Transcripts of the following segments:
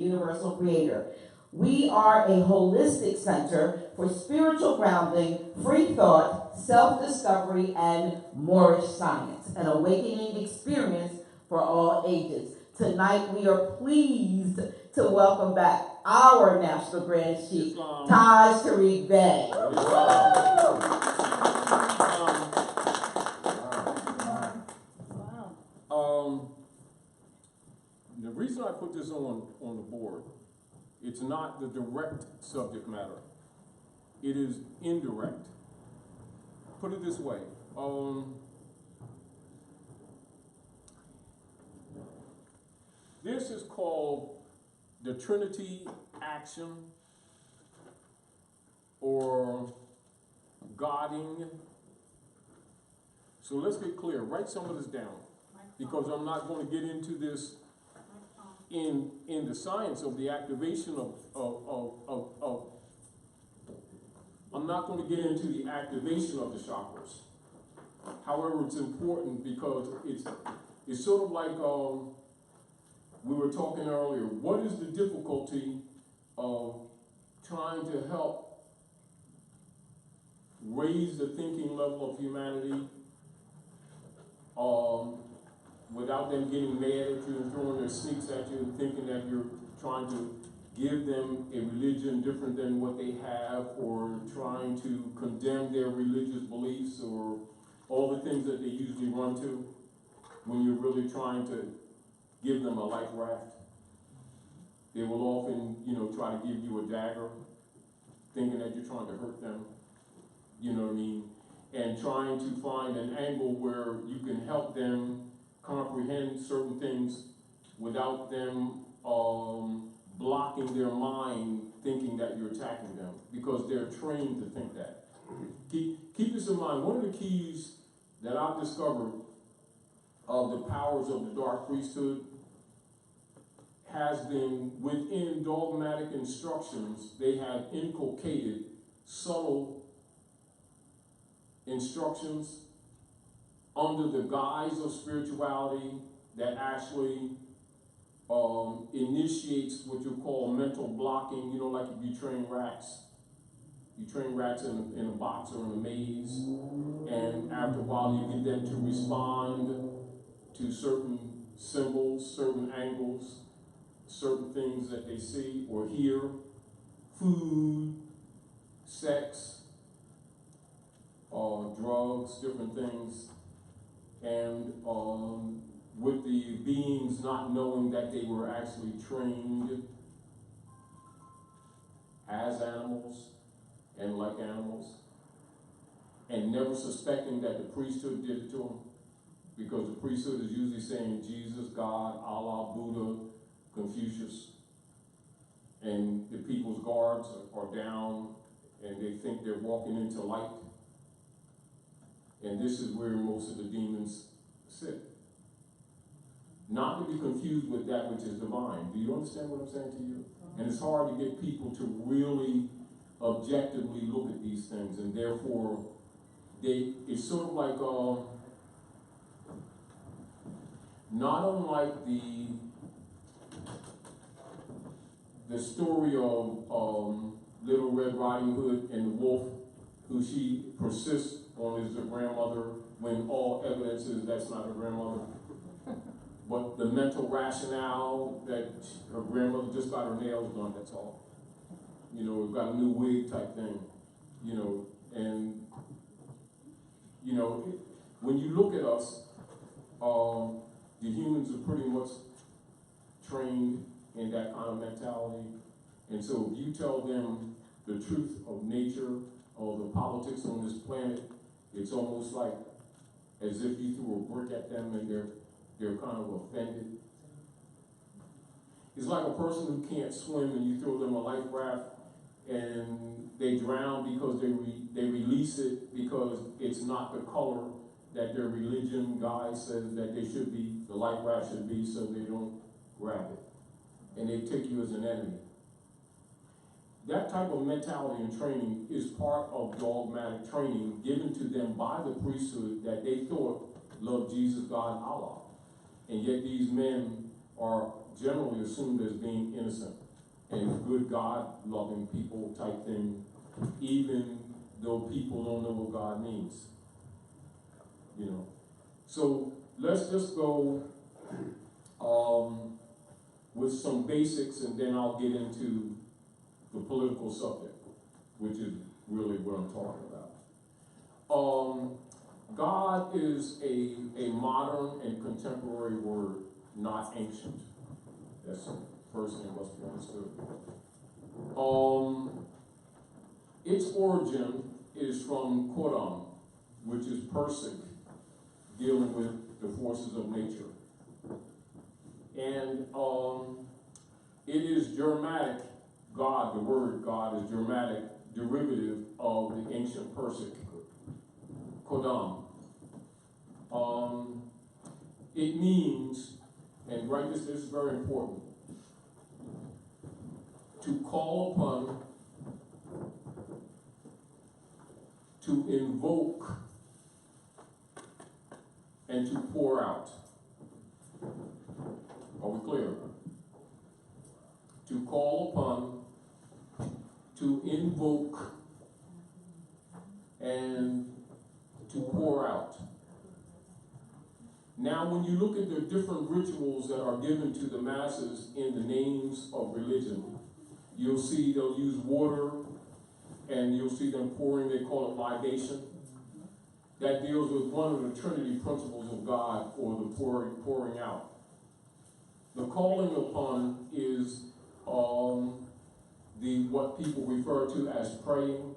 Universal Creator. We are a holistic center for spiritual grounding, free thought, self-discovery, and Moorish science, an awakening experience for all ages. Tonight, we are pleased to welcome back our National Grand Sheikh, Taj Tariq Bey. The reason I put this on the board, it's not the direct subject matter. It is indirect. Put it this way. This is called the Trinity Action or Godding. So let's get clear. Write some of this down, because I'm not going to get into this in the science of the activation of I'm not going to get into the activation of the chakras. However, it's important because it's sort of like we were talking earlier. What is the difficulty of trying to help raise the thinking level of humanity without them getting mad at you and throwing their sneaks at you and thinking that you're trying to give them a religion different than what they have, or trying to condemn their religious beliefs, or all the things that they usually run to when you're really trying to give them a life raft. They will often, try to give you a dagger, thinking that you're trying to hurt them, you know what I mean? And trying to find an angle where you can help them comprehend certain things without them blocking their mind, thinking that you're attacking them, because they're trained to think that. Keep this in mind. One of the keys that I've discovered of the powers of the dark priesthood has been within dogmatic instructions. They have inculcated subtle instructions under the guise of spirituality that actually initiates what you call mental blocking. Like if you train rats. You train rats in a box or in a maze, and after a while you get them to respond to certain symbols, certain angles, certain things that they see or hear, food, sex, drugs, different things. And with the beings not knowing that they were actually trained as animals and like animals, and never suspecting that the priesthood did it to them, because the priesthood is usually saying Jesus, God, Allah, Buddha, Confucius, and the people's guards are down and they think they're walking into light. And this is where most of the demons sit. Not to be confused with that which is divine. Do you understand what I'm saying to you? And it's hard to get people to really objectively look at these things, and therefore it's sort of like not unlike the story of Little Red Riding Hood and the wolf, who she persists on is her grandmother when all evidence is that's not her grandmother. But the mental rationale that her grandmother just got her nails done, that's all. We've got a new wig type thing, and, when you look at us, the humans are pretty much trained in that kind of mentality. And so if you tell them the truth of nature or the politics on this planet, it's almost like as if you threw a brick at them and they're kind of offended. It's like a person who can't swim and you throw them a life raft and they drown because they release it because it's not the color that their religion guide says that they should be, the life raft should be, so they don't grab it. And they take you as an enemy. That type of mentality and training is part of dogmatic training given to them by the priesthood that they thought loved Jesus, God, Allah. And yet these men are generally assumed as being innocent and good God-loving people type thing, even though people don't know what God means. You know. So let's just go with some basics, and then I'll get into the political subject, which is really what I'm talking about. God is a modern and contemporary word, not ancient. That's the first thing must be understood. Its origin is from Quran, which is Persic, dealing with the forces of nature. And it is Germanic, God, the word God is Germanic, derivative of the ancient Persic, Kodam. It means, and write this is very important, to call upon, to invoke, and to pour out. Are we clear? To call upon, to invoke, and to pour out. Now, when you look at the different rituals that are given to the masses in the names of religion, you'll see they'll use water, and you'll see them pouring, they call it libation. That deals with one of the Trinity principles of God, or the pouring out. The calling upon is what people refer to as praying.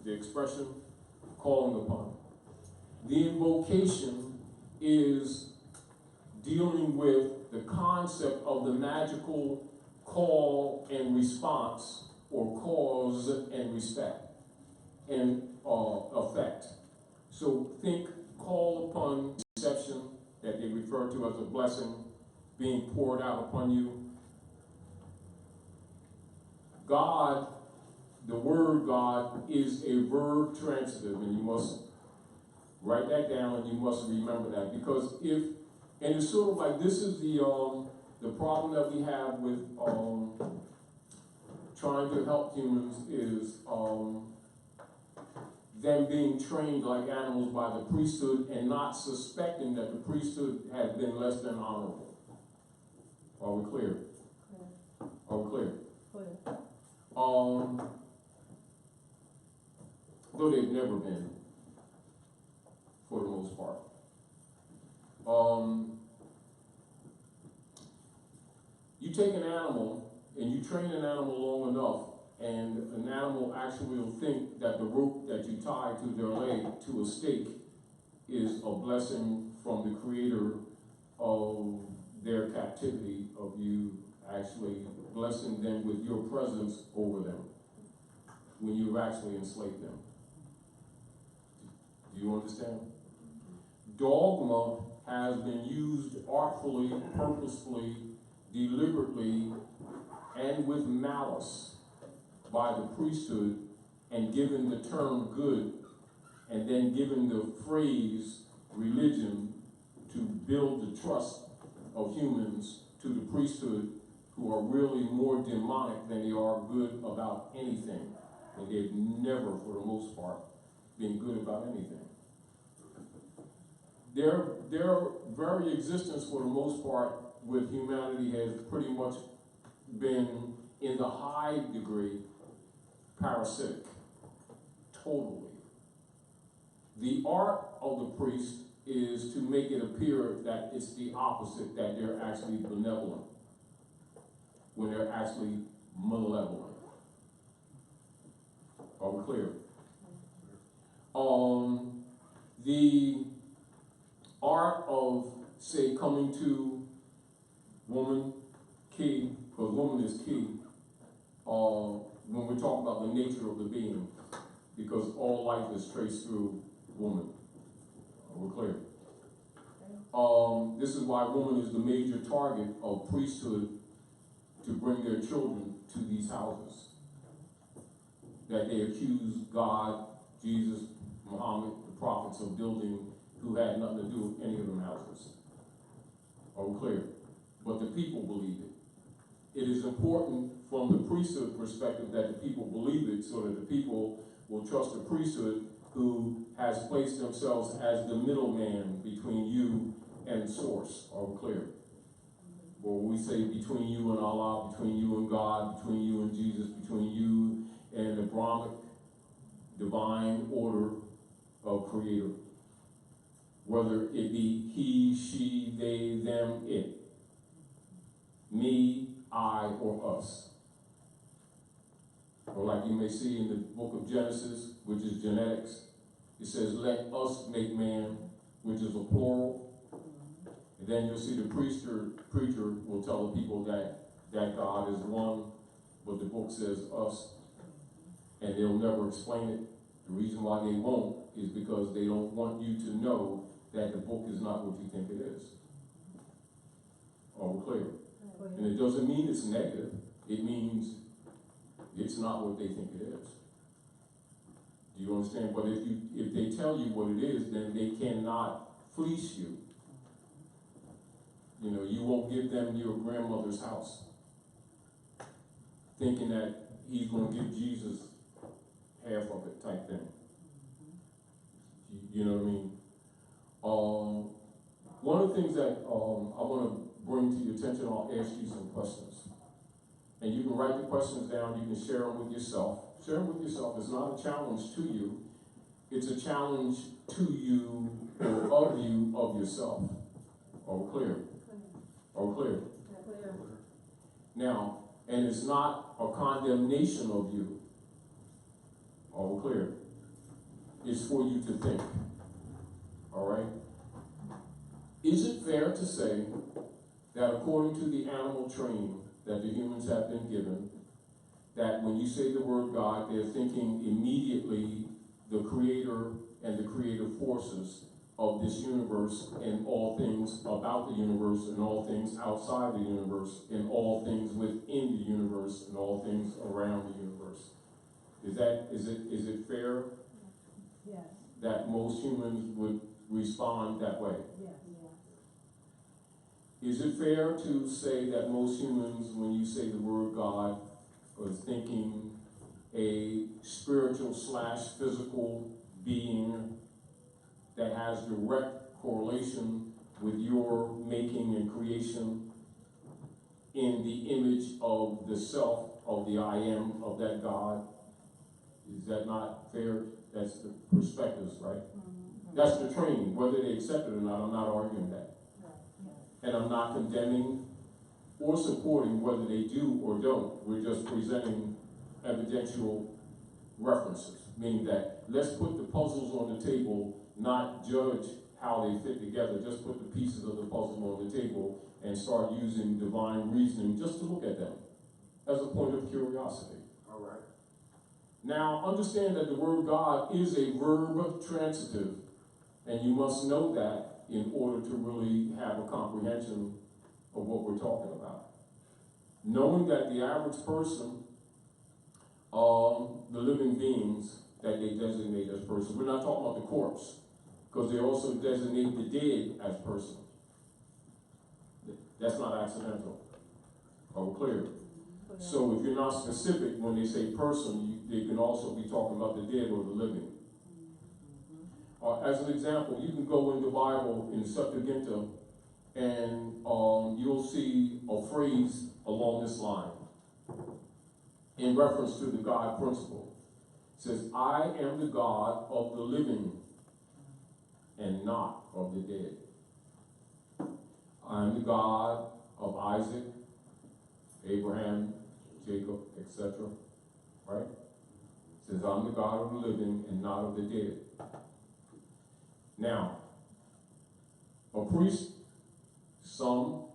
The expression, calling upon. The invocation is dealing with the concept of the magical call and response, or cause and respect and effect. So think call upon reception, that they refer to as a blessing being poured out upon you. God, the word God, is a verb transitive, and you must write that down, and you must remember that, because and it's sort of like, this is the problem that we have with trying to help humans is them being trained like animals by the priesthood and not suspecting that the priesthood has been less than honorable. Are we clear? Are we clear? Though they've never been, for the most part. You take an animal and you train an animal long enough, and an animal actually will think that the rope that you tie to their leg to a stake is a blessing from the creator of their captivity, of you actually blessing them with your presence over them when you've actually enslaved them. Do you understand? Dogma has been used artfully, purposefully, deliberately, and with malice by the priesthood, and given the term good, and then given the phrase religion to build the trust of humans to the priesthood, who are really more demonic than they are good about anything. And they've never, for the most part, been good about anything. Their very existence, for the most part, with humanity has pretty much been, in the high degree, parasitic. Totally. The art of the priest is to make it appear that it's the opposite, that they're actually benevolent, when they're actually malevolent. Are we clear? The art of, say, coming to woman, key, because woman is key, when we talk about the nature of the being, because all life is traced through woman. We're clear. This is why woman is the major target of priesthood to bring their children to these houses. That they accuse God, Jesus, Muhammad, the prophets of building, who had nothing to do with any of them houses. Are we clear? But the people believe it. It is important from the priesthood perspective that the people believe it so that the people will trust the priesthood who has placed themselves as the middleman between you and the source. Are we clear? Or we say between you and Allah, between you and God, between you and Jesus, between you and the Brahmic divine order of creator. Whether it be he, she, they, them, it. Me, I, or us. Or like you may see in the book of Genesis, which is genetics, it says, let us make man, which is a plural. And then you'll see the preacher will tell the people that God is one, but the book says us. And they'll never explain it. The reason why they won't is because they don't want you to know that the book is not what you think it is. Are we clear? And it doesn't mean it's negative. It means it's not what they think it is. Do you understand? But if they tell you what it is, then they cannot fleece you. You know, you won't give them your grandmother's house, thinking that he's going to give Jesus half of it type thing. You know what I mean? One of the things that I want to bring to your attention, I'll ask you some questions. And you can write the questions down, you can share them with yourself. Share them with yourself. It's not a challenge to you. It's a challenge to you or of yourself. Are we clear? Are we clear? Clear. Now, and it's not a condemnation of you. Are we clear? It's for you to think. All right? Is it fair to say that according to the animal training that the humans have been given, that when you say the word God, they're thinking immediately the creator and the creative forces of this universe and all things about the universe and all things outside the universe and all things within the universe and all things around the universe? Is it fair? Yes. That most humans would respond that way? Yes. Is it fair to say that most humans, when you say the word God, are thinking a spiritual / physical being that has direct correlation with your making and creation in the image of the self, of the I am, of that God? Is that not fair? That's the perspectives, right? Mm-hmm. That's the training. Whether they accept it or not, I'm not arguing that. And I'm not condemning or supporting whether they do or don't. We're just presenting evidential references, meaning that let's put the puzzles on the table, not judge how they fit together. Just put the pieces of the puzzle on the table and start using divine reasoning just to look at them as a point of curiosity. All right. Now, understand that the word God is a verb transitive, and you must know that in order to really have a comprehension of what we're talking about. Knowing that the average person, the living beings that they designate as person, we're not talking about the corpse, because they also designate the dead as person. That's not accidental. Are we clear? So if you're not specific when they say person, they can also be talking about the dead or the living. As an example, you can go in the Bible in Septuaginta and you'll see a phrase along this line in reference to the God principle. It says, I am the God of the living and not of the dead. I am the God of Isaac, Abraham, Jacob, etc. Right? It says, I'm the God of the living and not of the dead. Now, a priest, some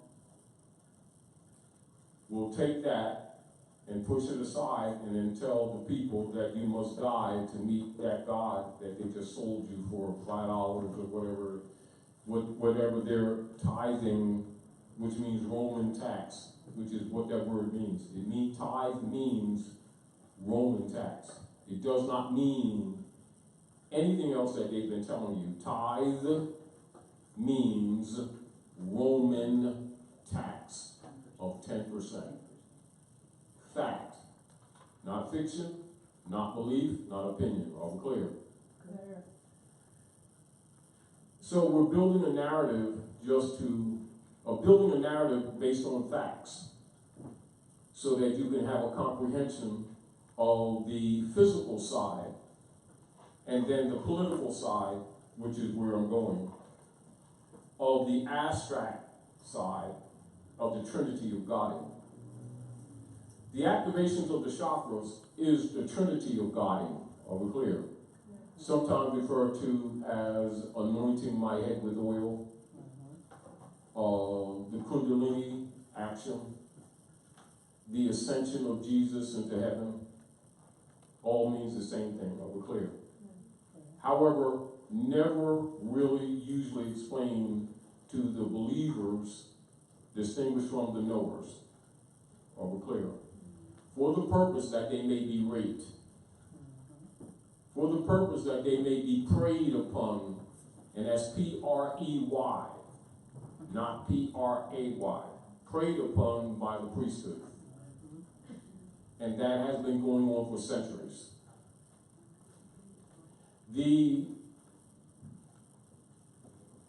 will take that and push it aside and then tell the people that you must die to meet that God that they just sold you for $5 or whatever their tithing, which means Roman tax, which is what that word means. Tithe means Roman tax. It does not mean anything else that they've been telling you. Tithe means Roman tax of 10%. Fact, not fiction, not belief, not opinion. Are we clear? Clear. So we're building a narrative building a narrative based on facts, so that you can have a comprehension of the physical side, and then the political side, which is where I'm going, of the abstract side of the Trinity of Godhead. The activations of the chakras is the Trinity of Godhead. Are we clear? Sometimes referred to as anointing my head with oil, the Kundalini action, the ascension of Jesus into heaven, all means the same thing. Are we clear? However, never really usually explained to the believers, distinguished from the knowers. Are we clear? For the purpose that they may be raped, for the purpose that they may be preyed upon, and that's P-R-E-Y, not P-R-A-Y, preyed upon by the priesthood. And that has been going on for centuries.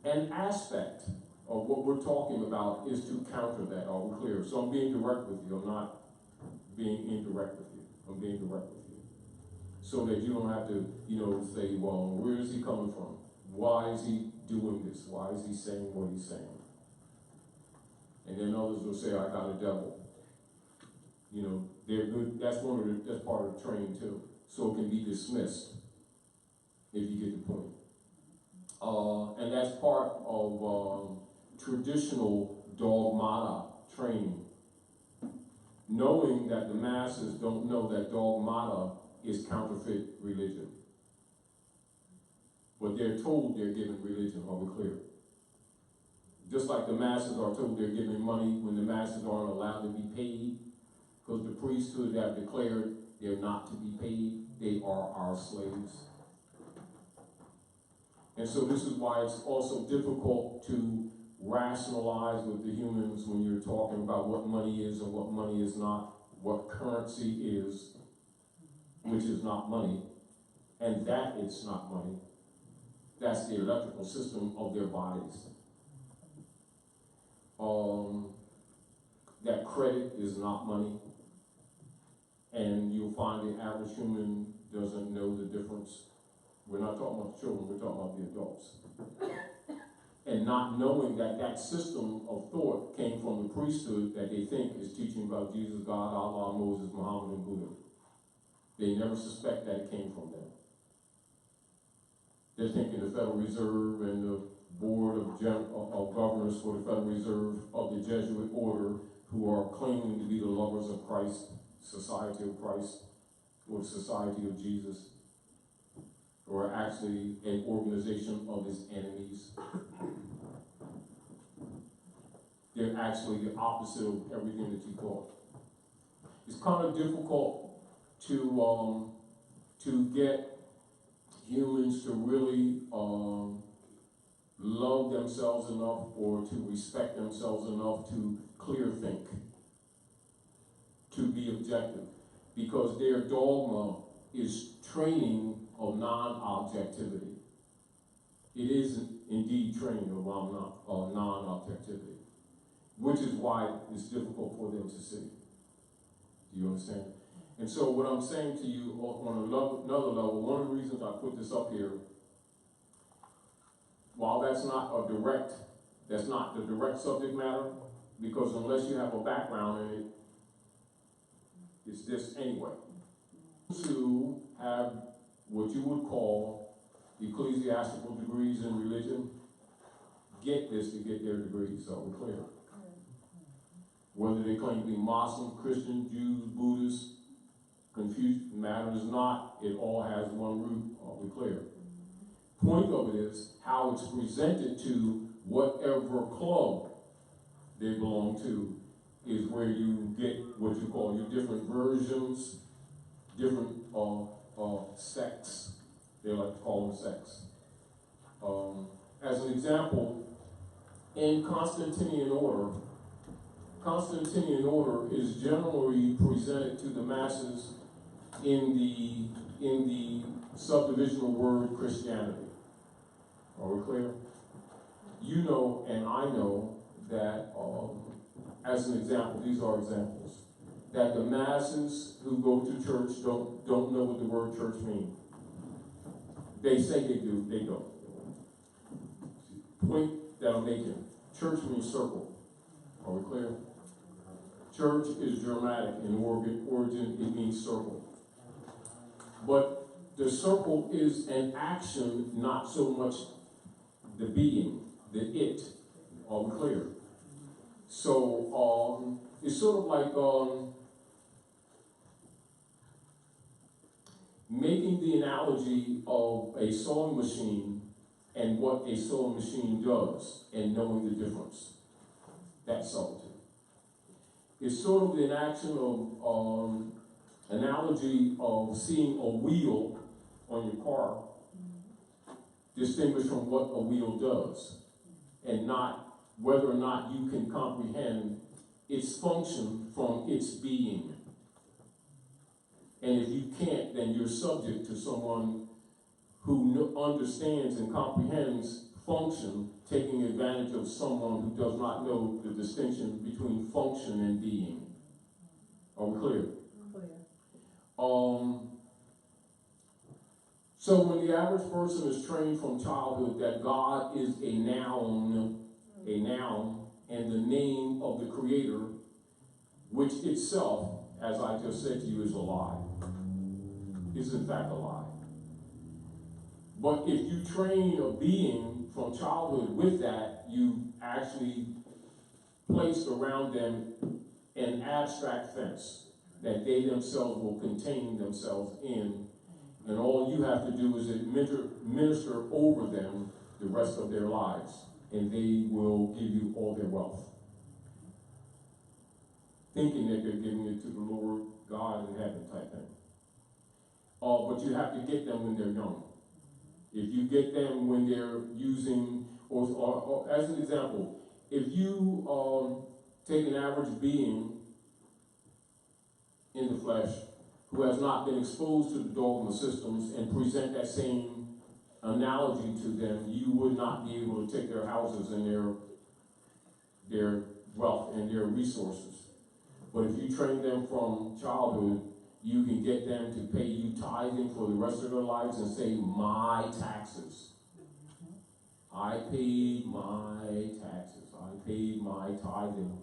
An aspect of what we're talking about is to counter that. Are we clear? So I'm being direct with you. I'm not being indirect with you. I'm being direct with you. So that you don't have to, say, well, where is he coming from? Why is he doing this? Why is he saying what he's saying? And then others will say, I got a devil. They're good. That's part of the training too. So it can be dismissed if you get the point. And that's part of traditional dogmata training. Knowing that the masses don't know that dogmata is counterfeit religion. But they're told they're given religion. Are we clear? Just like the masses are told they're giving money when the masses aren't allowed to be paid, because the priesthood have declared they're not to be paid, they are our slaves. And so this is why it's also difficult to rationalize with the humans when you're talking about what money is and what money is not, what currency is, which is not money, and that it's not money. That's the electrical system of their bodies. That credit is not money. And you'll find the average human doesn't know the difference. We're not talking about the children, we're talking about the adults. And not knowing that that system of thought came from the priesthood that they think is teaching about Jesus, God, Allah, Moses, Muhammad, and Buddha. They never suspect that it came from them. They're thinking the Federal Reserve and the Board of Governors for the Federal Reserve of the Jesuit order, who are claiming to be the lovers of Christ, Society of Christ, or Society of Jesus, or actually an organization of his enemies. They're actually the opposite of everything that you thought. It's kind of difficult to get humans to really love themselves enough or to respect themselves enough to clear think, to be objective, because their dogma is training of non-objectivity. It is indeed training of non-objectivity, which is why it's difficult for them to see. Do you understand? And so what I'm saying to you on another level, one of the reasons I put this up here, while that's not the direct subject matter, because unless you have a background in it, it's this anyway. To have what you would call ecclesiastical degrees in religion, get this to get their degrees, so we're clear. Whether they claim to be Muslim, Christian, Jews, Buddhists, Confucian, matters not, it all has one root, are we clear? Point of it is how it's presented to whatever club they belong to is where you get what you call your different versions, different sects. They like to call them sects. As an example, in Constantinian order. Constantinian order is generally presented to the masses in the subdivisional word Christianity. Are we clear? You know, and I know that, as an example, these are examples, that the masses who go to church don't know what the word church means. They say they do, they don't. Point that I'm making. Church means circle. Are we clear? Church is Germanic in origin, it means circle. But the circle is an action, not so much the being, the it. Are we clear? So it's sort of like making the analogy of a sewing machine and what a sewing machine does and knowing the difference. That's subtlety. It's sort of the action of analogy of seeing a wheel on your car distinguished from what a wheel does, and not whether or not you can comprehend its function from its being. And if you can't, then you're subject to someone who understands and comprehends function, taking advantage of someone who does not know the distinction between function and being. Are we clear? So when the average person is trained from childhood that God is a noun, and the name of the Creator, which itself, as I just said to you, is a lie. Is in fact a lie. But if you train a being from childhood with that, you actually placed around them an abstract fence that they themselves will contain themselves in, and all you have to do is minister over them the rest of their lives, and they will give you all their wealth, thinking that they're giving it to the Lord God in heaven type thing. But you have to get them when they're young. If you get them when they're using, or as an example, if you take an average being in the flesh who has not been exposed to the dogma systems and present that same analogy to them, you would not be able to take their houses and their wealth and their resources. But if you train them from childhood, you can get them to pay you tithing for the rest of their lives and say, my taxes. I paid my taxes. I paid my tithing,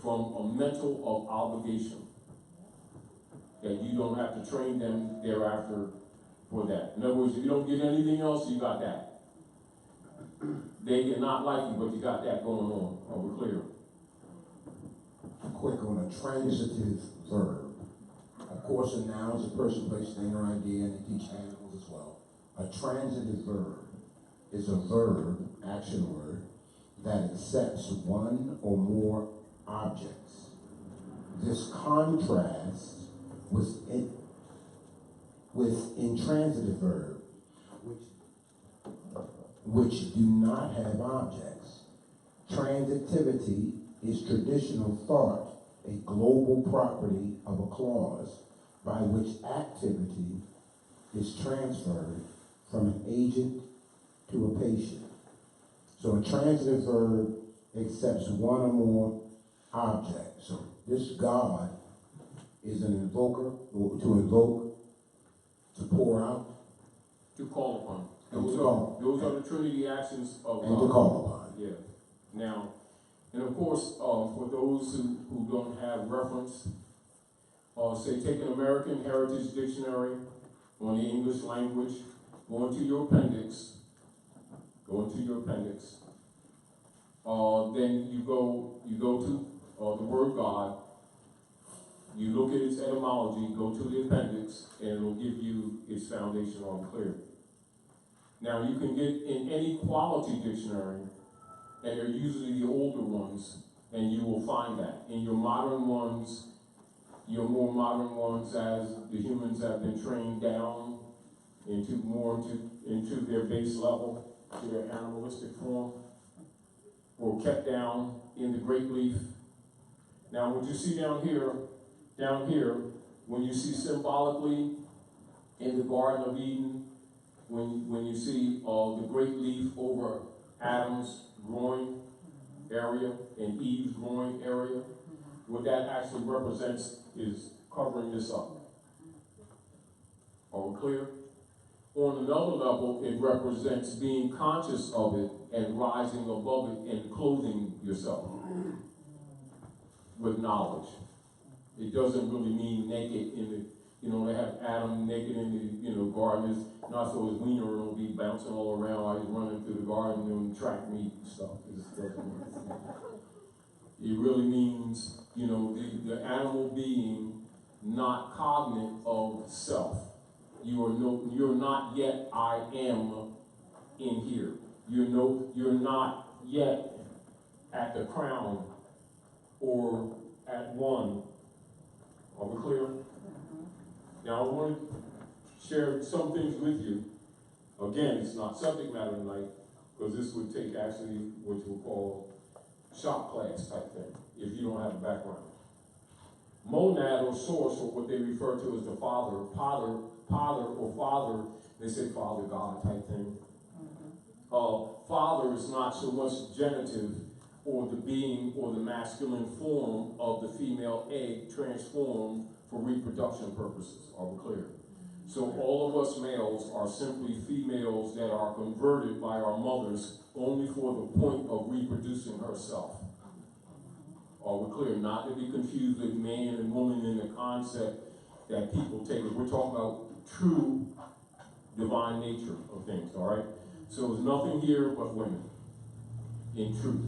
from a mental of obligation that you don't have to train them thereafter for that. In other words, if you don't get anything else, you got that. They get not like you, but you got that going on. Are we clear? Quick on a transitive verb. Of course, a noun is a person, place, thing, or idea, and they teach animals as well. A transitive verb is a verb, action word, that accepts one or more objects. This contrasts with intransitive verb, which do not have objects. Transitivity is traditional thought, a global property of a clause by which activity is transferred from an agent to a patient. So a transitive verb accepts one or more objects. So this God is an invoker, or to invoke, to pour out, To call upon. And Those to call. are the Trinity actions of and to call upon. Yeah. Now, and of course, for those who don't have reference, say take an American Heritage Dictionary on the English language, go into your appendix, then you go to the word God, you look at its etymology, go to the appendix, and it'll give you its foundation on clear. Now you can get in any quality dictionary, and they're usually the older ones, and you will find that. In your modern ones, your more modern ones, as the humans have been trained down into their base level, to their animalistic form, or kept down in the great leaf. Now, what you see down here, when you see symbolically in the Garden of Eden, when you see the great leaf over Adam's groin area and Eve's groin area, what that actually represents is covering this up. Are we clear? On another level, it represents being conscious of it and rising above it and clothing yourself with knowledge. It doesn't really mean naked in the, they have Adam naked in the, garden. It's not so his wiener will be bouncing all around while he's running through the garden doing track meet and stuff. It really means, the animal being not cognate of self. You're not yet I am in here. You're not yet at the crown or at one. Are we clear? Now I want to share some things with you. Again, it's not subject matter tonight, because this would take actually what you would call shop class type thing, if you don't have a background. Monad or source, or what they refer to as the father, they say father God type thing. Father is not so much genitive or the being or the masculine form of the female egg transformed for reproduction purposes. Are we clear? So all of us males are simply females that are converted by our mothers only for the point of reproducing herself. Are we clear? Not to be confused with man and woman in the concept that people take. We're talking about true divine nature of things, all right? So there's nothing here but women in truth.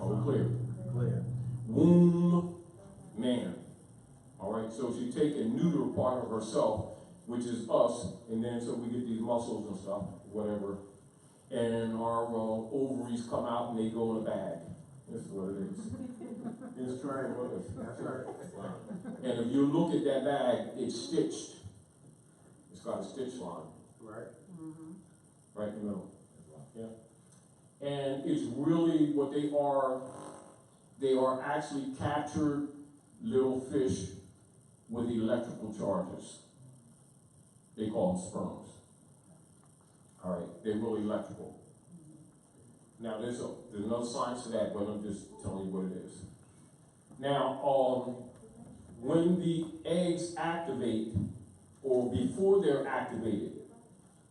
Are we clear? Clear. Womb, man. All right, so she take a neuter part of herself, which is us, and then so we get these muscles and stuff, whatever, and our ovaries come out and they go in a bag. That's what it is. It's trying with us. That's right. And if you look at that bag, it's stitched. It's got a stitch line. Right. Mm-hmm. Right in the middle. Yeah. And it's really what they are. They are actually captured little fish with electrical charges. They call them sperms. All right, they're really electrical. Now, there's another science to that, but I'm just telling you what it is. Now, when the eggs activate, or before they're activated,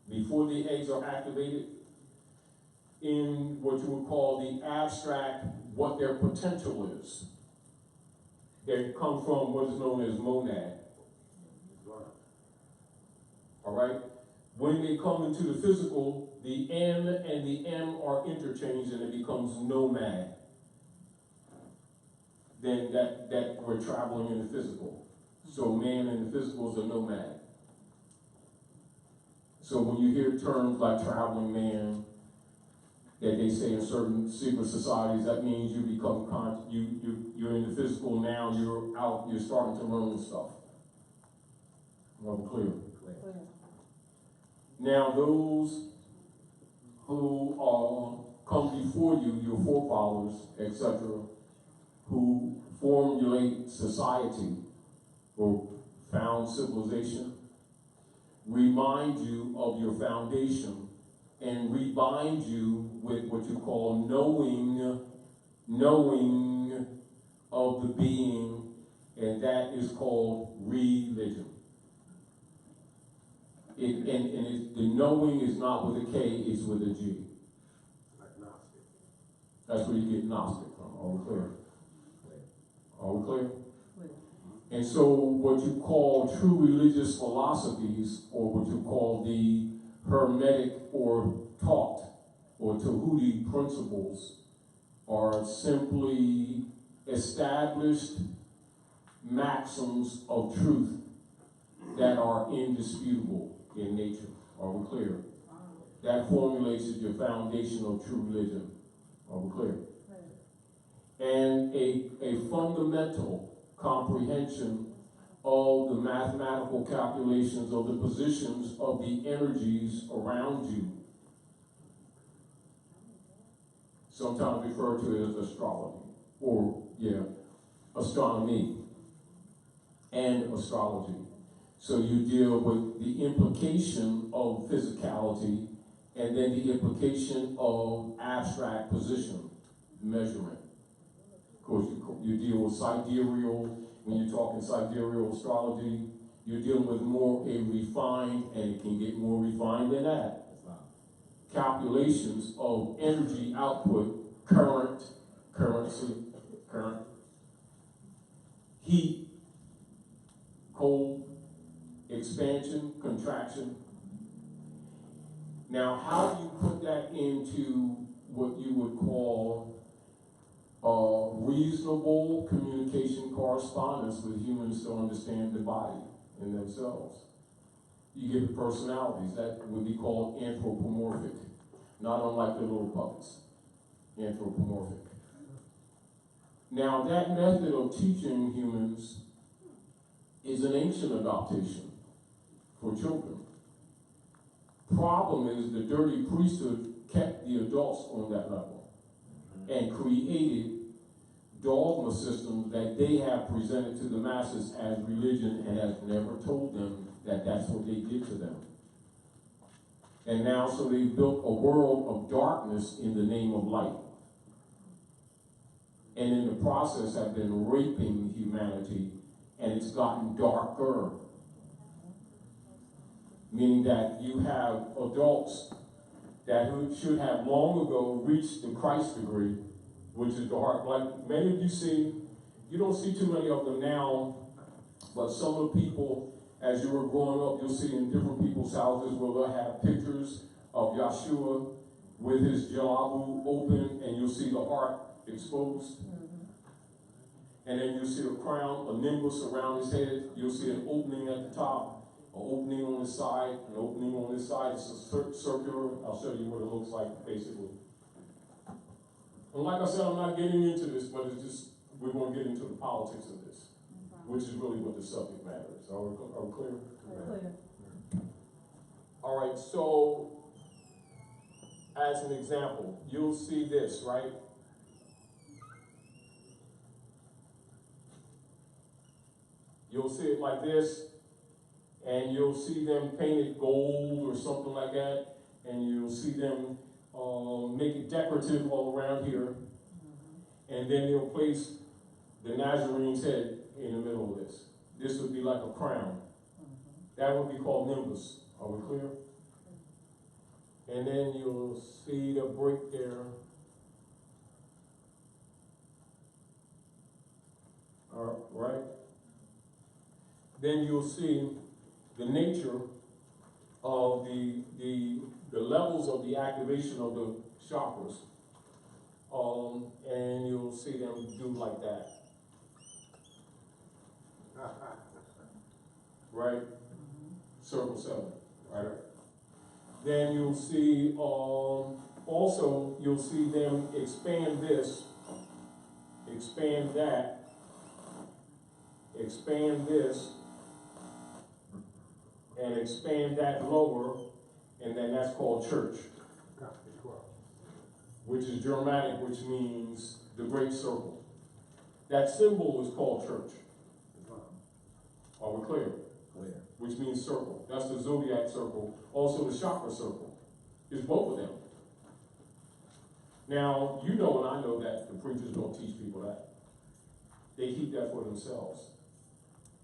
before the eggs are activated, in what you would call the abstract, what their potential is, they come from what is known as monad. All right? When they come into the physical, the N and the M are interchanged and it becomes nomad. Then that we're traveling in the physical. So man in the physical is a nomad. So when you hear terms like traveling man, that they say in certain secret societies, that means you become you're in the physical now, you're out, you're starting to learn stuff. I'm clear. Now those who come before you, your forefathers, etc., who formulate society or found civilization, remind you of your foundation and rebind you with what you call knowing of the being, and that is called religion. The knowing is not with a K, it's with a G. Like Gnostic. That's where you get Gnostic from. Are we clear? Are we clear? And so what you call true religious philosophies, or what you call the Hermetic or taught or Tahuti principles, are simply established maxims of truth that are indisputable in nature. Are we clear? That formulates your foundation of true religion. Are we clear? And a fundamental comprehension of the mathematical calculations of the positions of the energies around you. sometimes referred to as astrology, or, astronomy and astrology. So you deal with the implication of physicality and then the implication of abstract position, measurement. Of course, you deal with sidereal, when you're talking sidereal astrology, you're dealing with more a refined, and it can get more refined than that, calculations of energy output, current, heat, cold, expansion, contraction. Now, how do you put that into what you would call reasonable communication correspondence with humans to understand the body and themselves? You give it personalities. That would be called anthropomorphic, not unlike the little puppets. Anthropomorphic. Now, that method of teaching humans is an ancient adaptation for children. Problem is, the dirty priesthood kept the adults on that level and created dogma systems that they have presented to the masses as religion and has never told them that that's what they did to them. And now, so they've built a world of darkness in the name of light. And in the process have been raping humanity, and it's gotten darker. Meaning that you have adults that should have long ago reached the Christ degree, which is the heart. Like many of you see, you don't see too many of them now, but some of the people, as you were growing up, you'll see in different people's houses where they'll have pictures of Yeshua with his jalabu open, and you'll see the heart exposed. And then you'll see a crown, a nimbus around his head. You'll see an opening at the top, an opening on the side, an opening on this side. It's a circular. I'll show you what it looks like, basically. And like I said, I'm not getting into this, but it's just, we're going to get into the politics of this, which is really what the subject matter is. Are we clear? Clear. All right, so as an example, you'll see this, right? You'll see it like this, and you'll see them painted gold or something like that, and you'll see them make it decorative all around here, and then they'll place the Nazarene's head in the middle of this. This would be like a crown. That would be called nimbus. Are we clear? And then you'll see the break there. All right. Then you'll see the nature of the levels of the activation of the chakras. And you'll see them do like that. Right? Circle 7. Right? Then you'll see, also, you'll see them expand this, expand that, expand this, and expand that lower, and then that's called church, which is Germanic, which means the great circle. That symbol is called church. Are we clear? Clear. Which means circle. That's the zodiac circle. Also the chakra circle. It's both of them. Now, you know and I know that the preachers don't teach people that. They keep that for themselves.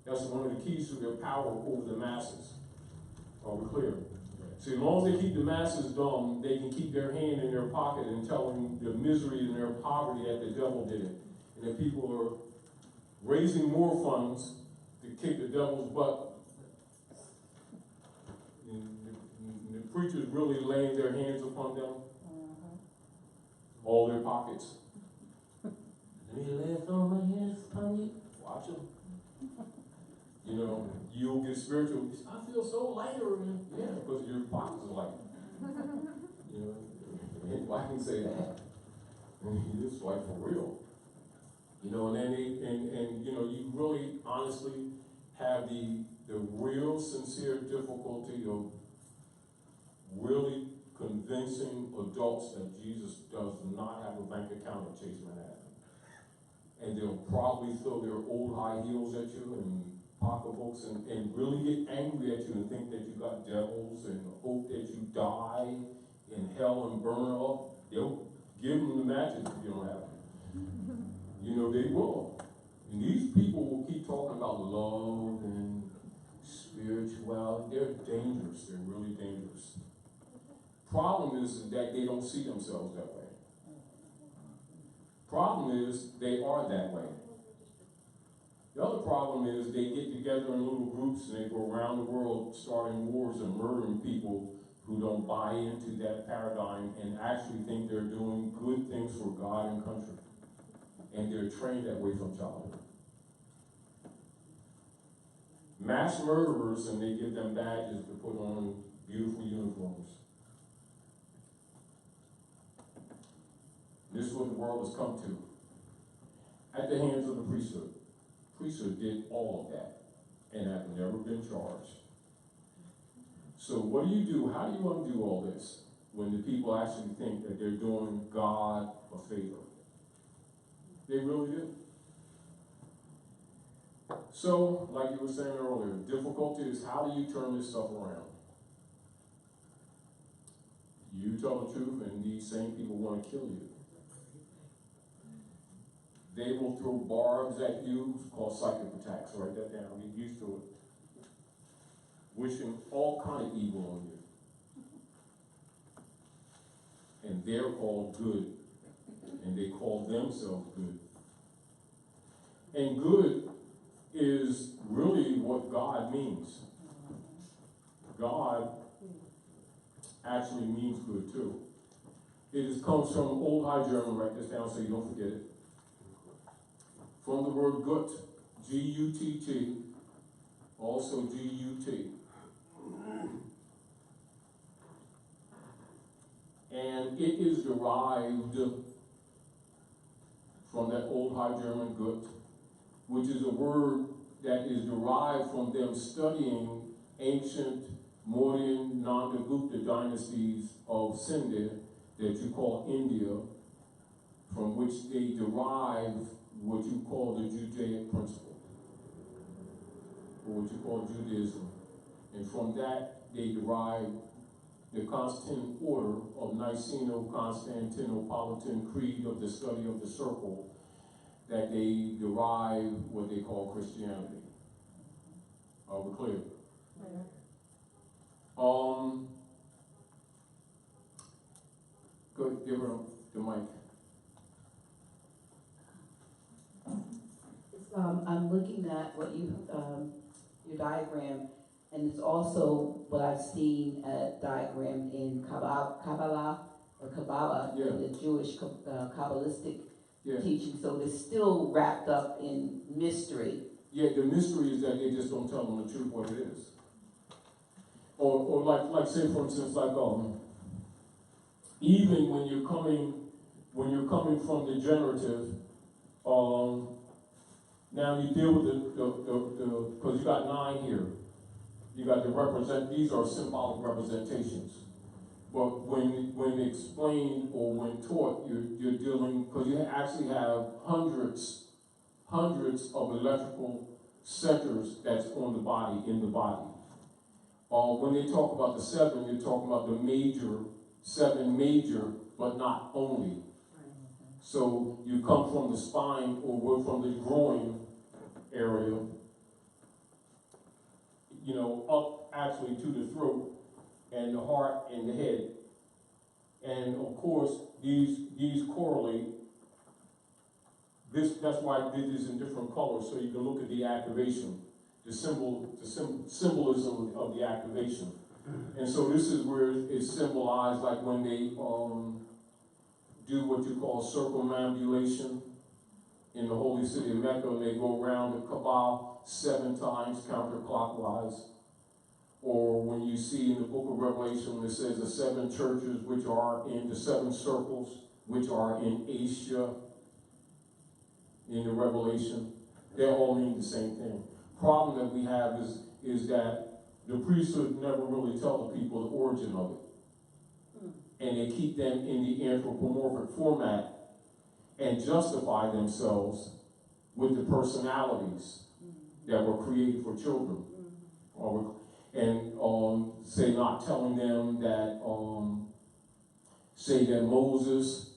That's one of the keys to their power over the masses. Are we clear? See, as long as they keep the masses dumb, they can keep their hand in their pocket and tell them the misery and their poverty that the devil did it. And that people are raising more funds to kick the devil's butt. And the preachers really laying their hands upon them. All their pockets. Let me lay some of my hands upon you. Watch them. You know, you'll get spiritual. I feel so lighter. Yeah, because your pockets are light. You know, anybody can say that. It's like for real. You know, and then and you know, you really honestly have the real sincere difficulty of really convincing adults that Jesus does not have a bank account at Chase Manhattan. And they'll probably throw their old high heels at you and pocketbooks and really get angry at you and think that you got devils and hope that you die in hell and burn up. They'll give them the matches if you don't have them. You know, they will. And these people will keep talking about love and spirituality. They're dangerous. They're really dangerous. Problem is that they don't see themselves that way. Problem is they are that way. The other problem is they get together in little groups and they go around the world starting wars and murdering people who don't buy into that paradigm and actually think they're doing good things for God and country. And they're trained that way from childhood. Mass murderers, and they give them badges to put on beautiful uniforms. This is what the world has come to. At the hands of the priesthood. Priesthood did all of that and have never been charged. So what do you do? How do you undo all this when the people actually think that they're doing God a favor? They really do. So, like you were saying earlier, the difficulty is how do you turn this stuff around? You tell the truth and these same people want to kill you. They will throw barbs at you, it's called psychic attacks. Write that down, get used to it. Wishing all kind of evil on you. And they're called good. And they call themselves good. And good is really what God means. God actually means good too. It comes from Old High German, write this down so you don't forget it. From the word gut, G-U-T-T, also G-U-T. And it is derived from that Old High German gut, which is a word that is derived from them studying ancient Mauryan Nanda Gupta dynasties of Sindh that you call India, from which they derive what you call the Judaic principle, or what you call Judaism. And from that, they derive the Constantine order of Niceno-Constantinopolitan Creed of the study of the circle, that they derive what they call Christianity. Are we clear? Yeah. Good, give her the mic. I'm looking at what you, your diagram, and it's also what I've seen diagrammed in Kabbalah, Yeah. in the Jewish Kabbalistic Yeah. teaching. So it's still wrapped up in mystery. Yeah, the mystery is that they just don't tell them the truth what it is. Or like say for instance, like even when you're coming from the generative, now you deal with the because you got 9 here. You got to these are symbolic representations. But when explained or when taught, you're dealing, because you actually have hundreds of electrical centers that's on the body, in the body. When they talk about the 7, you're talking about the 7 major, but not only. So you come from the spine or we're from the groin area, up actually to the throat and the heart and the head. And of course, these correlate. That's why I did this in different colors, so you can look at the activation, the symbolism of the activation. And so this is where it's symbolized, like when they do what you call circumambulation in the holy city of Mecca, and they go around the Kaaba 7 times counterclockwise. Or when you see in the book of Revelation, it says the 7 churches which are in the 7 circles, which are in Asia, in the Revelation, they all mean the same thing. Problem that we have is that the priesthood never really tell the people the origin of it. and they keep them in the anthropomorphic format and justify themselves with the personalities that were created for children. Say not telling them that, say that Moses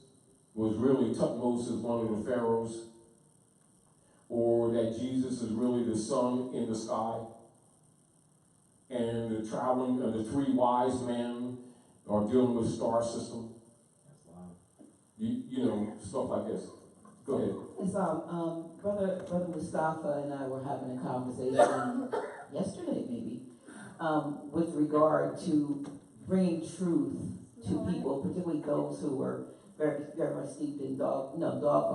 was really, Moses one of the pharaohs, or that Jesus is really the sun in the sky, and the three wise men are dealing with star system. You know, stuff like this. Go ahead. It's, Brother Mustafa and I were having a conversation yesterday, maybe, with regard to bringing truth to people, particularly those who were very, very much steeped in dogma,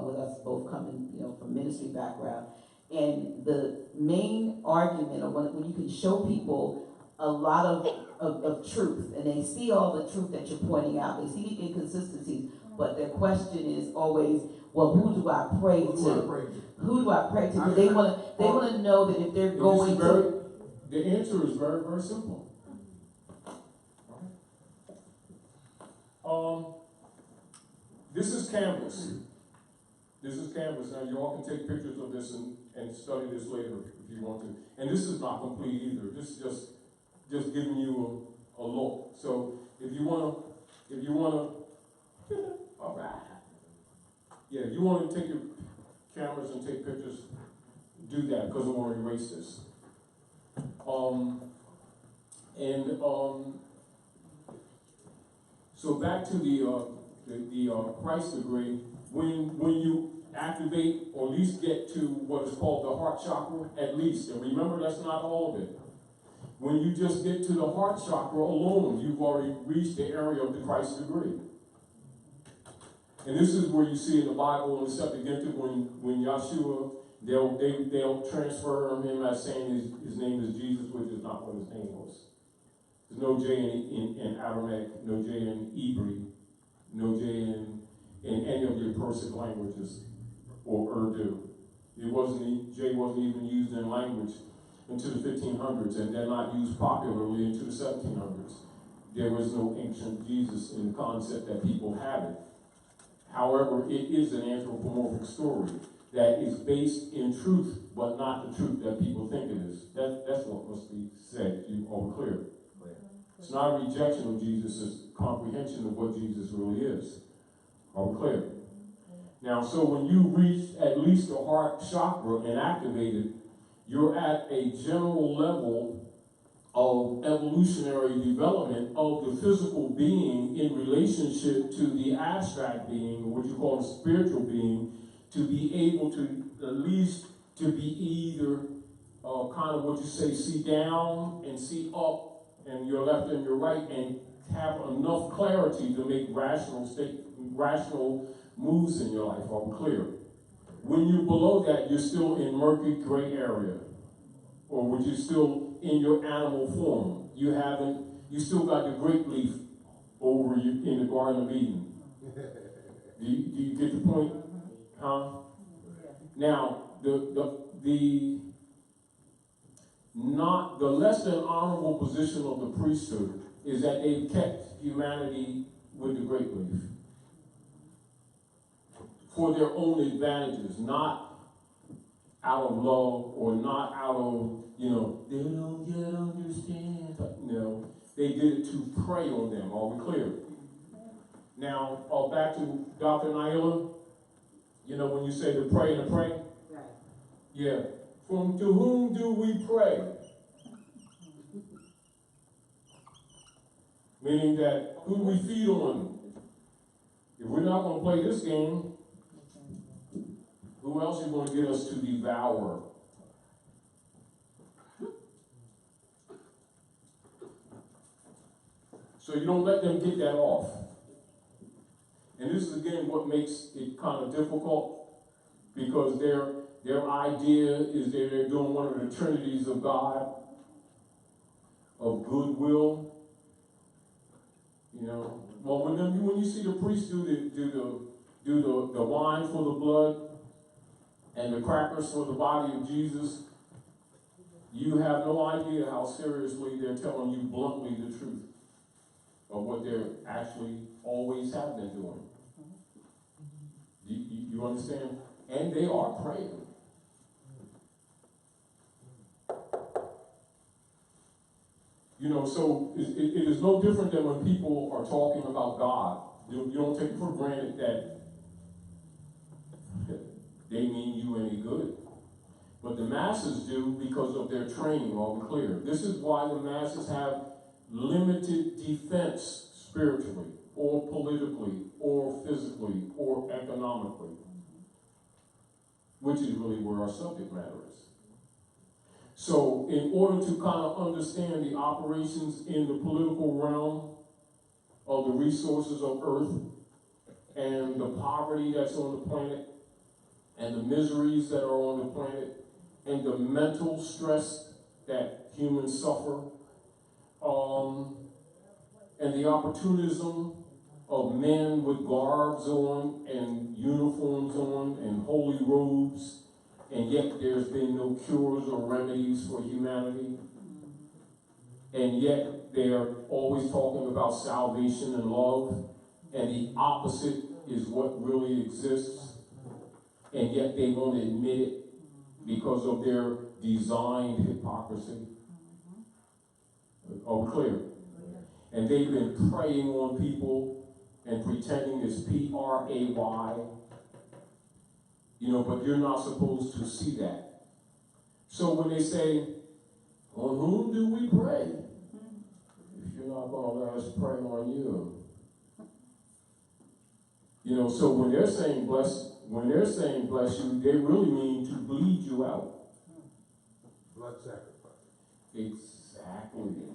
with us both coming, from ministry background. And the main argument, or when you can show people a lot of truth, and they see all the truth that you're pointing out, they see the inconsistencies, but their question is always, well, who do I pray to? Who do I pray to? Because they want to know that if they're going to. The answer is very, very simple. This is Canvas. This is Canvas. Now, you all can take pictures of this and study this later if you want to. And this is not complete either. This is just giving you a look. So if you wanna, all right. Yeah, if you want to take your cameras and take pictures, do that, because I want to erase this. So back to the Christ degree, when you activate or at least get to what is called the heart chakra, at least, and remember that's not all of it. When you just get to the heart chakra alone, you've already reached the area of the Christ degree. And this is where you see in the Bible in the Septuagint when Yeshua, they'll transfer him as saying his name is Jesus, which is not what his name was. There's no J in Aramaic, no J in Hebrew, no J in any of your Persian languages or Urdu. J wasn't even used in language until the 1500s, and they're not used popularly until the 1700s. There was no ancient Jesus in the concept that people have it. However, it is an anthropomorphic story that is based in truth, but not the truth that people think it is. That's what must be said. You are clear. It's not a rejection of Jesus, it's a comprehension of what Jesus really is. Are we clear? Now, so when you reach at least the heart chakra and activate it, you're at a general level of evolutionary development of the physical being in relationship to the abstract being, or what you call a spiritual being, to be able to at least to be either kind of what you say, see down and see up, and your left and your right, and have enough clarity to make rational moves in your life. Are we clear? When you're below that, you're still in murky gray area, or which is still in your animal form. You still got the grape leaf over you in the Garden of Eden. Do you get the point? Huh? Now, the less than honorable position of the priesthood is that they've kept humanity with the grape leaf for their own advantages, not out of love or not out of, they don't yet understand. No, they did it to prey on them. Are we clear? Now, back to Dr. Naila. When you say to pray and to pray? Right. Yeah. To whom do we pray? Meaning that who do we feed on? If we're not going to play this game, who else is going to get us to devour? So you don't let them get that off. And this is again what makes it kind of difficult, because their idea is that they're doing one of the trinities of God, of goodwill. Well, when you see the priest do the wine for the blood and the crackers for the body of Jesus, you have no idea how seriously they're telling you bluntly the truth. of what they're actually always have been doing. You understand? And they are praying. You know, so it is no different than when people are talking about God. You don't take it for granted that they mean you any good. But the masses do because of their training, all clear. This is why the masses have limited defense spiritually, or politically, or physically, or economically, which is really where our subject matter is. So in order to kind of understand the operations in the political realm of the resources of Earth and the poverty that's on the planet and the miseries that are on the planet and the mental stress that humans suffer, and the opportunism of men with garbs on and uniforms on and holy robes, and yet there's been no cures or remedies for humanity. And yet they are always talking about salvation and love, and the opposite is what really exists. And yet they won't admit it because of their designed hypocrisy. Are we clear? And they've been preying on people and pretending it's P-R-A-Y. You know, but you're not supposed to see that. So when they say, on whom do we pray? If you're not going to let us pray on you. You know, so when they're saying bless you, they really mean to bleed you out. Blood sacrifice. Exactly.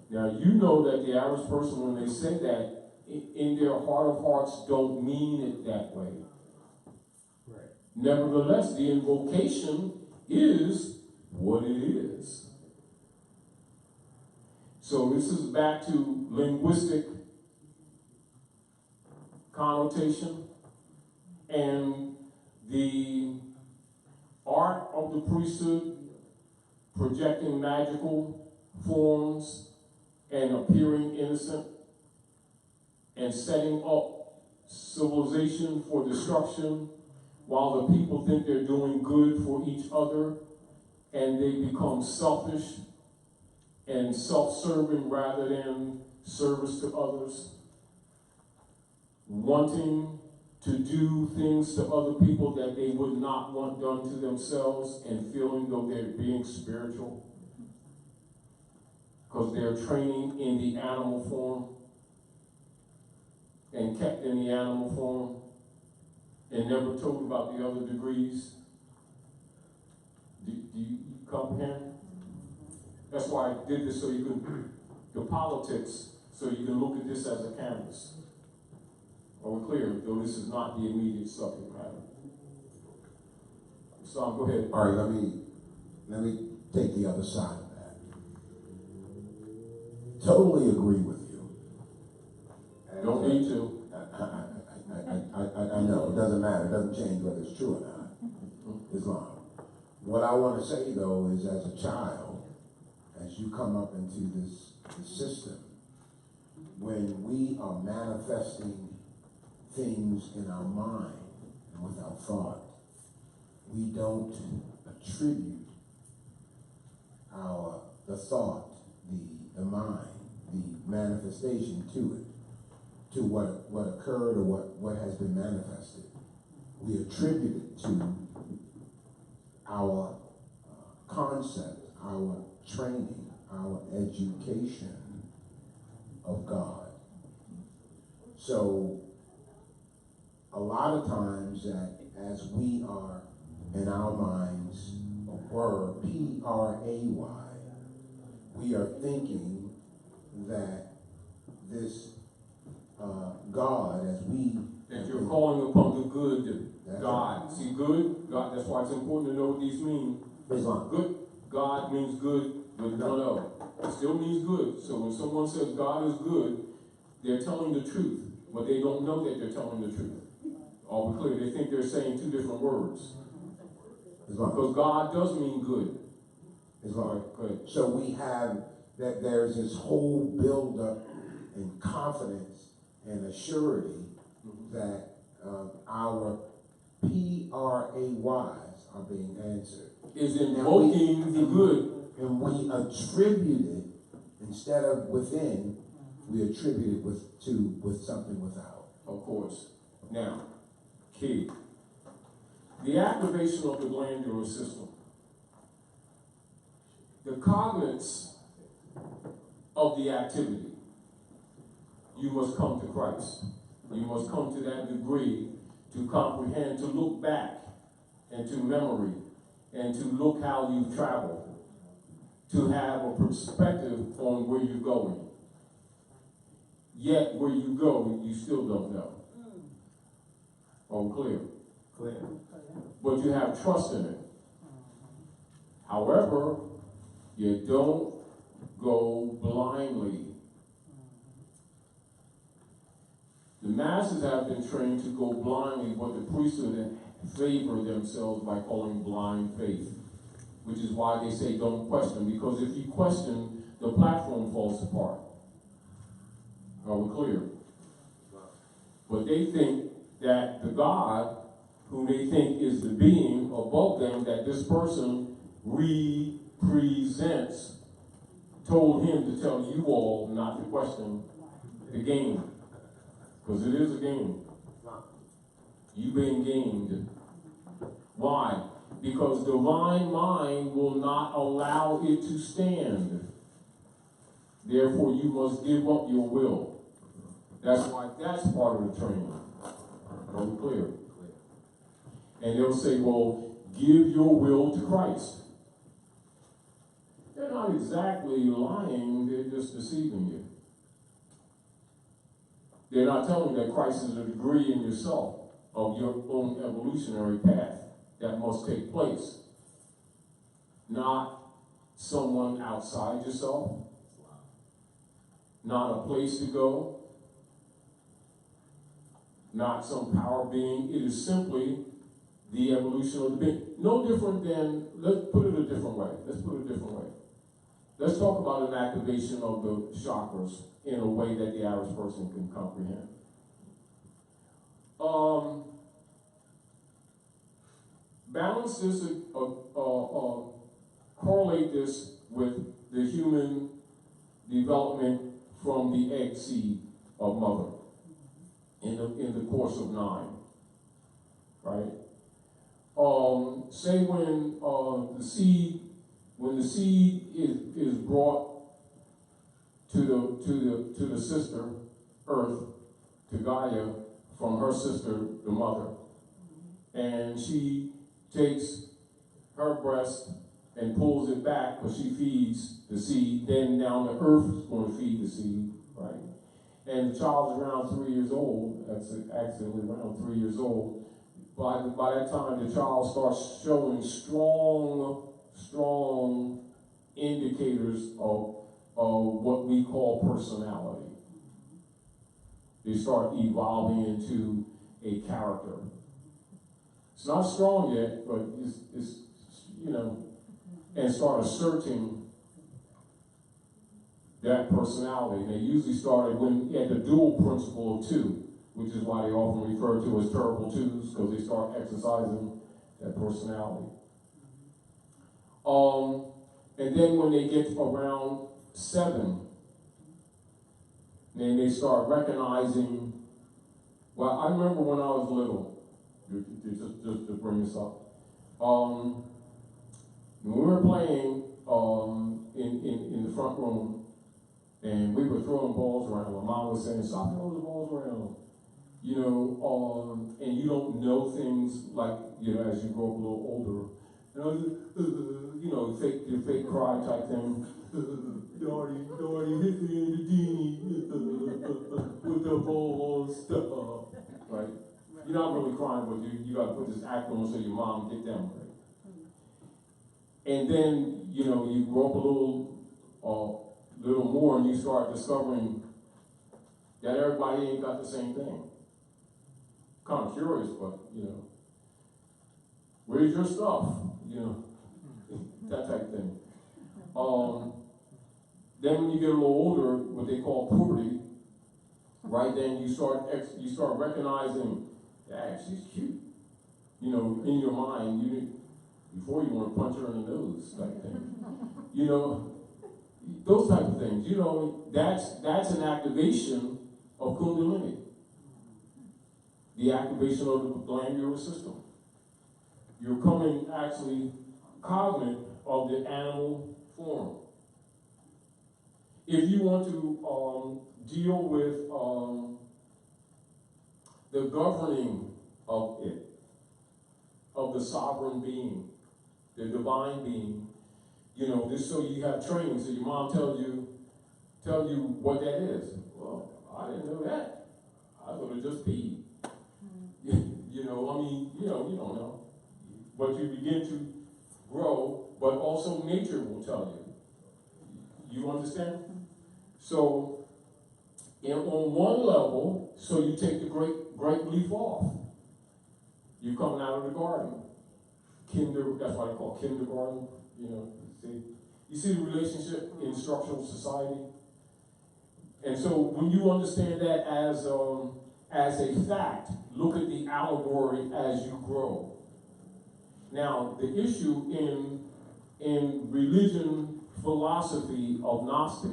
Now, you know that the average person, when they say that, in their heart of hearts, don't mean it that way. Right. Nevertheless, the invocation is what it is. So this is back to linguistic connotation and the art of the priesthood projecting magical forms and appearing innocent and setting up civilization for destruction while the people think they're doing good for each other, and they become selfish and self-serving rather than service to others, wanting to do things to other people that they would not want done to themselves, and feeling though they're being spiritual because they're training in the animal form and kept in the animal form and never told about the other degrees. Do you comprehend? That's why I did this, so you can, the politics, so you can look at this as a canvas. Are we clear? Though this is not the immediate subject matter. So go ahead. All right, let me take the other side of that. Totally agree with you. Don't need to. I know, it doesn't matter, it doesn't change whether it's true or not. Islam. What I want to say though is, as a child, as you come up into this system, when we are manifesting things in our mind and with our thought, we don't attribute the thought, the mind, the manifestation to it, to what occurred or what has been manifested. We attribute it to our concept, our training, our education of God. So a lot of times that as we are in our minds, or P-R-A-Y, we are thinking that this God, as we... That you're calling upon the good That's God. right. See, good God, that's why it's important to know what these mean. Islam. Good God means good with one O. It still means good. So when someone says God is good, they're telling the truth, but they don't know that they're telling the truth. All be clear, they think they're saying two different words. Islam. Because God does mean good. Islam. Go ahead. So we have that there's this whole buildup and confidence and a surety that our PRAYs are being answered. Is invoking the good. And we attribute it, instead of within, we attribute it with something without. Of course. Now, key. The activation of the glandular system. The cognates of the activity. You must come to Christ. You must come to that degree to comprehend, to look back into memory, and to look how you've traveled, to have a perspective on where you're going. Yet where you go, you still don't know. Oh, clear. Clear. But you have trust in it. However, you don't go blindly. The masses have been trained to go blindly, but the priesthood favor themselves by calling blind faith, which is why they say don't question, because if you question, the platform falls apart. Are we clear? But they think that the God, who they think is the being above them, that this person represents, told him to tell you all not to question the game. Because it is a game. You've been gamed. Why? Because divine mind will not allow it to stand. Therefore, you must give up your will. That's why that's part of the training. Are we clear? And they'll say, well, give your will to Christ. They're not exactly lying, they're just deceiving you. They're not telling you that Christ is a degree in yourself of your own evolutionary path that must take place. Not someone outside yourself. Not a place to go. Not some power being. It is simply the evolution of the being. No different than, let's put it a different way. Let's talk about an activation of the chakras in a way that the average person can comprehend. Balance this, correlate this with the human development from the egg seed of mother in the course of 9, right? Say when the seed is brought to the sister Earth, to Gaia, from her sister, the mother, and she takes her breast and pulls it back because she feeds the seed. Then now the earth is going to feed the seed, right? And the child's around 3 years old. That's actually around 3 years old. By that time, the child starts showing strong indicators of what we call personality. They start evolving into a character. It's not strong yet, but it's and start asserting that personality. And they usually started when at the dual principle of 2, which is why they often refer to as terrible 2s, because they start exercising that personality. And then when they get around 7, then they start recognizing, well, I remember when I was little, just to bring this up, when we were playing in the front room, and we were throwing balls around, my mom was saying, stop throwing the balls around. And you don't know things like, as you grow up a little older. The fake cry type thing. Daddy hit me in the dini with the ball stuff. Right? You're not really crying, but you got to put this act on so your mom get them right. And then, you grow up a little more and you start discovering that everybody ain't got the same thing. Kind of curious, but, where's your stuff? That type of thing. Then when you get a little older, what they call puberty, right then you start recognizing, yeah, she's cute. You know, in your mind, before you want to punch her in the nose, type thing. You know, those type of things. You know, that's an activation of Kundalini. The activation of the glandular system. You're coming actually cognate of the animal form. If you want to deal with the governing of it, of the sovereign being, the divine being, you know, this so you have training, so your mom tell you what that is. Well, I didn't know that. I thought it just peed. You know, I mean, you know, you don't know. But you begin to grow, but also nature will tell you. You understand? So, on one level, so you take the grape leaf off. You're coming out of the garden. That's why they call kindergarten. You know, you see the relationship in structural society. And so, when you understand that as a fact, look at the allegory as you grow. Now, the issue in religion philosophy of Gnostic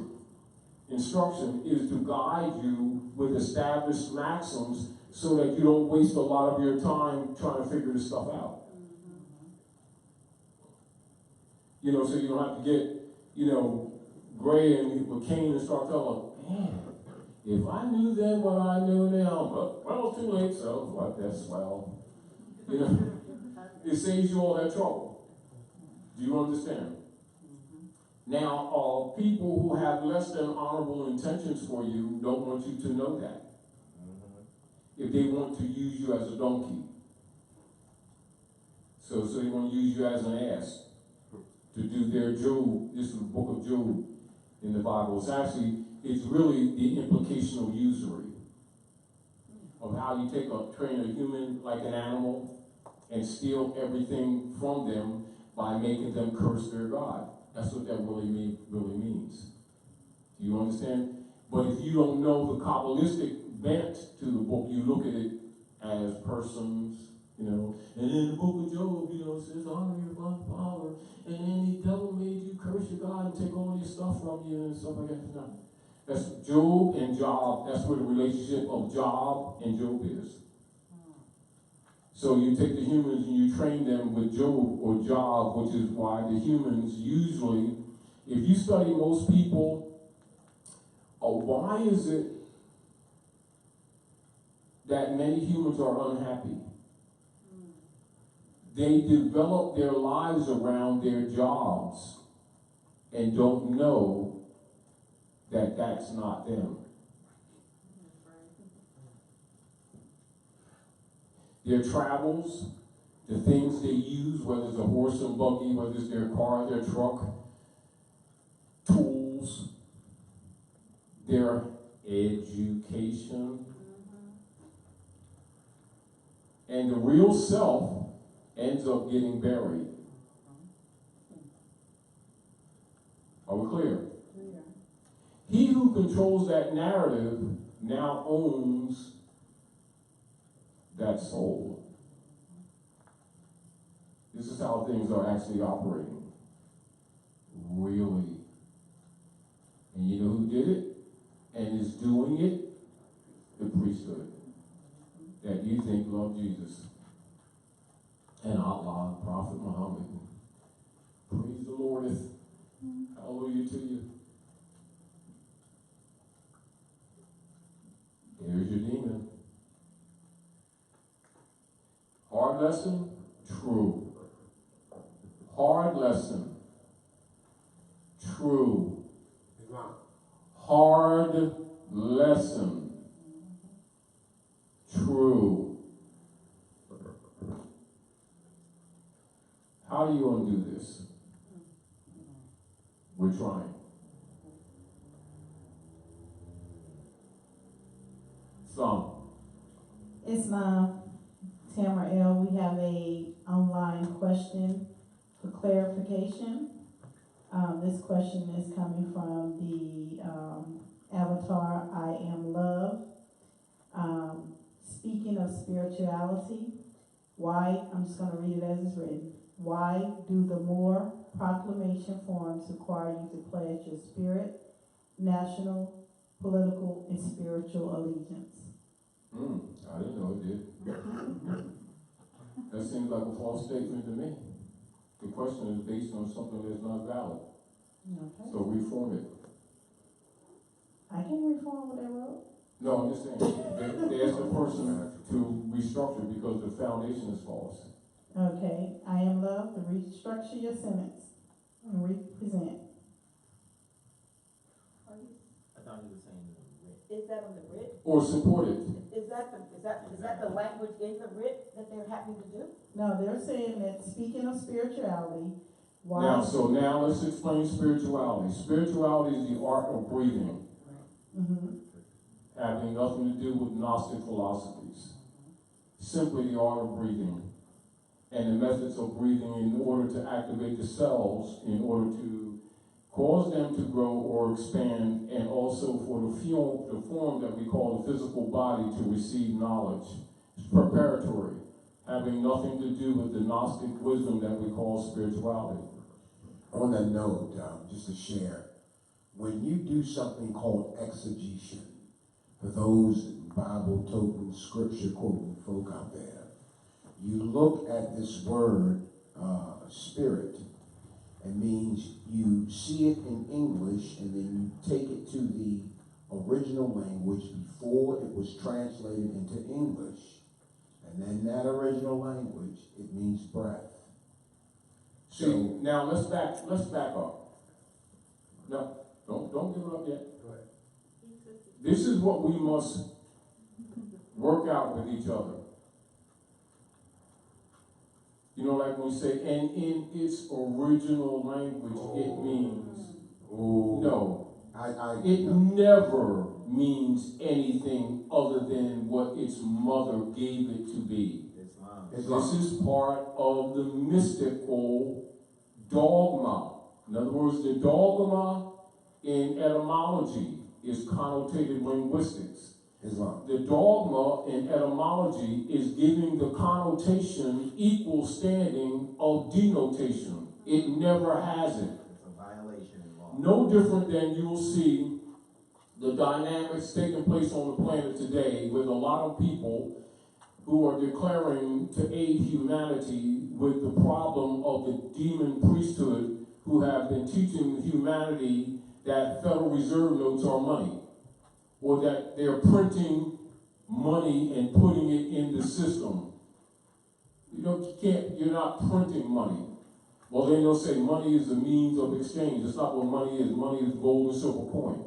instruction is to guide you with established maxims so that you don't waste a lot of your time trying to figure this stuff out. You know, so you don't have to get, you know, gray and with Cain and start telling, man, if I knew then what I know now, but well, too late, so what, that's well. You know, it saves you all that trouble. Do you understand? Now, people who have less than honorable intentions for you don't want you to know that. If they want to use you as a donkey. So they want to use you as an ass to do their Job. This is the book of Job in the Bible. It's really the implicational usury of how you train a human like an animal and steal everything from them by making them curse their God. That's what that really means. Do you understand? But if you don't know the Kabbalistic bent to the book, you look at it as persons, you know. And in the book of Job, you know, it says, honor your father. And then the devil made you curse your God and take all your stuff from you and stuff like that. No. That's Job and Job. That's where the relationship of Job and Job is. So you take the humans and you train them with Job or Job, which is why the humans usually, if you study most people, why is it that many humans are unhappy? They develop their lives around their jobs and don't know that that's not them. Their travels, the things they use, whether it's a horse and buggy, whether it's their car, their truck, tools, their education, and the real self ends up getting buried. Are we clear? Yeah. He who controls that narrative now owns that soul. This is how things are actually operating. Really. And you know who did it and is doing it? The priesthood. That you think love Jesus. And Allah, Prophet Muhammad. Praise the Lord. Hallelujah to you. There's your demon. Hard lesson? True. Hard lesson? True. Hard lesson? True. How are you going to do this? We're trying. Some. Islam, Tamara L., we have a online question for clarification. This question is coming from the avatar, I Am Love. Speaking of spirituality, why, I'm just going to read it as it's written. Why do the Moore proclamation forms require you to pledge your spirit, national, political, and spiritual allegiance? I didn't know it did. That seems like a false statement to me. The question is based on something that's not valid. Okay. So reform it. I can reform what I wrote. No, I'm just saying, they asked the person to restructure because the foundation is false. Okay. I Am Love, to restructure your sentence and represent. I thought he was saying the writ. Is that on the writ? Or support it. Is that the language in the writ that they're having to do? No, they're saying that speaking of spirituality, why? Now let's explain spirituality. Spirituality is the art of breathing, Mhm. having nothing to do with Gnostic philosophies. Simply the art of breathing and the methods of breathing in order to activate the cells, in order to cause them to grow or expand, and also for the form that we call the physical body to receive knowledge. It's preparatory, having nothing to do with the Gnostic wisdom that we call spirituality. On that note, just to share, when you do something called exegesis, for those Bible-toting, scripture-quoting folk out there, you look at this word, spirit. It means you see it in English and then you take it to the original language before it was translated into English. And then that original language, it means breath. See, now let's back up. No, don't give it up yet. Go ahead. This is what we must work out with each other. You know, like when we say, and in its original language, it means. No. It never means anything other than what its mother gave it to be. Islam. This is part of the mystical dogma. In other words, the dogma in etymology is connotated linguistics. Islam. The dogma in etymology is giving the connotation equal standing of denotation. It never has it. It's a violation in law. No different than you will see the dynamics taking place on the planet today with a lot of people who are declaring to aid humanity with the problem of the demon priesthood who have been teaching humanity that Federal Reserve notes are money, or that they're printing money and putting it in the system. You're not printing money. Well, then they'll say money is a means of exchange. That's not what money is. Money is gold and silver coin.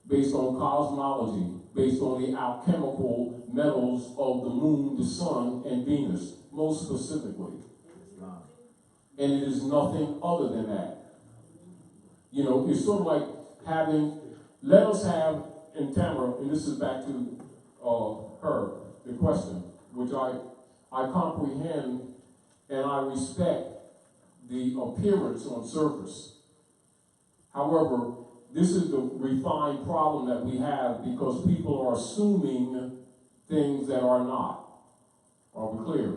Based on cosmology, based on the alchemical metals of the moon, the sun, and Venus, most specifically. Islam. And it is nothing other than that. It's sort of like let us have, in Tamara, and this is back to her, the question, which I comprehend and I respect the appearance on surface. However, this is the refined problem that we have because people are assuming things that are not. Are we clear?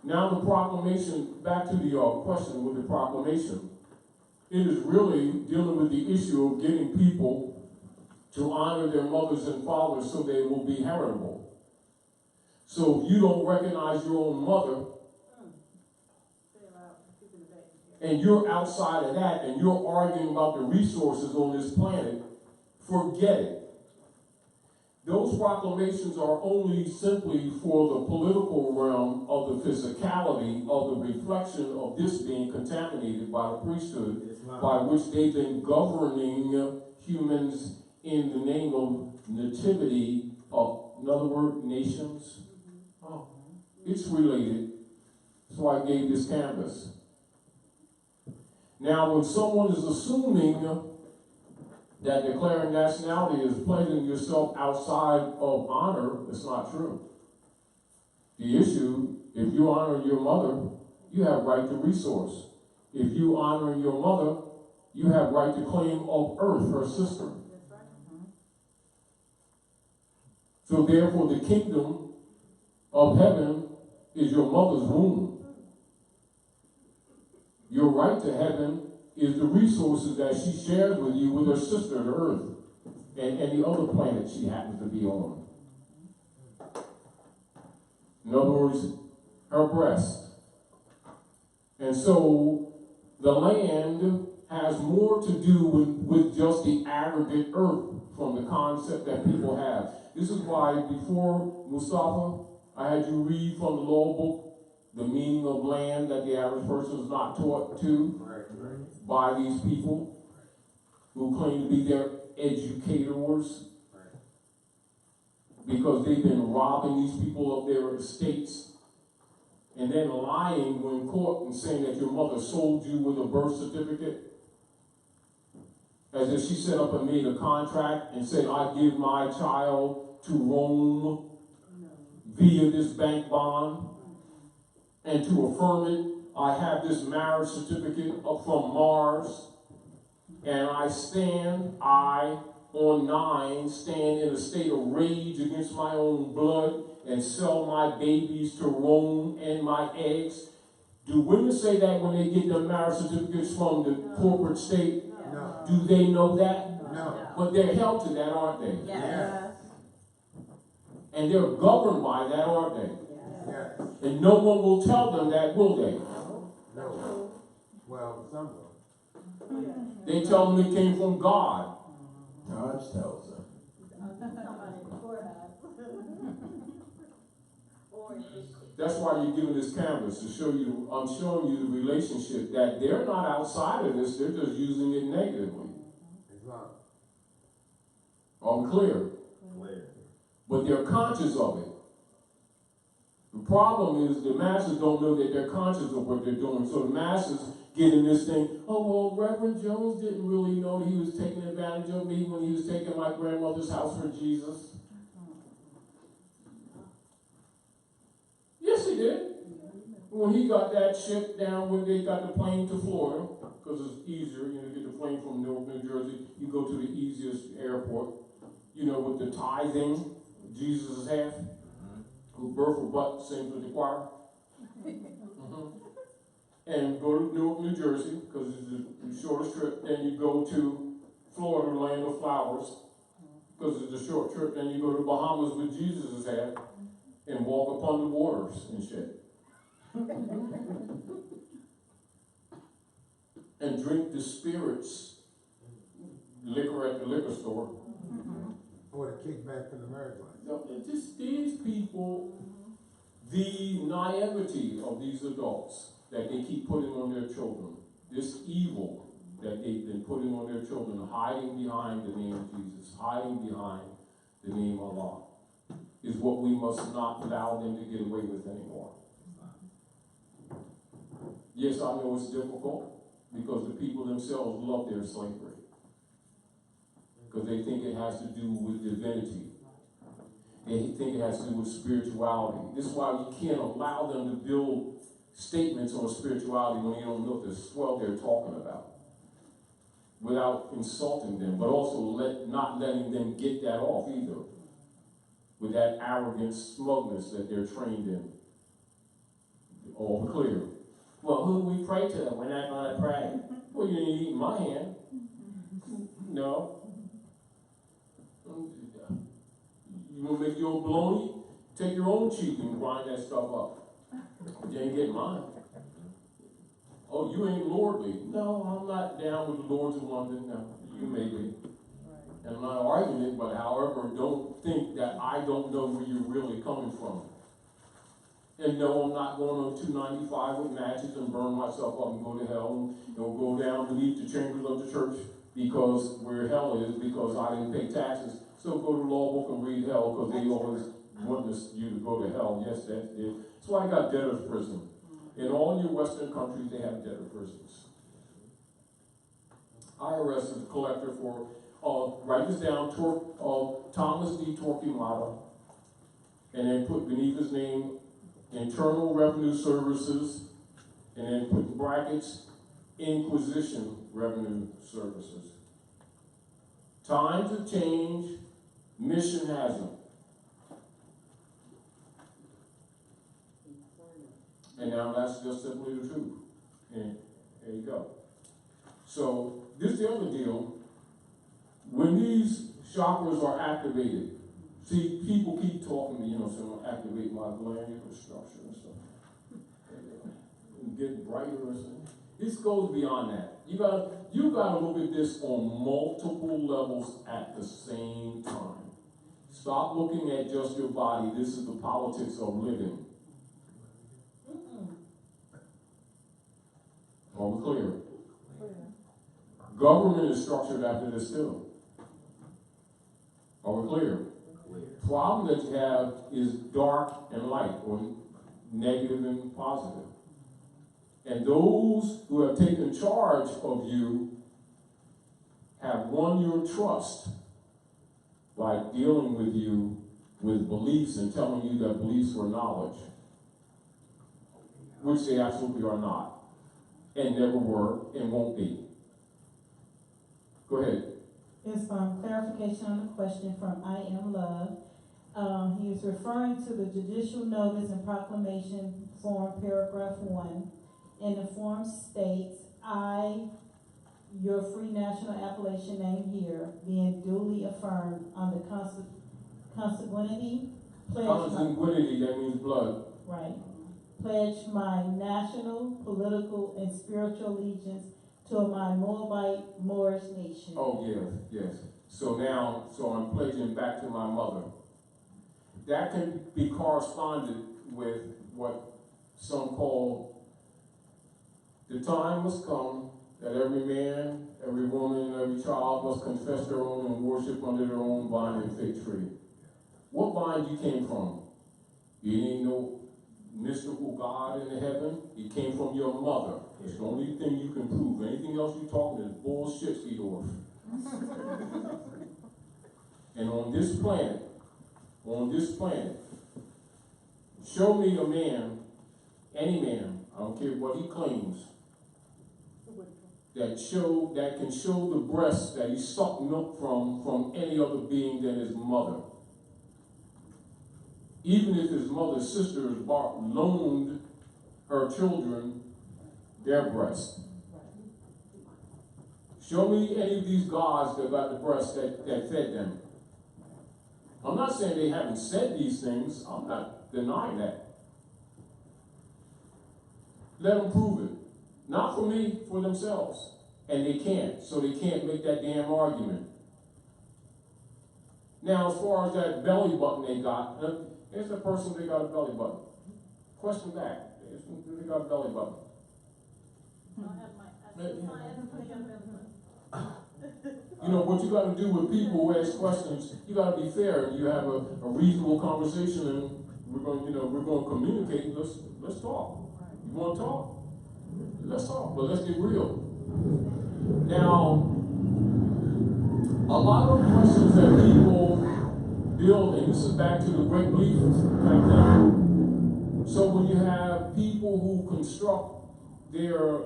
Now the proclamation, back to the question with the proclamation. It is really dealing with the issue of getting people to honor their mothers and fathers so they will be heritable. So if you don't recognize your own mother, and you're outside of that, and you're arguing about the resources on this planet, forget it. Those proclamations are only simply for the political realm of the physicality of the reflection of this being contaminated by the priesthood, Islam. by which they've been governing humans in the name of nativity of, in other words, nations. Oh, it's related. That's why I gave this canvas. Now, when someone is assuming that declaring nationality is placing yourself outside of honor, it's not true. The issue, if you honor your mother, you have right to resource. If you honoring your mother, you have right to claim of earth, her sister. So therefore the kingdom of heaven is your mother's womb. Your right to heaven is the resources that she shares with you with her sister, the earth, and the other planet she happens to be on. In other words, her breast. And so the land has more to do with just the aggregate earth from the concept that people have. This is why before Mustafa, I had you read from the law book the meaning of land that the average person is not taught to by these people who claim to be their educators, because they've been robbing these people of their estates and then lying when caught and saying that your mother sold you with a birth certificate, as if she set up and made a contract and said, I give my child to Rome via this bank bond, and to affirm it, I have this marriage certificate up from Mars, and I on 9, stand in a state of rage against my own blood and sell my babies to Rome and my eggs. Do women say that when they get their marriage certificates from the corporate state? No. Do they know that? No. But they're held to that, aren't they? Yes. And they're governed by that, aren't they? Yes. And no one will tell them that, will they? No. Well, some will. They tell them it came from God. Dodge tells her. That's why you're given this canvas to show you, I'm showing you the relationship that they're not outside of this, they're just using it negatively. Islam. Are we clear? Clear. But they're conscious of it. The problem is the masses don't know that they're conscious of what they're doing. So the masses get in this thing, oh, well, Reverend Jones didn't really know he was taking advantage of me when he was taking my grandmother's house for Jesus. Yes, he did. When he got that ship down, when they got the plane to Florida, because it's easier, to get the plane from Newark, New Jersey, you go to the easiest airport, with the tithing, Jesus' half, who birth or butt sings with the choir. And go to Newark, New Jersey, because it's the shortest trip. Then you go to Florida, land of flowers, because it's a short trip. Then you go to Bahamas with Jesus' hat and walk upon the waters and shit. And drink the spirits, liquor at the liquor store. Or the kickback from the marriage life. No, it's just these people, the naivety of these adults that they keep putting on their children, this evil that they've been putting on their children, hiding behind the name of Jesus, hiding behind the name of Allah, is what we must not allow them to get away with anymore. Yes, I know it's difficult because the people themselves love their slavery, because they think it has to do with divinity. They think it has to do with spirituality. This is why you can't allow them to build statements on spirituality when you don't know the swell they're talking about, without insulting them, but also not letting them get that off either, with that arrogant smugness that they're trained in. All clear. Well, who do we pray to? We're not going to pray. Well, you ain't eating my hand. No. You want to make your bologna? Take your own cheek and grind that stuff up. You ain't getting mine. Oh, you ain't lordly. No, I'm not down with the lords of London. No, you may be. And I'm not arguing it, but however, don't think that I don't know where you're really coming from. And no, I'm not going on 295 with matches and burn myself up and go to hell and go down beneath the chambers of the church because where hell is, because I didn't pay taxes. So go to law book and read hell, because they always want you to go to hell. Yes, that's it. That's why I got debtor's prison. In all your Western countries, they have debtor prisons. IRS is a collector for, write this down, Thomas D. Torquemada, and then put beneath his name, Internal Revenue Services, and then put in brackets, Inquisition Revenue Services. Times have changed, mission hasn't. And now that's just simply the truth. And there you go. So this is the other deal. When these chakras are activated, see, people keep talking to me, saying, activate my glandular structure and stuff. And get brighter or something. This goes beyond that. You gotta look at this on multiple levels at the same time. Stop looking at just your body. This is the politics of living. Are we clear? Government is structured after this too. Are we clear? Problem that you have is dark and light, or negative and positive. And those who have taken charge of you have won your trust by dealing with you with beliefs and telling you that beliefs were knowledge, which they absolutely are not, and never were, and won't be. Go ahead. It's clarification on the question from I Am Love. He is referring to the judicial notice and proclamation form, paragraph 1. And the form states, I, your free national appellation name here, being duly affirmed on the consanguinity, Consanguinity, that means blood. right, pledge my national, political, and spiritual allegiance to my Moabite Moorish nation. Oh, yes. So I'm pledging back to my mother. That can be corresponded with what some call the time must come that every man, every woman, and every child must confess their own and worship under their own vine and fig tree. What vine you came from? You ain't no mystical God in the heaven. It came from your mother. It's the only thing you can prove. Anything else you're talking is bullshit, Seedorf. And on this planet, show me a man, any man, I don't care what he claims, that can show the breast that he sucked milk from any other being than his mother. Even if his mother's sister has loaned her children their breast. Show me any of these gods that got the breast that fed them. I'm not saying they haven't said these things. I'm not denying that. Let them prove it. Not for me, for themselves. And they can't, so they can't make that damn argument. Now, as far as that belly button they got, here's the person that got a belly button. Question back. They got a belly button. What you got to do with people who ask questions, you got to be fair. You have a reasonable conversation, and we're going to communicate. Let's talk. You want to talk? Let's talk, but let's get real. Now, a lot of questions that people build, and this is back to the great belief type thing. So when you have people who construct their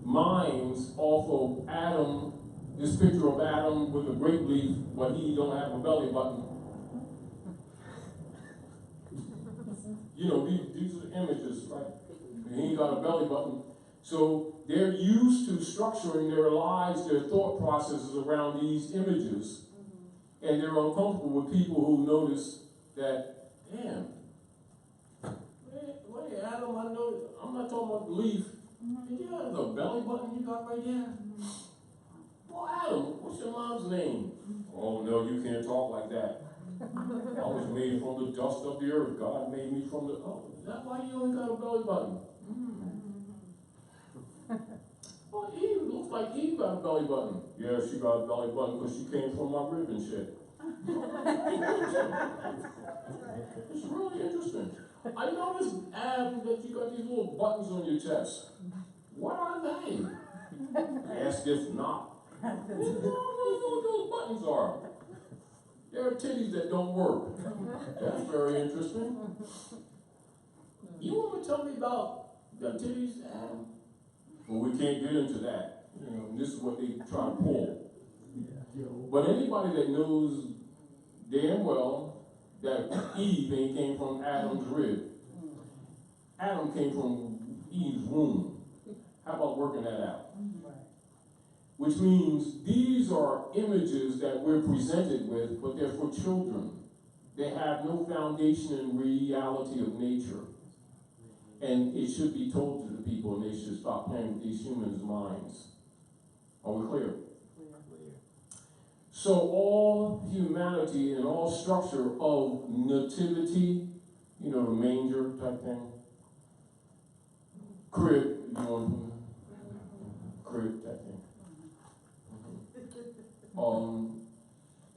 minds off of Adam, this picture of Adam with a great leaf, but he don't have a belly button. These are the images, right? And he ain't got a belly button. So they're used to structuring their lives, their thought processes around these images. And they're uncomfortable with people who notice that, damn, wait, Adam, I know, I'm not talking about the leaf. Did you have the belly button you got right there? Well, Adam, what's your mom's name? Oh, no, you can't talk like that. I was made from the dust of the earth. God made me from the... Oh, is that why you ain't got a belly button? Well, Eve, looks like Eve got a belly button. Yeah, she got a belly button because she came from my rib and shit. It's really interesting. I noticed, Ab, that you got these little buttons on your chest. What are they? Ask if not. I don't know what those buttons are. There are titties that don't work. That's very interesting. You want to tell me about the titties, Adam? But we can't get into that. You know, and this is what they try to pull. But anybody that knows damn well that Eve ain't came from Adam's rib. Adam came from Eve's womb. How about working that out? Which means these are images that we're presented with, but they're for children. They have no foundation in reality of nature. And it should be told to the people, and they should stop playing with these humans' minds. Are we clear? So all humanity and all structure of nativity, you know, the manger type thing, crib, you know, crib type thing.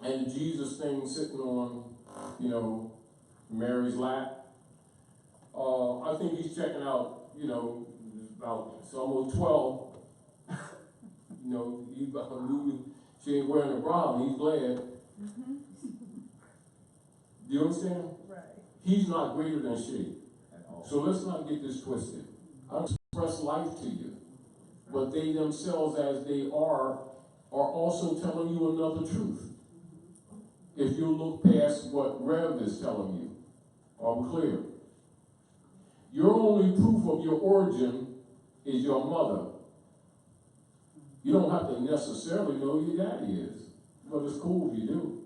And the Jesus thing sitting on, you know, Mary's lap. I think he's checking out, you know, it's almost 12. You know, he's about to move. She ain't wearing a bra, but he's glad. Do you understand? Right. He's not greater than she. So let's not get this twisted. I express life to you. But they themselves, as they are also telling you another truth. If you look past what Rev is telling you. Are we clear? Your only proof of your origin is your mother. You don't have to necessarily know who your daddy is, but it's cool if you do.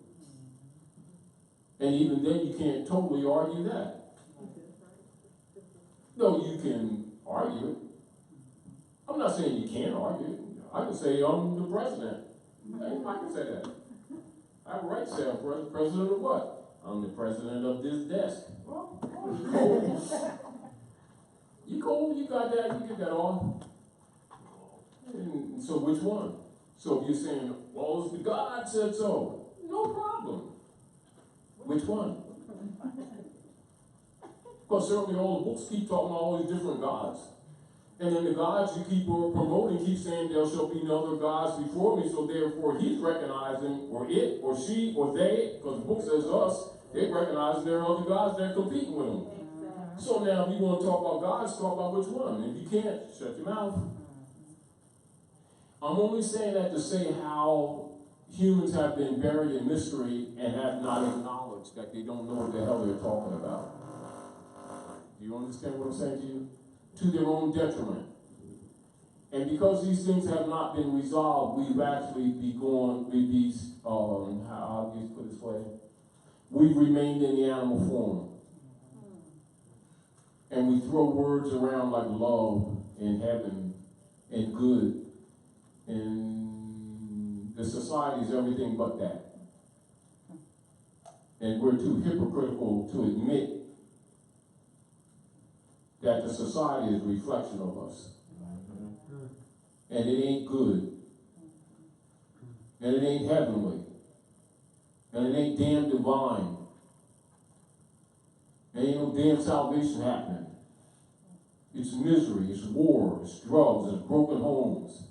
And even then, you can't totally argue that. No, you can argue it. I'm not saying you can't argue it. I can say I'm the president. I can say that. I have a right to say I'm president of what? I'm the president of this desk. Well, you cold. You cold, you got that, you get that on. And so which one? So if you're saying, well, it's the God said so, no problem. Which one? Because certainly all the books keep talking about all these different gods. And then the gods you keep promoting keep saying there shall be no other gods before me, so therefore he's recognizing, or it, or she, or they, because the book says us, they recognize there are other gods that are competing with them. So now if you want to talk about gods, talk about which one. If you can't, shut your mouth. I'm only saying that to say how humans have been buried in mystery and have not acknowledged that they don't know what the hell they're talking about. Do you understand what I'm saying to you? To their own detriment. And because these things have not been resolved, we've actually how do you put it this way? We've remained in the animal form. And we throw words around like love and heaven and good. And the society is everything but that. And we're too hypocritical to admit that the society is a reflection of us. And it ain't good. And it ain't heavenly. And it ain't damn divine. There ain't no damn salvation happening. It's misery, it's war, it's drugs, it's broken homes.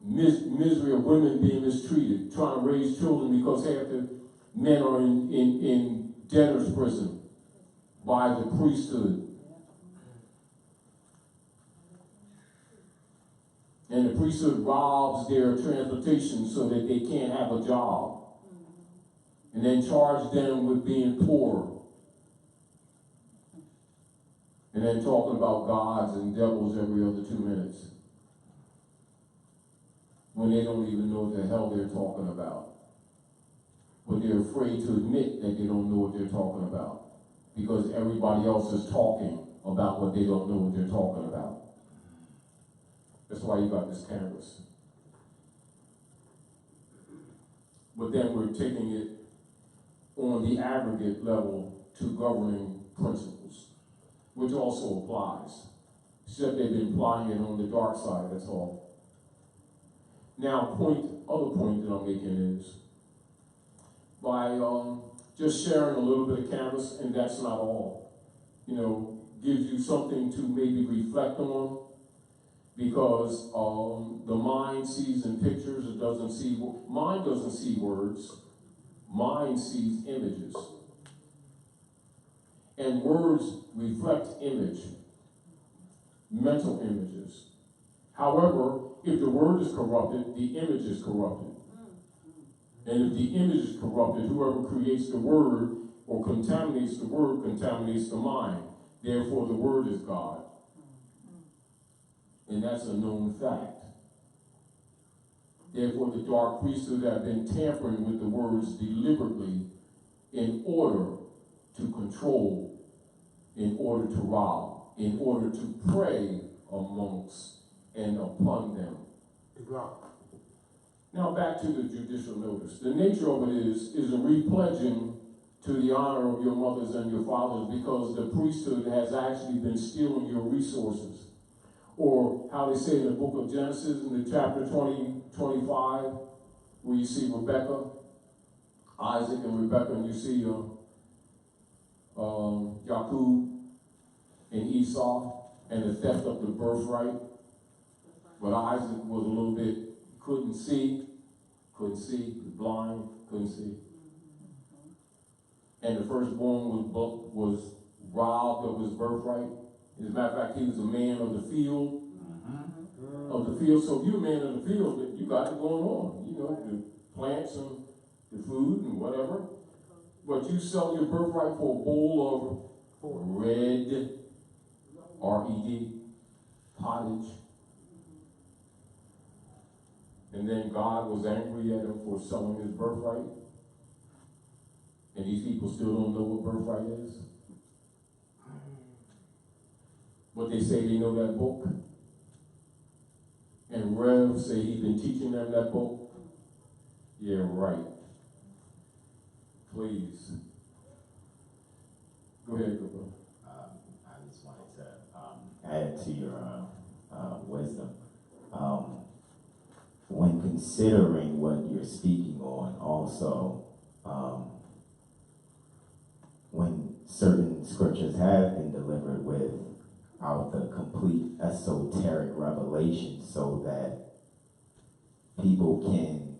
Misery of women being mistreated, trying to raise children because half the men are in debtor's prison by the priesthood. And the priesthood robs their transportation so that they can't have a job. And then charge them with being poor. And then talking about gods and devils every other 2 minutes. When they don't even know what the hell they're talking about. But they're afraid to admit that they don't know what they're talking about. Because everybody else is talking about what they don't know what they're talking about. That's why you got this canvas. But then we're taking it on the aggregate level to governing principles, which also applies. Except they've been applying it on the dark side, that's all. Now, other point that I'm making is, by just sharing a little bit of canvas, and that's not all, gives you something to maybe reflect on, because the mind sees in pictures, mind doesn't see words, mind sees images. And words reflect image. mental images. However, if the word is corrupted, the image is corrupted. And if the image is corrupted, whoever creates the word or contaminates the word contaminates the mind. Therefore, the word is God. And that's a known fact. Therefore, the dark priesthood have been tampering with the words deliberately in order to control, in order to rob, in order to prey amongst and upon them. Islam. Now back to the judicial notice. The nature of it is a repledging to the honor of your mothers and your fathers, because the priesthood has actually been stealing your resources. Or how they say in the book of Genesis, in the chapter 25, where you see Rebekah, Isaac and Rebekah, and you see Jacob and Esau, and the theft of the birthright. But Isaac was a little bit, couldn't see, was blind, couldn't see. And the firstborn was robbed of his birthright. As a matter of fact, he was a man of the field. So if you're a man of the field, you got it going on. You know, the plants and the food and whatever. But you sell your birthright for a bowl of red, R-E-D, pottage. And then God was angry at him for selling his birthright. And these people still don't know what birthright is. But they say they know that book. And Rev say he's been teaching them that book. Yeah, right. Please. Go ahead, Cooper. I just wanted to add to your wisdom. When considering what you're speaking on, also, when certain scriptures have been delivered without the complete esoteric revelation, so that people can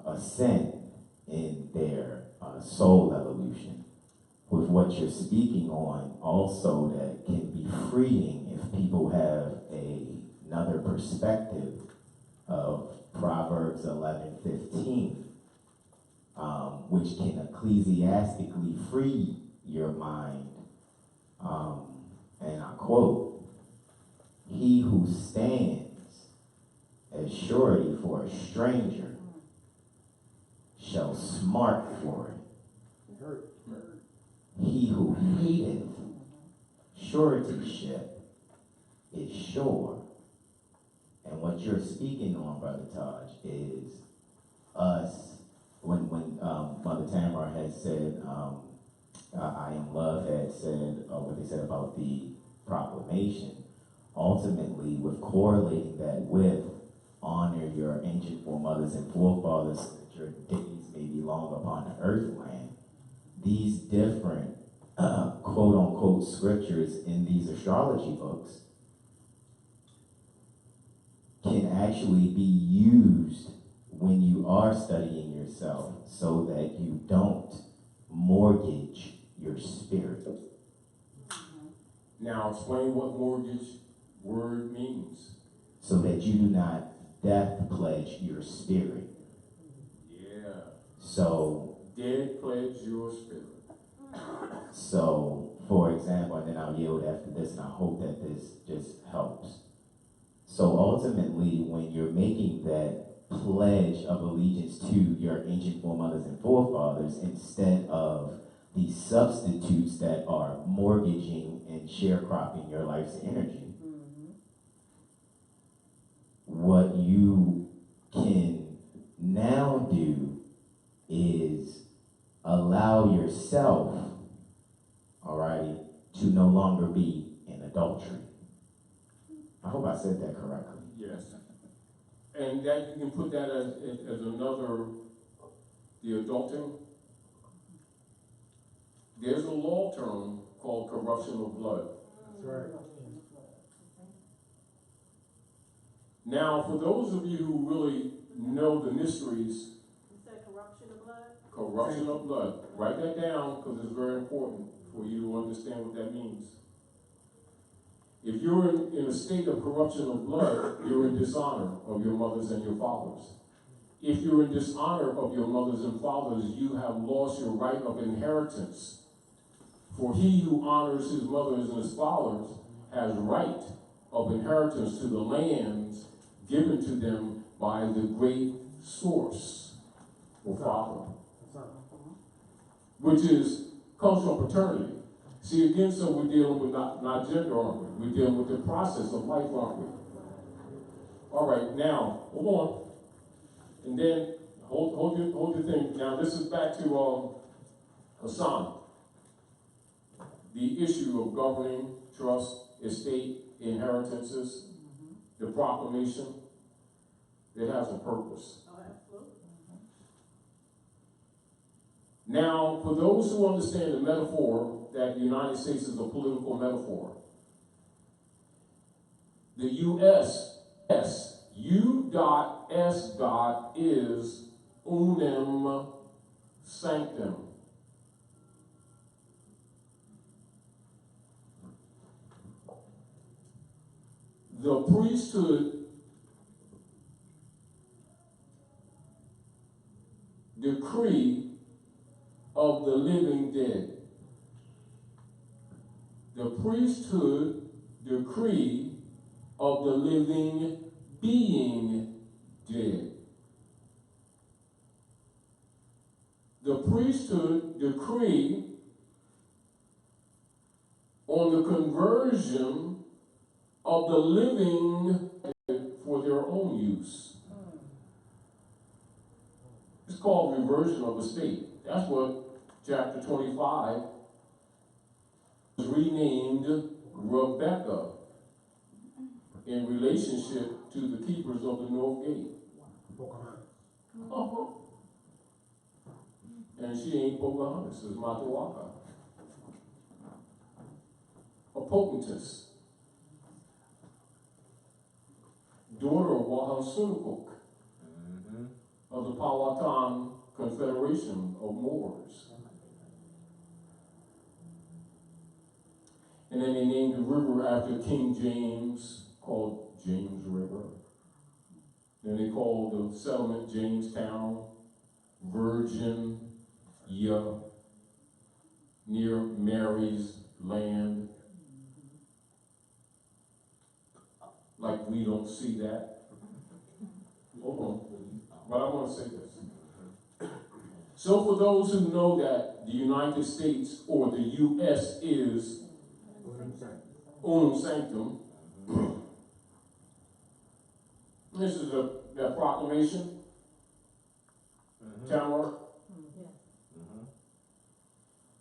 ascend in their soul evolution, with what you're speaking on, also that can be freeing if people have another perspective of Proverbs 11:15, which can ecclesiastically free your mind. And I quote, "He who stands as surety for a stranger shall smart for it. He who hateth suretyship is sure." And what you're speaking on, Brother Taj, is us, when Mother Tamara had said, I Am Love had said, what they said about the proclamation, ultimately with correlating that with honor your ancient foremothers and forefathers so that your days may be long upon the earth land, these different quote unquote scriptures in these astrology books can actually be used when you are studying yourself so that you don't mortgage your spirit. Now explain what mortgage word means. So that you do not death pledge your spirit. Yeah. So Dead pledge your spirit. So, for example, and then I'll yield after this, and I hope that this just helps. So ultimately, when you're making that pledge of allegiance to your ancient foremothers and forefathers, instead of the substitutes that are mortgaging and sharecropping your life's energy, what you can now do is allow yourself, alrighty, to no longer be in adultery. I hope I said that correctly. Yes. And that you can put that as another, the adulting. There's a law term called corruption of blood. That's right. Now, for those of you who really know the mysteries, You said corruption of blood? corruption of blood, write that down because it's very important for you to understand what that means. If you're in a state of corruption of blood, you're in dishonor of your mothers and your fathers. If you're in dishonor of your mothers and fathers, you have lost your right of inheritance. For he who honors his mothers and his fathers has right of inheritance to the lands given to them by the great source or father, which comes from paternity. See, again, so we're dealing with not gender, aren't we? We're dealing with the process of life, aren't we? All right, now, hold on. And then, hold your thing. Now, this is back to Hassan. The issue of governing, trust, estate, inheritances, the proclamation, it has a purpose. Oh, absolutely. Now, for those who understand the metaphor that the United States is a political metaphor, the U.S. U.S. is unum sanctum. The priesthood decree of the living dead. The priesthood decree of the living being dead. The priesthood decree on the conversion of the living for their own use. It's called reversion of estate. That's what chapter 25 was renamed Rebecca in relationship to the keepers of the North Gate. Uh-huh. And she ain't Pocahontas, it's Matawaka. A potentess. Daughter of Wahasunukok of the Powhatan Confederation of Moors. And then they named the river after King James, called James River. Then they called the settlement Jamestown, Virgin, near Mary's land. Like we don't see that. Hold on. But I want to say this. So for those who know that the United States or the U.S. is unum sanctum, this is that proclamation. Tamara.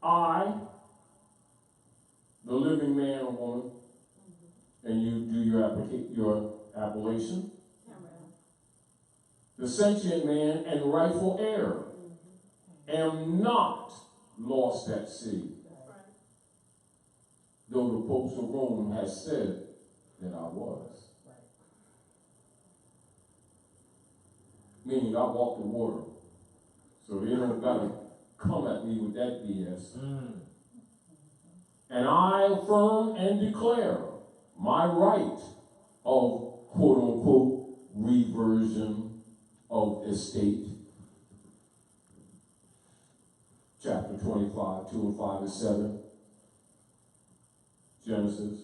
I, the living man or woman, and you do your appellation, the sentient man and rightful heir, am not lost at sea, though the popes of Rome has said that I was. Meaning I walk the water, so they don't gotta come at me with that BS. And I affirm and declare my right of quote-unquote reversion of estate. Chapter 25, 2 and 5 and 7. Genesis.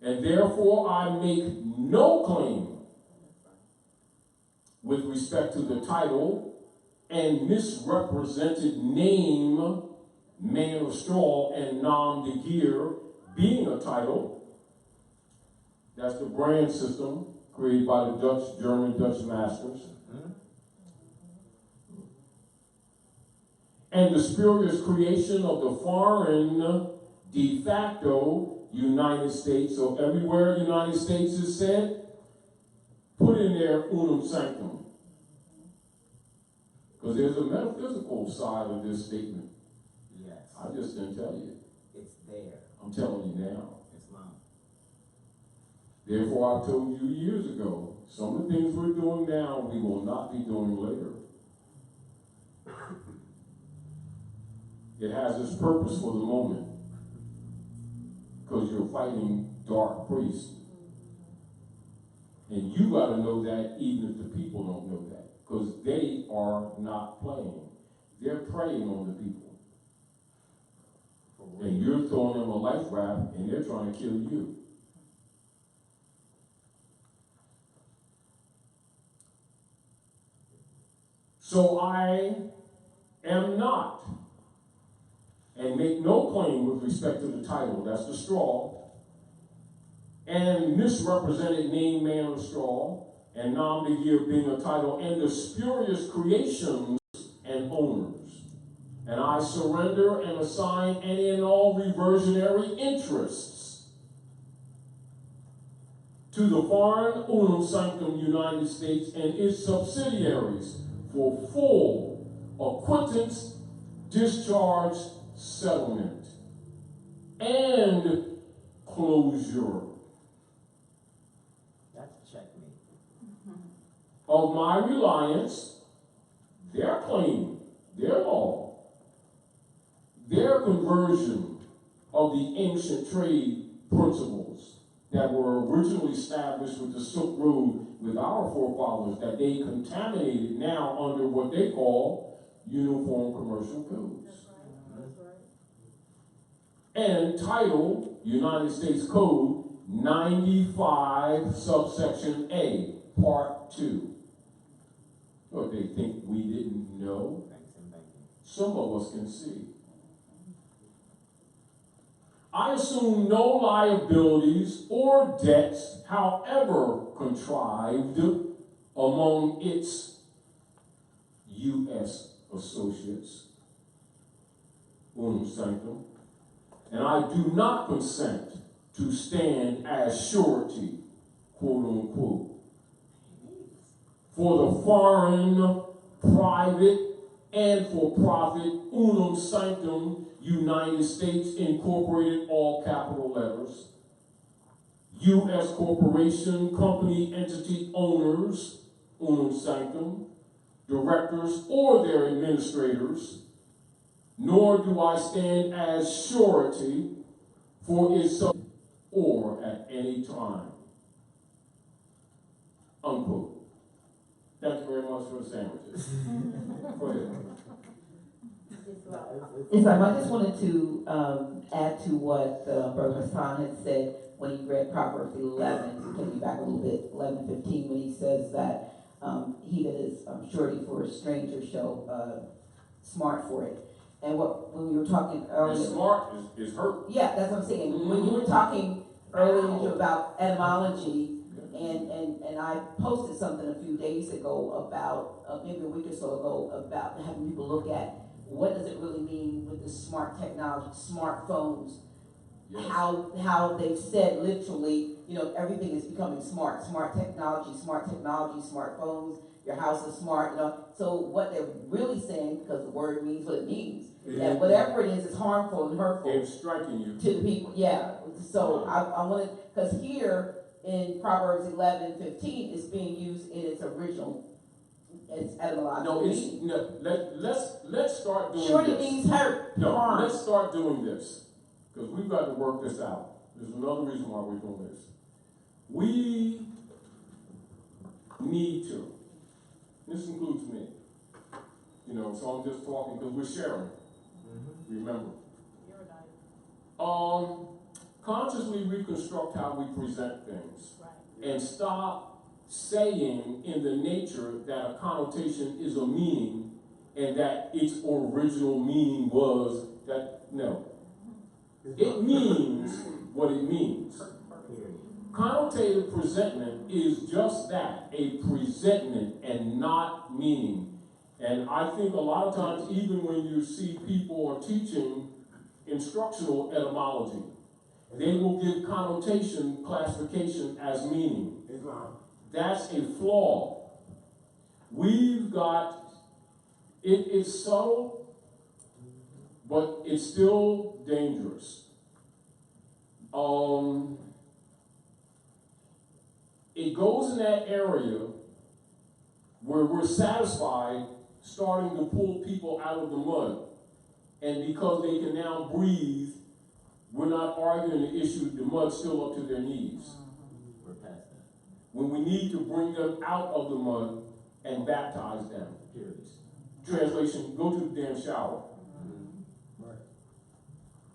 And therefore I make no claim with respect to the title and misrepresented name, man of straw and nom de guerre, being a title. That's the brand system created by the German Dutch masters. And the spurious creation of the foreign de facto United States. So everywhere United States is said, put in there unum sanctum. Because there's a metaphysical side of this statement. Yes. I just didn't tell you. It's there. I'm telling you now. Islam. Therefore, I told you years ago, some of the things we're doing now, we will not be doing later. It has its purpose for the moment. because you're fighting dark priests. And you got to know that even if the people don't know that, because they are not playing. They're preying on the people. And you're throwing them a life raft, and they're trying to kill you. So I am not, and make no claim with respect to the title, that's the straw, and misrepresented name, man, or straw, and nom de guerre being a title, and the spurious creations and owners. And I surrender and assign any and all reversionary interests to the foreign unum sanctum United States and its subsidiaries for full acquittance, discharge, settlement, and closure That's a checkmate. of my reliance, their claim, their law, their conversion of the ancient trade principles that were originally established with the Silk Road with our forefathers, that they contaminated now under what they call Uniform Commercial Codes. And Title, United States Code 95, subsection A, Part 2. What, they think we didn't know? Thanks and thank you. Some of us can see. I assume no liabilities or debts, however contrived, among its U.S. associates, unum sanctum, and I do not consent to stand as surety, quote unquote, for the foreign, private, and for-profit unum sanctum United States Incorporated, all capital letters, U.S. corporation, company, entity owners, unum sanctum, directors or their administrators, nor do I stand as surety for its sub or at any time. Unquote. Thank you very much for the sandwiches. Go ahead. Yes, I just wanted to add to what Brother Hassan had said when he read Proverbs 11, to take you back a little bit, 11:15, when he says that he that is surety for a stranger shall smart for it. And when we were talking earlier, And smart is hurt. yeah, that's what I'm saying. When you were talking earlier about etymology, and I posted something a few days ago about, maybe a week or so ago, about having people look at what does it really mean with the smart technology, smartphones, Yes. how they've said literally, everything is becoming smart technology, smartphones, your house is smart, So what they're really saying, because the word means what it means, that whatever it is harmful and hurtful It's striking you. to the people, yeah. So I wanted, because here in Proverbs 11:15, it's being used in its original, its etymological meaning. Let's start doing Surely this. means hurt, No, harm. let's start doing this, because we've got to work this out. There's another reason why we're doing this. We need to. This includes me. So I'm just talking because we're sharing. Remember. Consciously reconstruct how we present things. And stop saying in the nature that a connotation is a meaning and that its original meaning was that, no. It means what it means. Connotative presentment is just that, a presentment and not meaning. And I think a lot of times, even when you see people are teaching instructional etymology, they will give connotation classification as meaning. Islam. That's a flaw. We've got, it is subtle, but it's still dangerous. It goes in that area where we're satisfied starting to pull people out of the mud. And because they can now breathe We're not arguing the issue, the mud's still up to their knees. We're past that. When we need to bring them out of the mud and baptize them. Period. Translation, go to the damn shower. Right.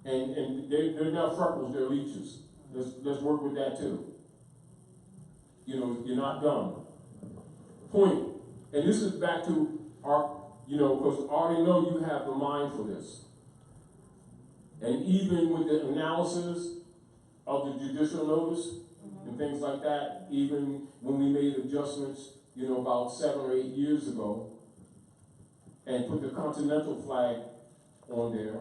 And they're not freckles, they're leeches. Let's work with that too. You know, you're not done. Point. And this is back to our, you know, because I already know you have the mind for this. And even with the analysis of the judicial notice and things like that, even when we made adjustments, you know, about 7 or 8 years ago, and put the Continental flag on there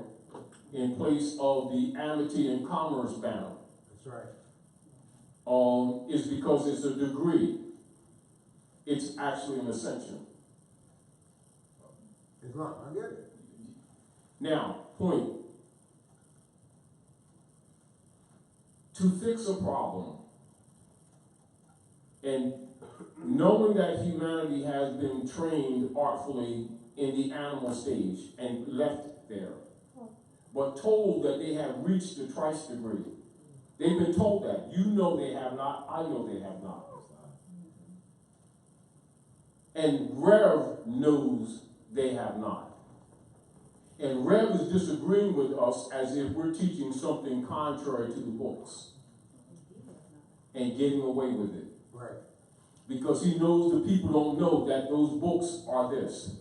in place of the Amity and Commerce banner, That's right. is because it's a degree. It's actually an ascension. Islam, I get it. Now, point. To fix a problem, and knowing that humanity has been trained artfully in the animal stage and left there, but told that they have reached the Christ degree. They've been told that. You know they have not. I know they have not. And Rev knows they have not. And Rev is disagreeing with us as if we're teaching something contrary to the books and getting away with it. Right. Because he knows the people don't know that those books are this.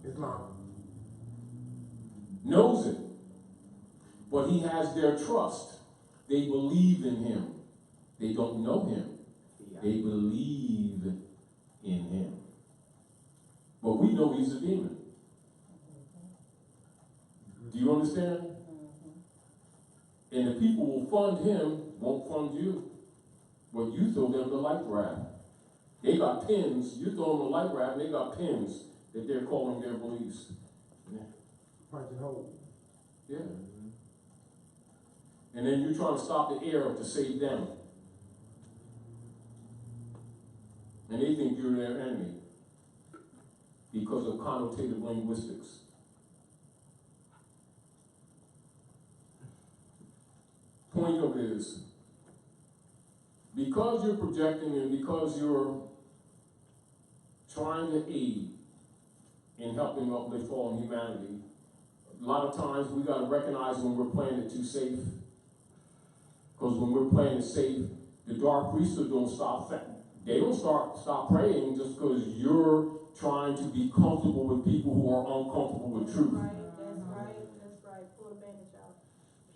Islam. Knows it. But he has their trust. They believe in him. They don't know him. They believe in him. But we know he's a demon. Do you understand? And the people will fund him, won't fund you. But you throw them the life raft. They got pins. You throw them the life raft, and they got pins that they're calling their beliefs. Punch and hold. Yeah. And then you're trying to stop the air to save them. And they think you're their enemy because of connotative linguistics. Point of it is, because you're projecting and because you're trying to aid in helping uplift fallen humanity, a lot of times we got to recognize when we're playing it too safe. Because when we're playing it safe, the dark priesthood don't stop. They don't stop praying just because you're trying to be comfortable with people who are uncomfortable with truth. That's right. Pull the bandage out.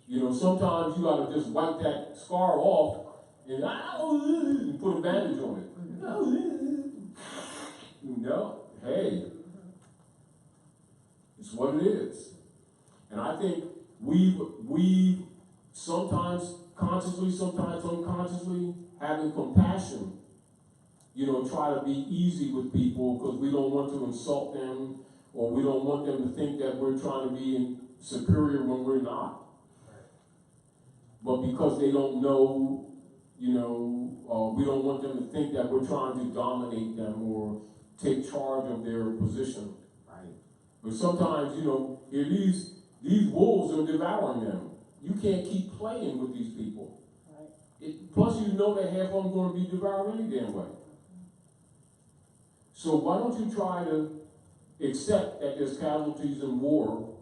You know, sometimes you got to just wipe that scar off and put a bandage on it. No, hey, it's what it is. And I think we've sometimes consciously, sometimes unconsciously, having compassion, you know, try to be easy with people because we don't want to insult them or we don't want them to think that we're trying to be superior when we're not. But because they don't know, you know, we don't want them to think that we're trying to dominate them or take charge of their position. Right. But sometimes, you know, these wolves are devouring them. You can't keep playing with these people. Right. Plus, you know that half of them are going to be devoured any damn way. So why don't you try to accept that there's casualties in war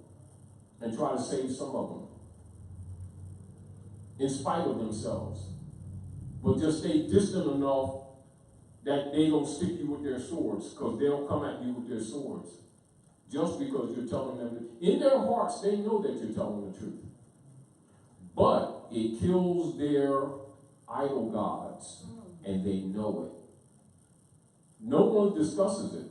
and try to save some of them, in spite of themselves. But just stay distant enough that they don't stick you with their swords, because they'll come at you with their swords. Just because you're telling them, in their hearts, they know that you're telling the truth. But it kills their idol gods, and they know it. No one discusses it,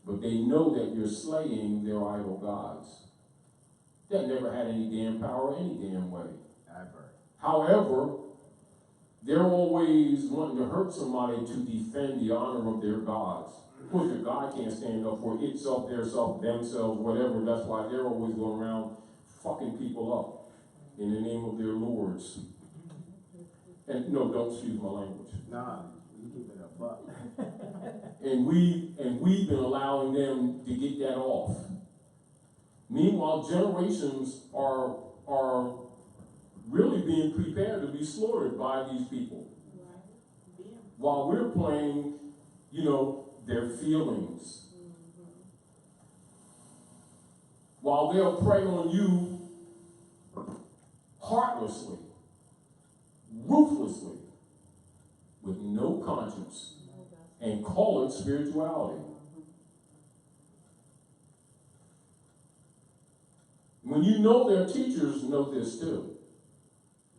but they know that you're slaying their idol gods. That never had any damn power any damn way. Ever. However, they're always wanting to hurt somebody to defend the honor of their gods. Of course, your God can't stand up for itself, their self, themselves, whatever. That's why they're always going around fucking people up in the name of their lords. And no, don't excuse my language. Nah, you keep it a buck. And we've been allowing them to get that off. Meanwhile, generations are really being prepared to be slaughtered by these people. While we're playing, their feelings. While they'll prey on you heartlessly, ruthlessly, with no conscience, and call it spirituality. When you know their teachers know this too,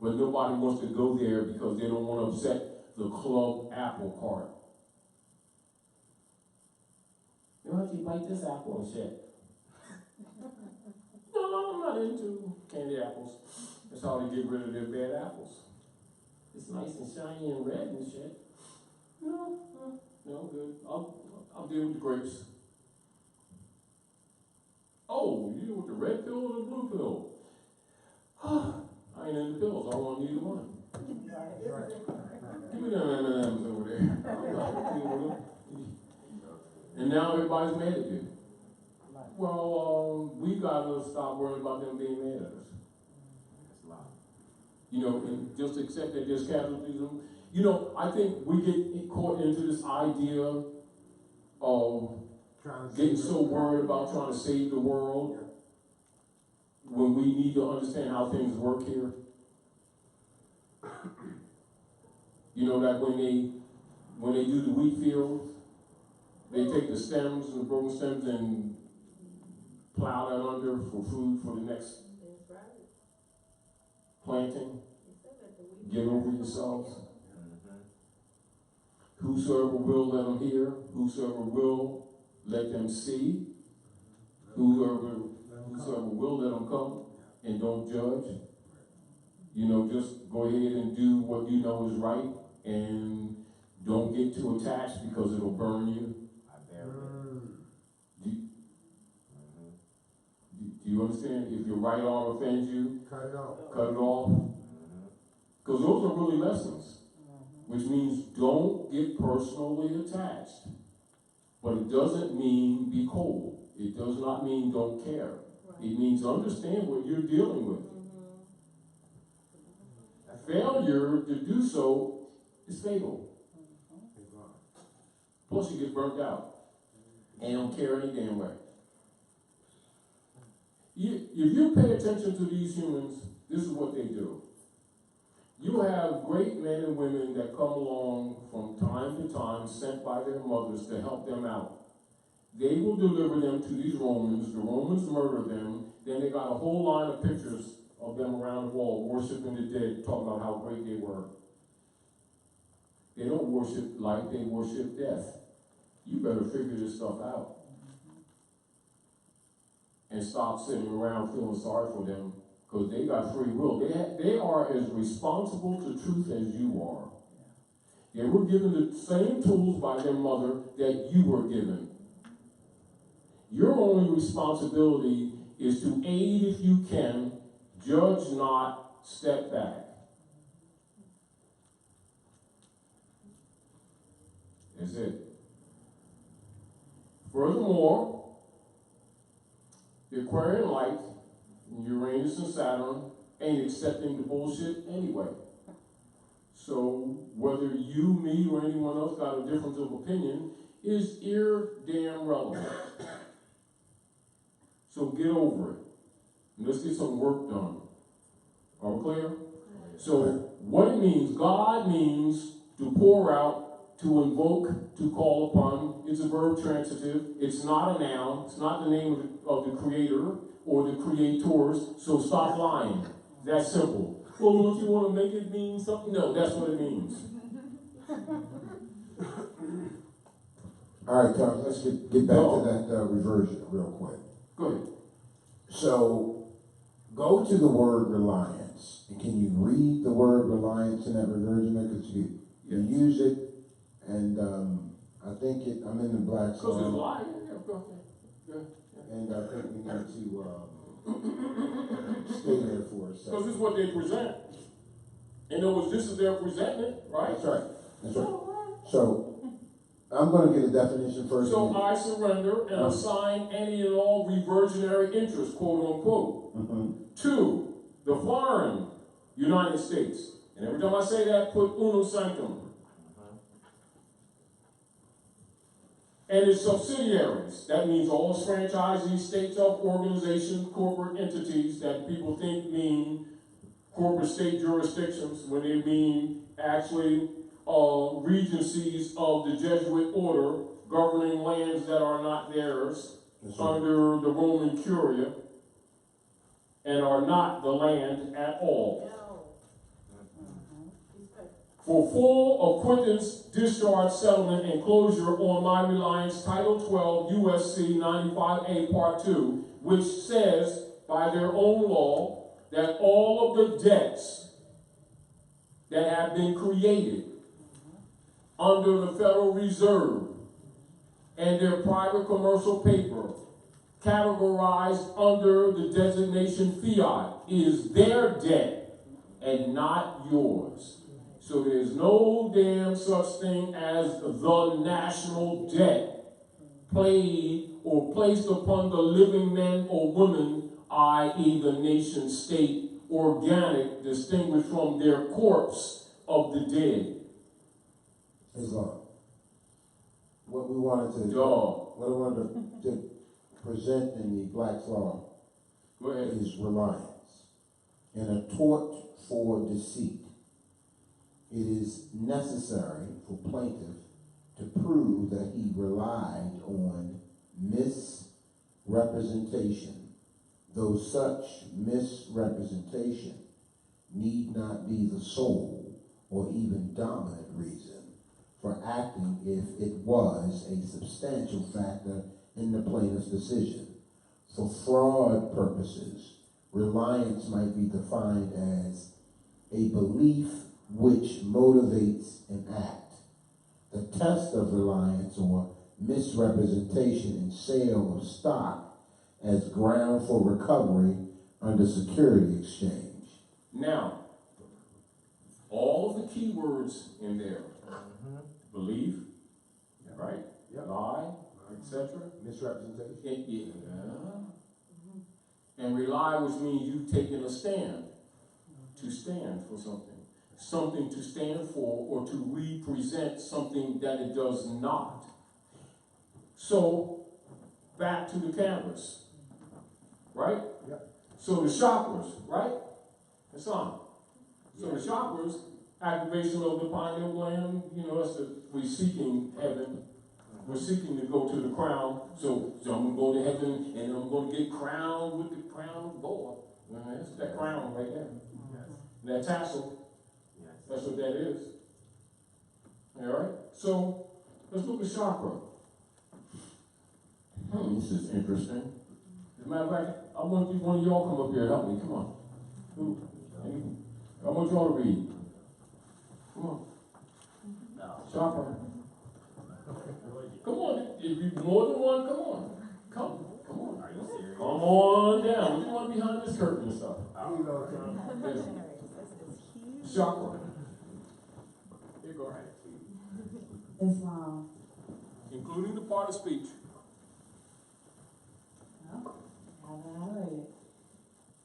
but nobody wants to go there because they don't want to upset the club apple cart. Why don't you bite this apple and shit? No, I'm not into candy apples. That's how they get rid of their bad apples. It's nice and shiny and red and shit. No, good. I'll deal with the grapes. Oh, you deal with the red pill or the blue pill? I ain't into pills. I don't want neither one. Give me them M&Ms over there. And now everybody's mad at you. Well, we gotta stop worrying about them being mad at us. And just accept that there's casualties. I think we get caught into this idea of getting so worried about trying to save the world when we need to understand how things work here. That when they do the wheat fields, they take the stems, the broken stems, and plow that under for food for the next planting. Get over yourselves. Whosoever will, let them hear. Whosoever will, let them see. Whosoever will, let them come, and don't judge. Just go ahead and do what you know is right, and don't get too attached because it'll burn you. Do you understand? If your right arm offends you, cut it off. Because those are really lessons, which means don't get personally attached. But it doesn't mean be cold. It does not mean don't care. It means understand what you're dealing with. Failure to do so is fatal. Plus you get burnt out and don't care any damn way. If you pay attention to these humans, this is what they do. You have great men and women that come along from time to time, sent by their mothers to help them out. They will deliver them to these Romans. The Romans murder them. Then they got a whole line of pictures of them around the wall, worshiping the dead, talking about how great they were. They don't worship life, they worship death. You better figure this stuff out. And stop sitting around feeling sorry for them, because they got free will. They are as responsible to truth as you are. They were given the same tools by their mother that you were given. Your only responsibility is to aid if you can, judge not, step back. That's it. Furthermore, the Aquarian light, Uranus and Saturn, ain't accepting the bullshit anyway. So whether you, me, or anyone else got a difference of opinion is damn relevant. So get over it. And let's get some work done. Are we clear? So what it means, God means to pour out, to invoke, to call upon. It's a verb transitive. It's not a noun. It's not the name of the creator or the creators. So stop lying. That's simple. Well, don't you want to make it mean something? No, that's what it means. All right, Tom, let's get back to that reversion real quick. Go ahead. So, go to the word reliance. And can you read the word reliance in that reversion? Because you use it, and I think I'm in the black Because it's song. lying. Yeah, go ahead. And I think we need to stay there for a second. Because this is what they present. In other words, this is their presentment, right? That's right. That's right. So, I'm gonna get a definition first. So I surrender and assign any and all reversionary interest, quote unquote, Mhm. to the foreign United States. And every time I say that, put unum sanctum. And its subsidiaries. That means all its franchisees, states of organizations, corporate entities that people think mean corporate state jurisdictions when they mean actually regencies of the Jesuit order governing lands that are not theirs That's right. under the Roman Curia and are not the land at all. For full acquittance, discharge, settlement, and closure on my reliance, Title 12, USC 95A, Part 2, which says, by their own law, that all of the debts that have been created under the Federal Reserve and their private commercial paper, categorized under the designation fiat, is their debt and not yours. So there's no damn such thing as the national debt played or placed upon the living men or women, i.e. the nation state, organic, distinguished from their corpse of the dead. Islam. What we wanted to, Dog. what I wanted to present in the Black's Law Go ahead. is reliance. In a tort for deceit, it is necessary for plaintiff to prove that he relied on misrepresentation, though such misrepresentation need not be the sole or even dominant reason for acting if it was a substantial factor in the plaintiff's decision. For fraud purposes, reliance might be defined as a belief which motivates an act. The test of reliance or misrepresentation in sale of stock as ground for recovery under security exchange. Now, all of the key words in there, belief, right? Yep. Lie, etc. Misrepresentation. And rely, which means you taking a stand, to stand for something. Something to stand for or to represent something that it does not. So, back to the canvas, right? Yep. So the chakras, right? It's on. So the chakras, activation of the pineal gland, that's we're seeking heaven. We're seeking to go to the crown. So I'm going to go to heaven and I'm going to get crowned with the crown of gold. That's that crown right there. That tassel. That's what that is. All right? So let's look at chakra. This is interesting. As a matter of fact, I want one of y'all come up here and help me. Come on. I want y'all to read. Come on. Chakra. Come on. If you more than one, come on. Come on. Are you serious? Come on down. We want behind this curtain and stuff. Chakra. Here you go. Islam. Including the part of speech.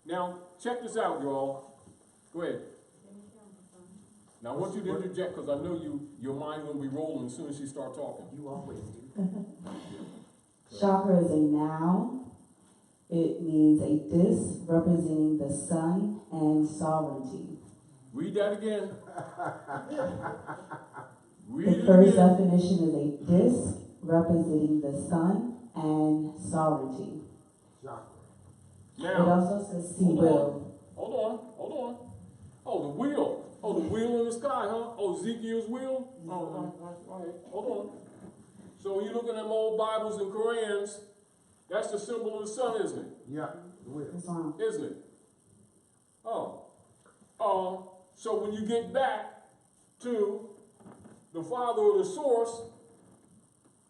Now, check this out, y'all. Go ahead. Now, I want you to interject because I know your mind will be rolling as soon as you start talking. You always do. Chakra is a noun. It means a disc representing the sun and sovereignty. Read that again. Read The it first again. definition is a disc representing the sun and sovereignty. It Now, also says sea will. hold on. Oh, the wheel. Oh, the wheel in the sky, huh? Oh, Ezekiel's wheel? Oh, all right. Hold on. So when you look at them old Bibles and Korans, that's the symbol of the sun, isn't it? Yeah, the wheel. Islam. Isn't it? So when you get back to the Father or the source,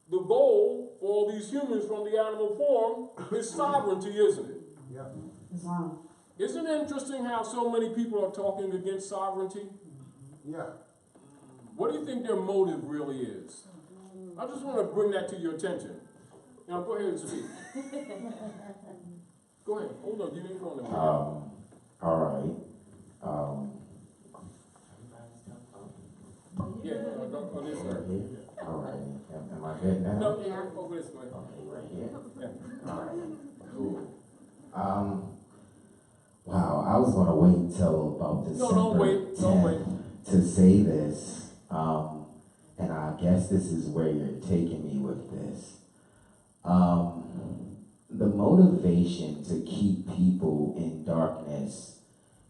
the goal for all these humans from the animal form is sovereignty, isn't it? Yeah. Islam. Isn't it interesting how so many people are talking against sovereignty? Yeah. What do you think their motive really is? I just want to bring that to your attention. Now, go ahead and speak. Go ahead. Hold on. You need on the mic. All right. Yeah, go this way. All right. Am I good now? No, yeah, over this way. Okay, right here. Yeah. All right. Cool. Wow, I was gonna wait till about December No, don't wait. Don't wait. 10th to say this. And I guess this is where you're taking me with this. The motivation to keep people in darkness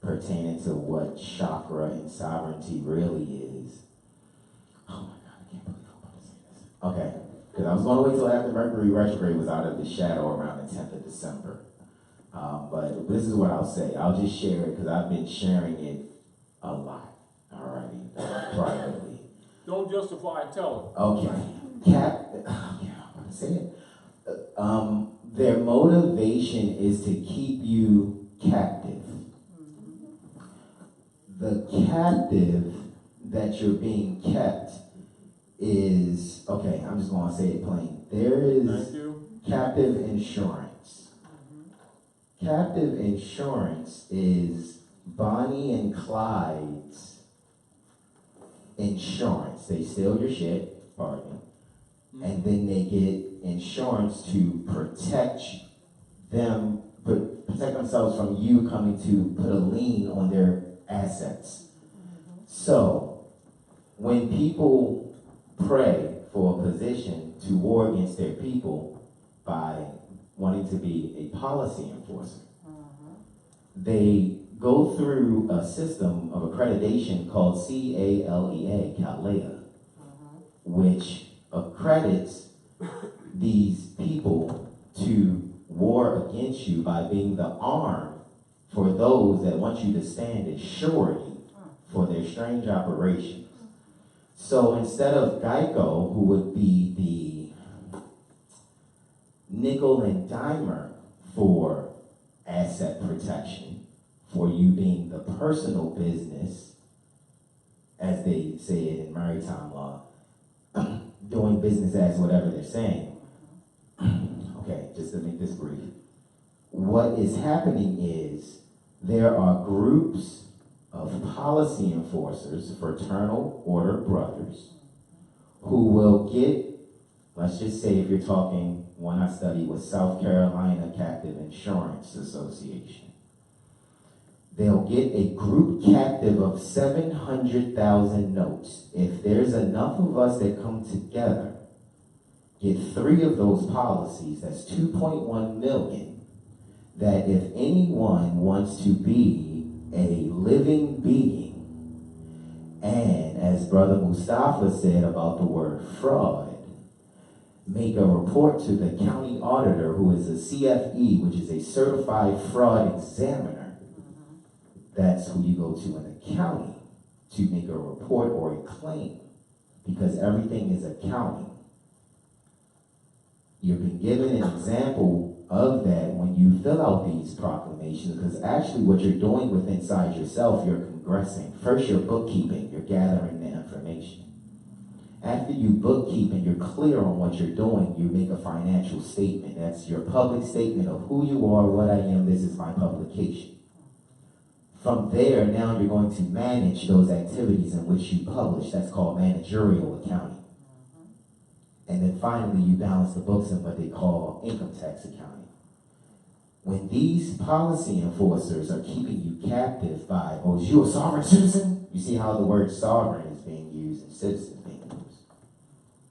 pertaining to what chakra and sovereignty really is. Oh my God, I can't believe I'm about to say this. Okay, because I was going to wait till after Mercury retrograde was out of the shadow around the 10th of December. But this is what I'll say. I'll just share it because I've been sharing it a lot already, privately. Don't justify it. Tell Okay. I'm going to say it. Their motivation is to keep you captive. The captive that you're being kept is, okay, I'm just going to say it plain. There them. is Thank you. captive insurance. Captive insurance is Bonnie and Clyde's insurance. They steal your shit, pardon, and then they get insurance to protect themselves from you coming to put a lien on their assets. So, when people pray for a position to war against their people by wanting to be a policy enforcer, they go through a system of accreditation called CALEA, CALEA, which accredits these people to war against you by being the arm for those that want you to stand as surety for their strange operations. So instead of Geico, who would be the nickel and dimer for asset protection, for you being the personal business, as they say it in maritime law, doing business as whatever they're saying. Okay, just to make this brief. What is happening is there are groups of policy enforcers, fraternal order brothers, who will get, let's just say if you're talking, one I studied was South Carolina Captive Insurance Association. They'll get a group captive of 700,000 notes. If there's enough of us that come together, get 3 of those policies, that's 2.1 million, that if anyone wants to be a living being, and as Brother Mustafa said about the word fraud, make a report to the county auditor, who is a CFE, which is a certified fraud examiner. That's who you go to in the county to make a report or a claim, because everything is accounting. You've been given an example of that when you fill out these proclamations, because actually what you're doing with inside yourself, you're congressing. First, you're bookkeeping, you're gathering the information. After you bookkeep and you're clear on what you're doing, you make a financial statement. That's your public statement of who you are, what I am, this is my publication. From there, now you're going to manage those activities in which you publish. That's called managerial accounting. And then finally, you balance the books in what they call income tax accounting. When these policy enforcers are keeping you captive by, oh, is you a sovereign citizen? You see how the word sovereign is being used and citizen being used.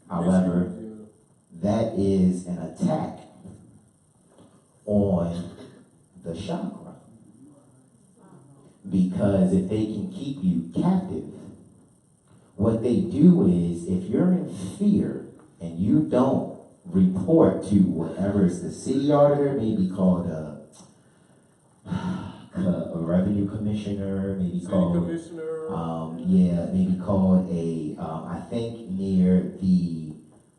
However, that is an attack on the chakra. Because if they can keep you captive, what they do is, if you're in fear and you don't report to whatever is the city auditor, maybe called a revenue commissioner, maybe called commissioner. maybe called a I think near the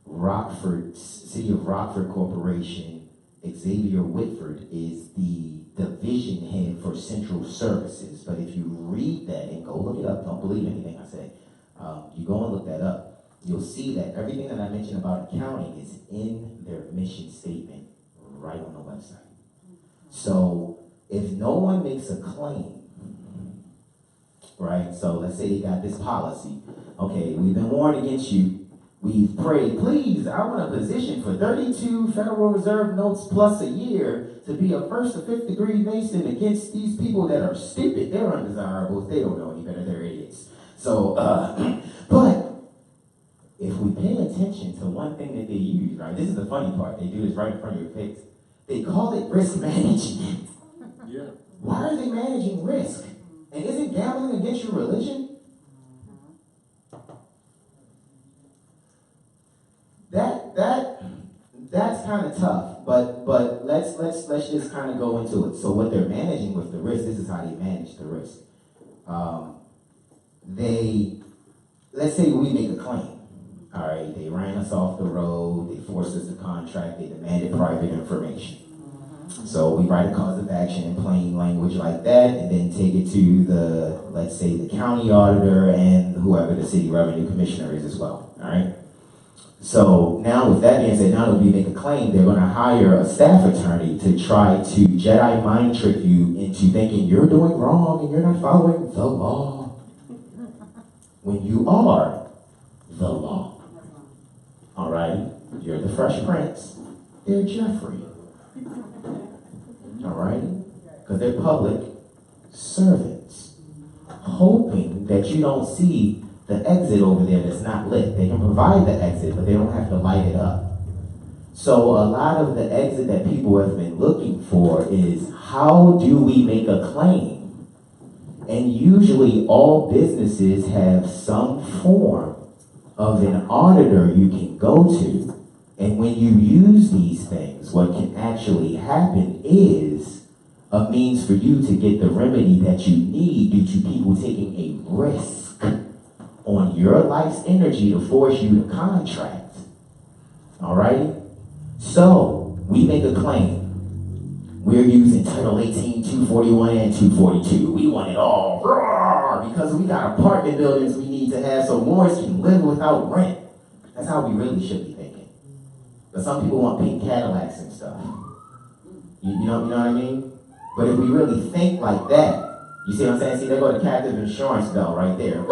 Rockford City of Rockford Corporation, Xavier Whitford is the division head for central services. But if you read that and go look it up, don't believe anything I say, you go and look that up. you'll see that everything that I mentioned about accounting is in their mission statement right on the website. So if no one makes a claim, right? So let's say they got this policy. Okay, we've been warned against you. We've prayed, please, I want a position for 32 Federal Reserve notes plus a year to be a first or fifth degree Mason against these people that are stupid. They're undesirables. They don't know any better. They're idiots. So, but if we pay attention to one thing that they use, right? This is the funny part. They do this right in front of your face. They call it risk management. Yeah. Why are they managing risk? And isn't gambling against your religion? That's kind of tough, but let's just kind of go into it. So what they're managing with the risk, this is how they manage the risk. Let's say we make a claim. All right, they ran us off the road, they forced us to contract, they demanded private information. So we write a cause of action in plain language like that, and then take it to the, let's say, the county auditor and whoever the city revenue commissioner is as well. All right. So now with that being said, now that we make a claim, they're going to hire a staff attorney to try to Jedi mind trick you into thinking you're doing wrong and you're not following the law. When you are the law. All right? You're the Fresh Prince. They're Jeffrey. All right? Because they're public servants. Hoping that you don't see the exit over there that's not lit. They can provide the exit, but they don't have to light it up. So a lot of the exit that people have been looking for is, how do we make a claim? And usually all businesses have some form of an auditor you can go to. And when you use these things, what can actually happen is a means for you to get the remedy that you need due to people taking a risk on your life's energy to force you to contract. All right? So, we make a claim. We're using Title 18, 241, and 242. We want it all. Roar, because we got apartment buildings we need to have so Morris can live without rent. That's how we really should be thinking. But some people want pink Cadillacs and stuff. You know what I mean? But if we really think like that, you see what I'm saying? See, there go the captive insurance bell right there.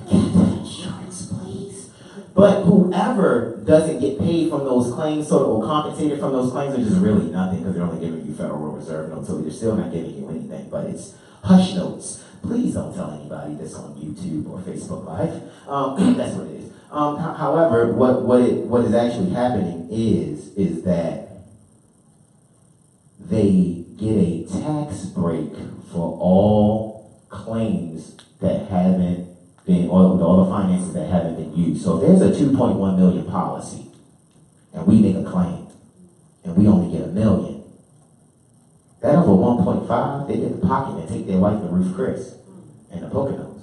Captive insurance, please. But whoever doesn't get paid from those claims, sort of, or compensated from those claims, which is really nothing because they're only giving you Federal Reserve notes, so they're still not giving you anything. But it's hush notes. Please don't tell anybody this on YouTube or Facebook Live. That's what it is. However, what is actually happening is that they get a tax break for all claims that haven't been, or all the finances that haven't been used. So if there's a 2.1 million policy, and we make a claim, and we only get $1 million, that over 1.5, they get the pocket and take their wife to Ruth Chris and the Poconos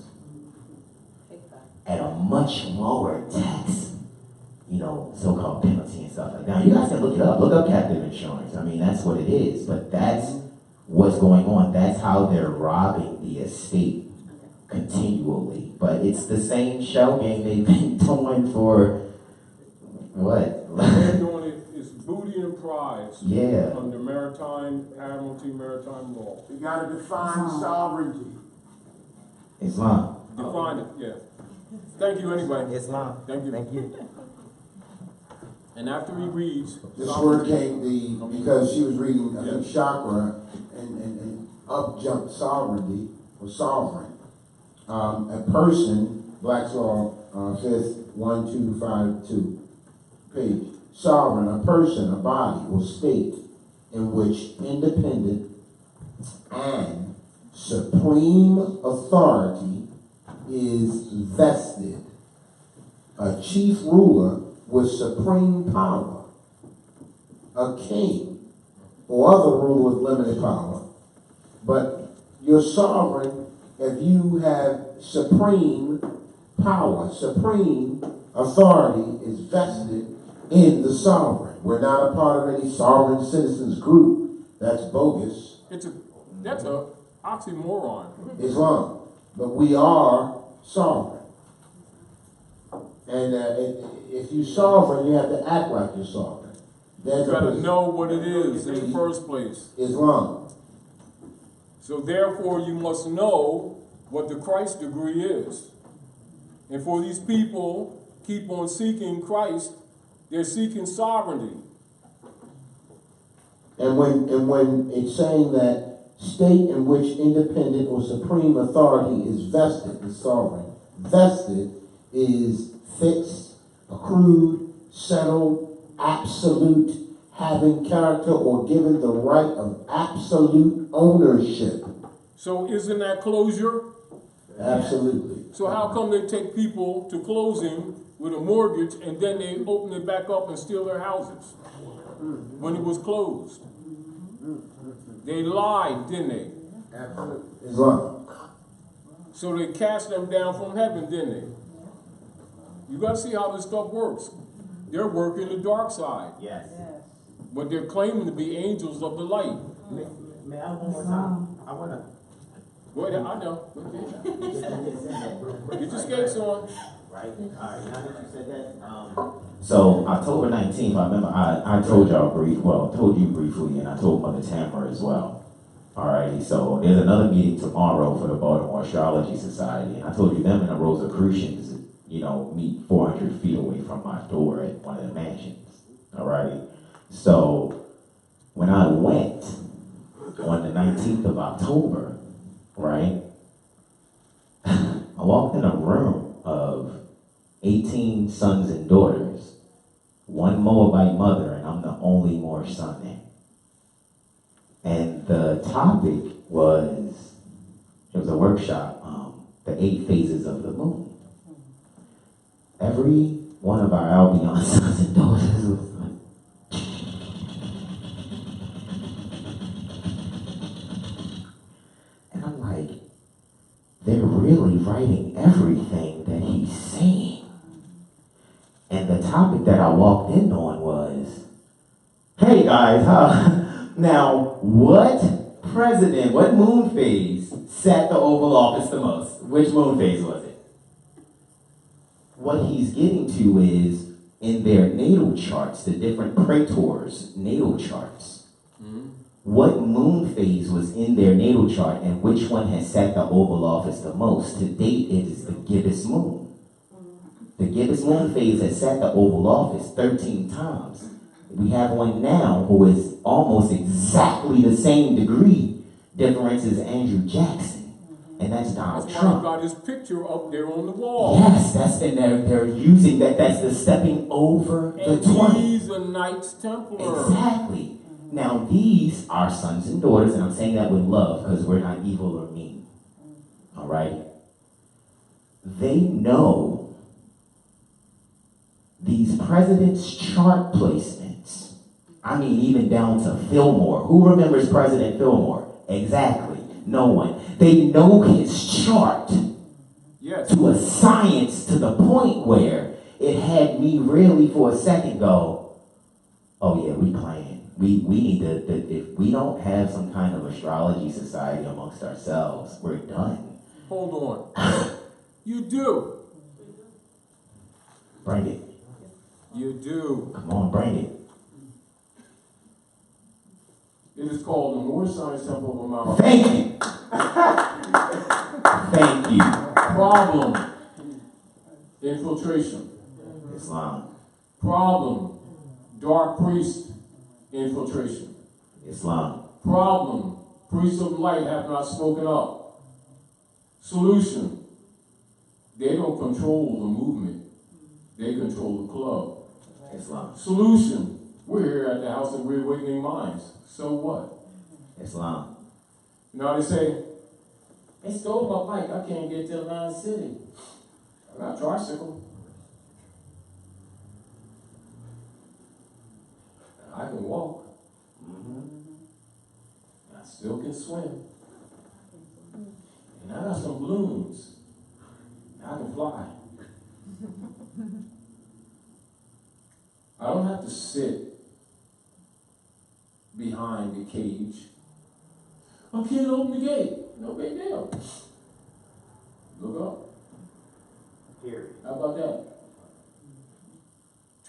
at a much lower tax, so-called penalty and stuff like that. You guys can look it up. Look up captive insurance. I mean, that's what it is. But that's what's going on. That's how they're robbing the estate continually. But it's the same shell game they've been doing for what? They're doing it, it's booty and prize. Yeah. Under maritime, admiralty, maritime law. You gotta define sovereignty. Islam. Define it, yeah. Thank you anyway. Islam. Thank you. Thank you. And after he reads, This word came because she was reading, I think, chakra, and up jumped sovereignty, or sovereign. A person, Black's Law, 5th, 1252 page. Sovereign, a person, a body, or state in which independent and supreme authority is vested. A chief ruler with supreme power. A king or other ruler with limited power. But you're sovereign if you have supreme power, supreme authority is vested in the sovereign. We're not a part of any sovereign citizens group. That's bogus. that's a oxymoron. Islam. But we are sovereign. And if you're sovereign, you have to act like you're sovereign. You gotta know what it is in the first place. Islam. So therefore, you must know what the Christ degree is. And for these people keep on seeking Christ, they're seeking sovereignty. And when it's saying that state in which independent or supreme authority is vested, is sovereign. Vested is fixed, accrued, settled, absolute, having character or given the right of absolute ownership. So isn't that closure? Absolutely. So how come they take people to closing with a mortgage and then they open it back up and steal their houses when it was closed? They lied, didn't they? Absolutely. Islam. So they cast them down from heaven, didn't they? You gotta see how this stuff works. They're working the dark side, Yes. but they're claiming to be angels of the light. May I one more time? I wanna. Go ahead, I know. Go ahead. Get your skates on. Right. All right. Now that you said that, so October 19th, I remember I told y'all told you briefly, and I told Mother Tamara as well. Alrighty, so there's another meeting tomorrow for the Baltimore Astrology Society, and I told you them and the Rosicrucians, meet 400 feet away from my door at one of the mansions. Alrighty, so when I went on the 19th of October, right, I walked in a room of 18 sons and daughters, one Moabite mother, and I'm the only Moorish son there. And the topic was, it was a workshop, the 8 phases of the moon. Every one of our Albion sons and daughters was like, and I'm like, they're really writing everything that he's saying. And the topic that I walked in on was, hey guys, now what moon phase sat the Oval Office the most? Which moon phase was it? What he's getting to is, in their natal charts, the different praetors' natal charts, what moon phase was in their natal chart and which one has sat the Oval Office the most? To date, it is the gibbous moon. The gibbous moon phase has sat the Oval Office 13 times. We have one now who is almost exactly the same degree difference as Andrew Jackson, and that's Donald That's why Trump. you got his picture up there on the wall. Yes, and they're using that. That's the stepping over the And 20. he's a Knights Templar. Exactly. Now these are sons and daughters, and I'm saying that with love because we're not evil or mean. All right. They know these presidents' chart placements. I mean, even down to Fillmore. Who remembers President Fillmore? Exactly. No one. They know his chart Yes. to a science, to the point where it had me really for a second go, oh yeah, we playing. We need to, if we don't have some kind of astrology society amongst ourselves, we're done. Hold on. You do. Bring it. You do. Come on, bring it. It is called the Moorish Science Temple of America. Thank you. Thank you. Problem. Infiltration. Islam. Problem. Dark priest infiltration. Islam. Problem. Priests of light have not spoken up. Solution. They don't control the movement. They control the club. Islam. Solution. We're here at the House of Reawakening Minds. So what? Islam. Now they say, they stole my bike. I can't get to Atlantic City. I got a tricycle. I can walk. I still can swim. And I got some balloons. I can fly. I don't have to sit behind the cage. I can't open the gate. No big deal. Look up. Period. How about that?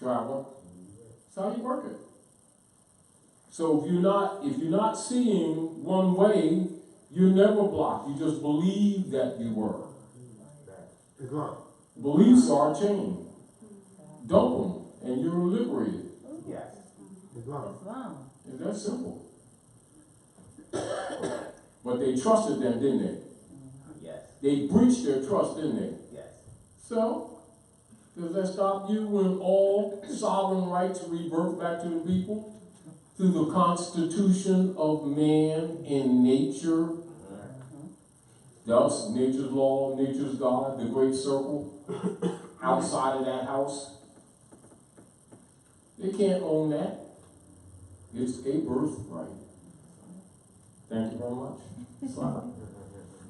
travel. That's how you work it. So if you're not seeing one way, you're never blocked. You just believe that you were. Islam. Beliefs are chained. Dump them, and you're liberated. Yes. Islam. Islam. It's that simple. But they trusted them, didn't they? Yes. They breached their trust, didn't they? Yes. So, does that stop you when all sovereign rights revert back to the people? Through the constitution of man in nature? Thus, nature's law, nature's God, the great circle, outside of that house. They can't own that. It's a birthright. Thank you very much.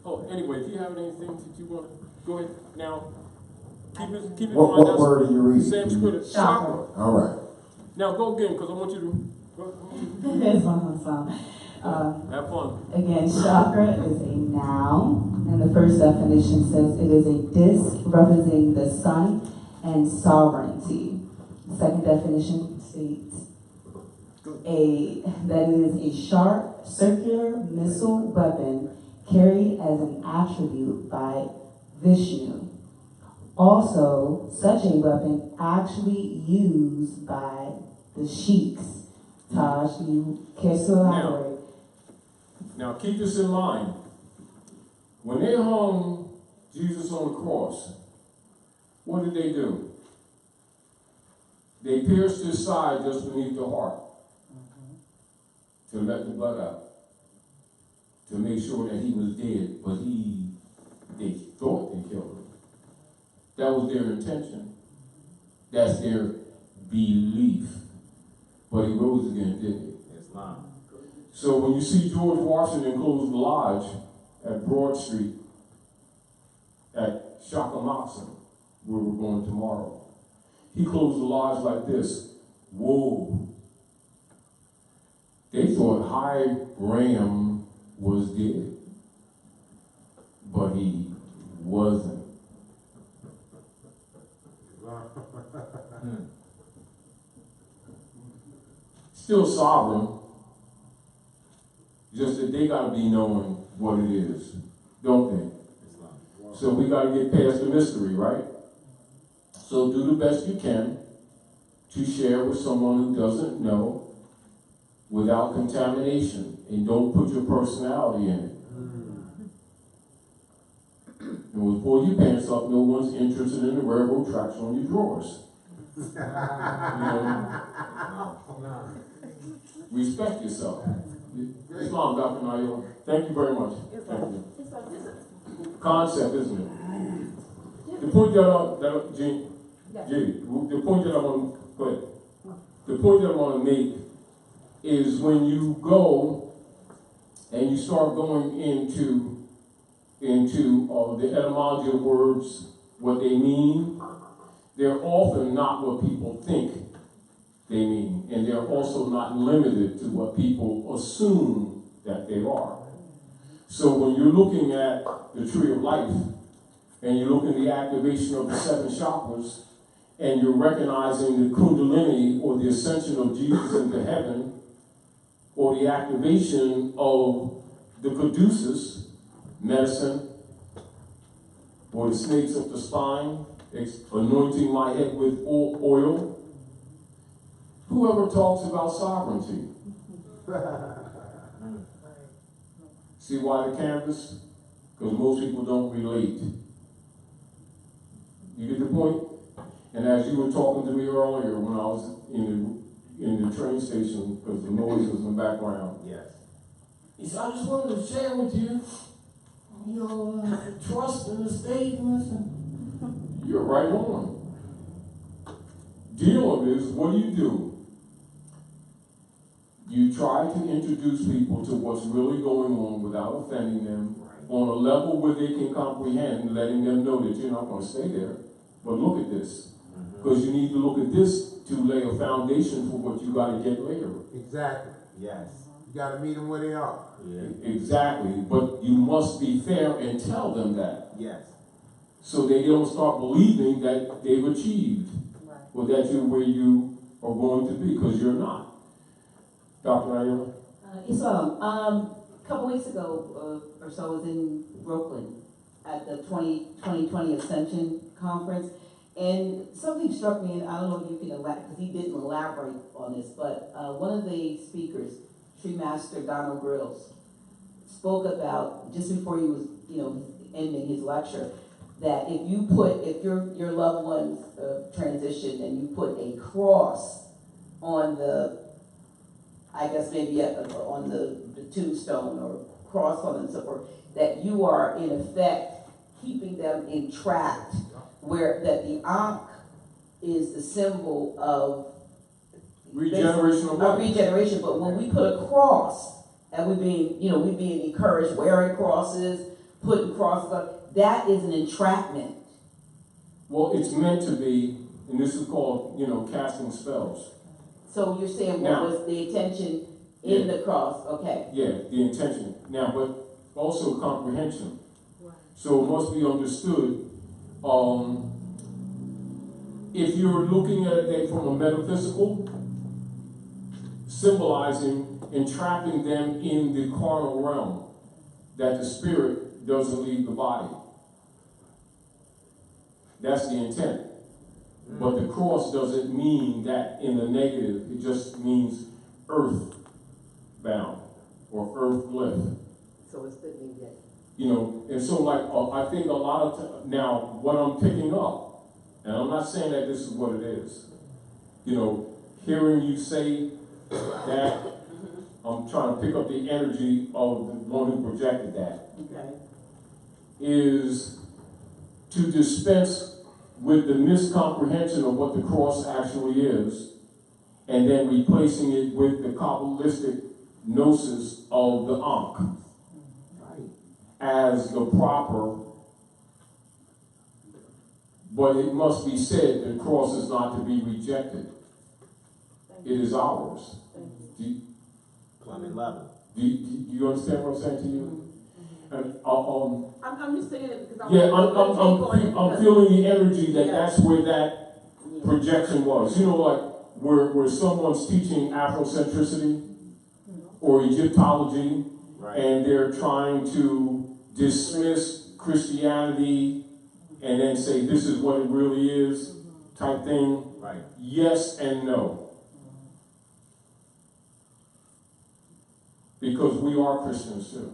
Oh, anyway, if you have anything that you want to, go ahead. Now, keep it in mind. What word are you reading? Sanskrit. Chakra. All right. Now go again, because I want you to have fun. Again, chakra is a noun, and the first definition says it is a disc representing the sun and sovereignty. The second definition states that it is a sharp, circular missile weapon carried as an attribute by Vishnu. Also, such a weapon actually used by the sheiks. Taj, do you care to elaborate? Now keep this in mind. When they hung Jesus on the cross, what did they do? They pierced his side just beneath the heart to let the blood out, to make sure that he was dead, but they thought they killed him. That was their intention. That's their belief. But he rose again, didn't he? Islam. So when you see George Washington close the lodge at Broad Street, at Shaka Moxon, where we're going tomorrow, he closed the lodge like this. Whoa. They thought Hiram was dead, but he wasn't. Still sovereign, just that they got to be knowing what it is, don't they? So we got to get past the mystery, right? So do the best you can to share with someone who doesn't know without contamination, and don't put your personality in it. And when you pull your pants up, no one's interested in the railroad tracks on your drawers. You know? Respect yourself. Islam, Dr. Nayo. Thank you very much. Thank you. Concept, isn't it? The point the point that I want to make is when you go and you start going into the etymology of words, what they mean, they're often not what people think they mean, and they're also not limited to what people assume that they are. So when you're looking at the tree of life, and you look at the activation of the 7 chakras, and you're recognizing the Kundalini, or the ascension of Jesus into heaven, or the activation of the Caduceus, medicine, or the snakes of the spine, anointing my head with oil. Whoever talks about sovereignty. See why the canvas? Because most people don't relate. You get the point? And as you were talking to me earlier when I was in the train station, because the noise was in the background. Yes. He said, I just wanted to share with you, trust in the state. And you're right on. Deal with this, what do? You try to introduce people to what's really going on without offending them, on a level where they can comprehend, letting them know that you're not going to stay there. But look at this. Because you need to look at this to lay a foundation for what you got to get later. Exactly. Yes. You got to meet them where they are. Yeah. Exactly. But you must be fair and tell them that. Yes. So they don't start believing that they've achieved. Right. or that you're where you are going to be, because you're not. Dr. Ayala? Yes, ma'am. A couple weeks ago or so, I was in Brooklyn at the 2020 Ascension Conference, and something struck me, and I don't know if you can elaborate, because he didn't elaborate on this, but one of the speakers, Tree Master Donald Grills, spoke about, just before he was, ending his lecture, that if your loved one's transitioned and you put a cross on the, I guess maybe on the tombstone or cross on and so forth, that you are in effect keeping them entrapped, where that the Ankh is the symbol of Regeneration of life. regeneration. But when we put a cross, and we being encouraged wearing crosses, putting crosses on, that is an entrapment. Well, it's meant to be, and this is called, casting spells. So you're saying what Now, was the intention in the cross? Okay. Yeah, the intention. Now, but also comprehension. So it must be understood. If you're looking at it from a metaphysical, symbolizing entrapping them in the carnal realm, that the spirit doesn't leave the body. That's the intent. But the cross doesn't mean that in the negative. It just means earth bound or earth lift. So it's the mean that. And so I think a lot of now what I'm picking up, and I'm not saying that this is what it is. Hearing you say that, I'm trying to pick up the energy of the one who projected that. Okay. Is to dispense with the miscomprehension of what the cross actually is, and then replacing it with the Kabbalistic gnosis of the Ankh as the proper. But it must be said, the cross is not to be rejected. It is ours. Plumbing level. Do you understand what I'm saying to you? And I'm just saying it because I'm feeling the energy that's where that projection was. Like where someone's teaching Afrocentricity or Egyptology, Right. and they're trying to dismiss Christianity and then say this is what it really is, type thing. Right. Yes and no. Because we are Christians too.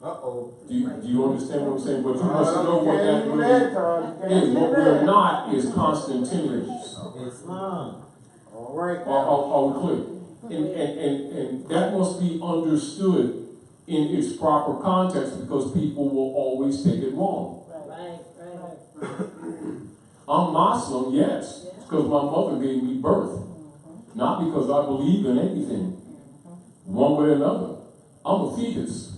Uh-oh. Do you understand what I'm saying? But you must know what that really is. What we're not is Constantinians. Islam. All right. Are we clear? And that must be understood in its proper context, because people will always take it wrong. Right. I'm Muslim, yes. It's because my mother gave me birth. Not because I believe in anything. One way or another. I'm a fetus.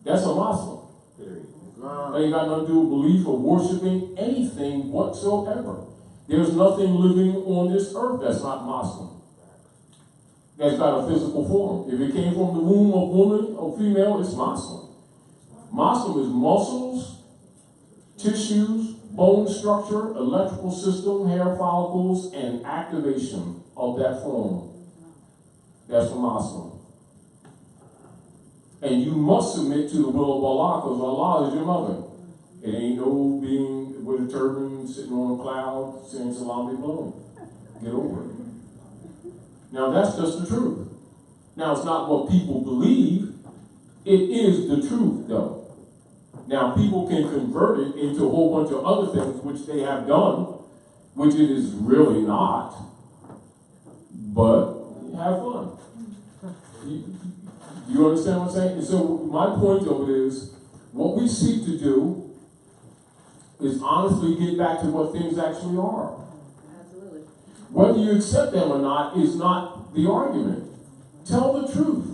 That's a Muslim. They ain't got nothing to do with belief or worshiping anything whatsoever. There's nothing living on this earth that's not Muslim. That's got a physical form. If it came from the womb of woman or female, it's Muslim. Muslim is muscles, tissues, bone structure, electrical system, hair follicles, and activation of that form. That's a Muslim. And you must submit to the will of Allah, because Allah is your mother. It ain't no being with a turban, sitting on a cloud, saying salam blowing. Get over it. Now that's just the truth. Now it's not what people believe. It is the truth, though. Now people can convert it into a whole bunch of other things, which they have done, which it is really not. But have fun. You understand what I'm saying? And so my point of it is, what we seek to do is honestly get back to what things actually are. Absolutely. Whether you accept them or not is not the argument. Tell the truth.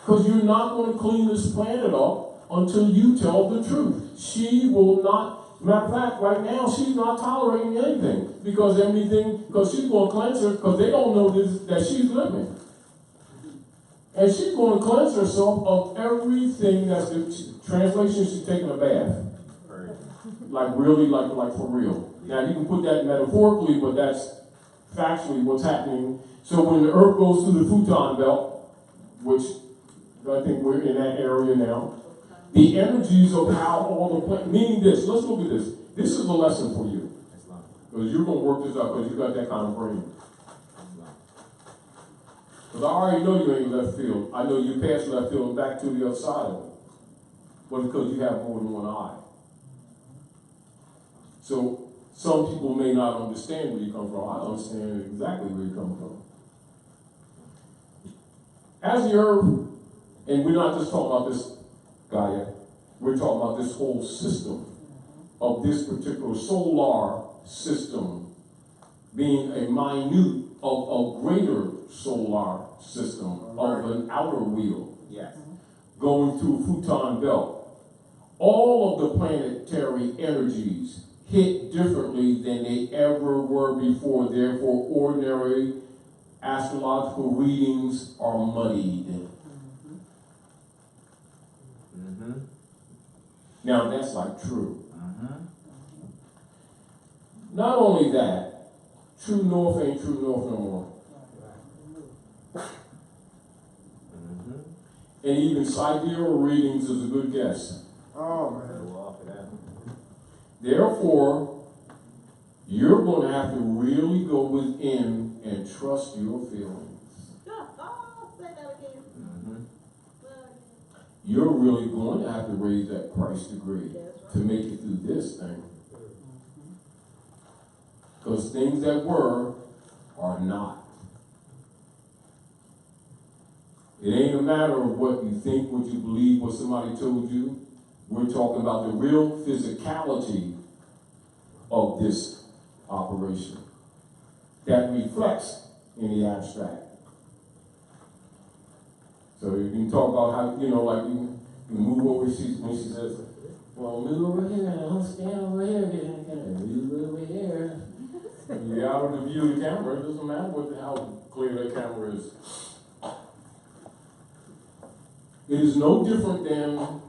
Because you're not going to clean this planet up until you tell the truth. She will not, matter of fact, right now, she's not tolerating anything. Because she's going to cleanse her, because they don't know that she's living. And she's going to cleanse herself of everything that's the translation, she's taking a bath. like really, like for real. Now you can put that metaphorically, but that's factually what's happening. So when the Earth goes through the Futon belt, which I think we're in that area now, the energies of how all the planets, meaning this, let's look at this. This is a lesson for you. Because you're going to work this out because you got that kind of brain. Because I already know you ain't left field. I know you passed left field and back to the other side of it. But because you have more than one eye. So some people may not understand where you come from. I understand exactly where you come from. As the Earth, and we're not just talking about this guy yet, we're talking about this whole system of this particular solar system being a minute of a greater solar system of an outer wheel. Yes. Going through Futon belt. All of the planetary energies hit differently than they ever were before. Therefore, ordinary astrological readings are muddied. Mm-hmm. Now that's like true. Mm-hmm. Not only that, true north ain't true north no more. Mm-hmm. And even sidereal readings is a good guess. Oh, man. Well, off of that. Therefore, you're going to have to really go within and trust your feelings. Say that again. Mm-hmm. You're really going to have to raise that price degree to make it through this thing. Because things that were are not. It ain't a matter of what you think, what you believe, what somebody told you. We're talking about the real physicality of this operation that reflects in the abstract. So you can talk about how, like you move over, when she says, well, move over here, don't stand over here, move over here. When you're out of the view of the camera, it doesn't matter how clear that camera is. It is no different than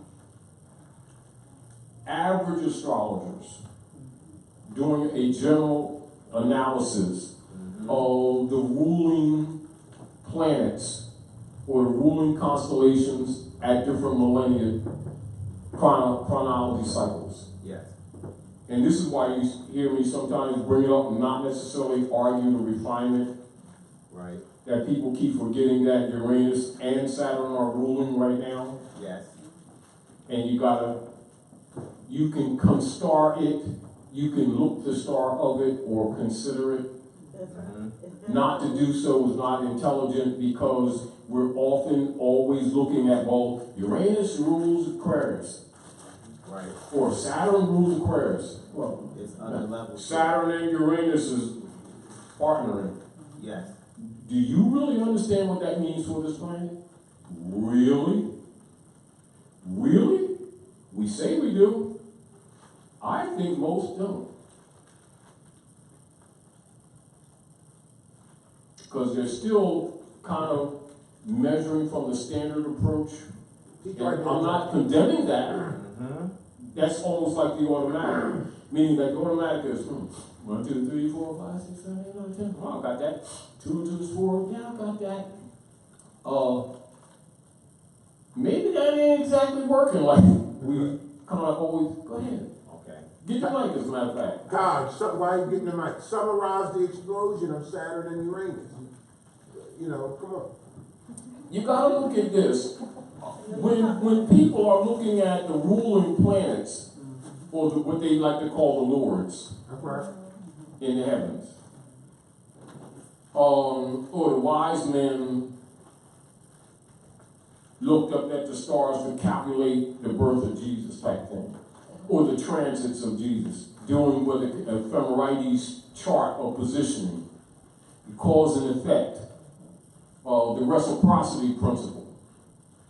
average astrologers doing a general analysis of the ruling planets or the ruling constellations at different millennia chronology cycles. Yes. And this is why you hear me sometimes bring it up and not necessarily argue the refinement. Right. That people keep forgetting that Uranus and Saturn are ruling right now. Yes. And you can constar it, you can look the star of it or consider it. Mm-hmm. Not to do so is not intelligent because we're often always looking at, well, Uranus rules Aquarius. Right. Or Saturn rules Aquarius. Well, It's other levels. Saturn and Uranus is partnering. Yes. Do you really understand what that means for this planet? Really? Really? We say we do. I think most don't. Because they're still kind of measuring from the standard approach. And I'm not condemning that. Mm-hmm. That's almost like the automatic. Meaning that the automatic is 1, 2, 3, 4, 5, 6, 7, 8, 9, 10. Oh, I got that. 2, 2 is 4. Yeah, I got that. Maybe that ain't exactly working like we kind of always. Go ahead. Okay. Get the mic, as a matter of fact. God, why are you getting the mic? Summarize the explosion of Saturn and Uranus. Come on. You gotta look at this. When people are looking at the ruling planets, or what they like to call the lords in the heavens, or the wise men looked up at the stars to calculate the birth of Jesus type thing, or the transits of Jesus, doing what the Ephemerides chart of positioning, cause and effect, the reciprocity principle,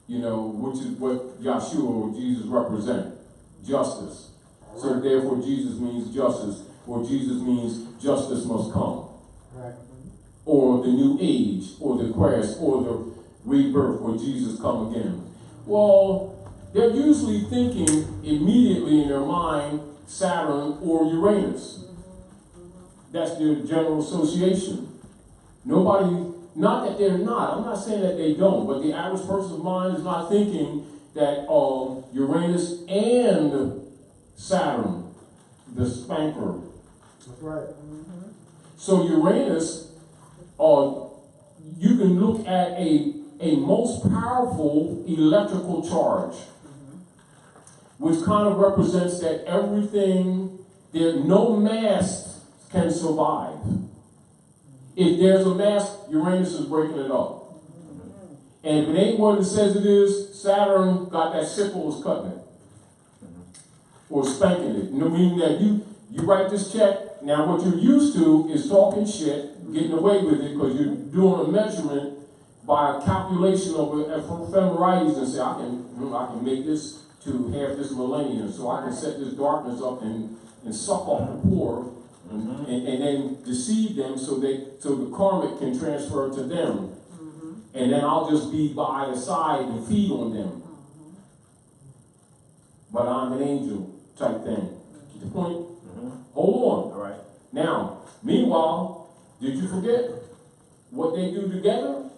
which is what Yahshua or Jesus represent, justice. So therefore Jesus means justice, or Jesus means justice must come. Right. Or the new age, or the Christ, or the rebirth, where Jesus come again. Well, they're usually thinking immediately in their mind Saturn or Uranus. That's the general association. Nobody, not that they're not, I'm not saying that they don't, but the average person's mind is not thinking that Uranus and Saturn, the spanker. That's right. So Uranus, you can look at a most powerful electrical charge, which kind of represents that everything, no mass can survive. If there's a mass, Uranus is breaking it up. And if it ain't what it says it is, Saturn got that sickle, was cutting it. Or spanking it. Meaning that you write this check, now what you're used to is talking shit, getting away with it, because you're doing a measurement by a calculation of ephemeralities and say, I can make this to half this millennium, so I can set this darkness up and suck off the poor, and then deceive them so the karmic can transfer to them. And then I'll just be by the side and feed on them. But I'm an angel type thing. Get the point? Hold on. All right. Now, meanwhile, did you forget what they do together?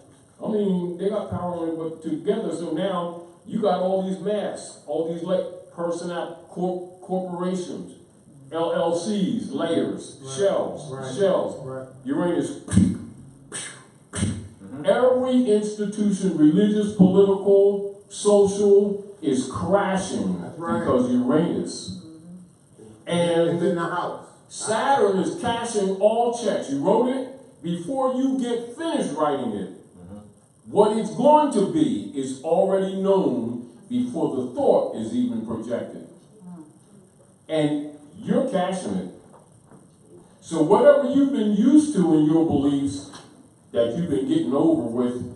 I mean, they got power on it, but together. So now you got all these masks, all these corporations, LLCs, layers, shells. Uranus. Every institution, religious, political, social, is crashing because Uranus. And It's in the house. Saturn is cashing all checks. You wrote it before you get finished writing it. What it's going to be is already known before the thought is even projected. And you're cashing it. So whatever you've been used to in your beliefs that you've been getting over with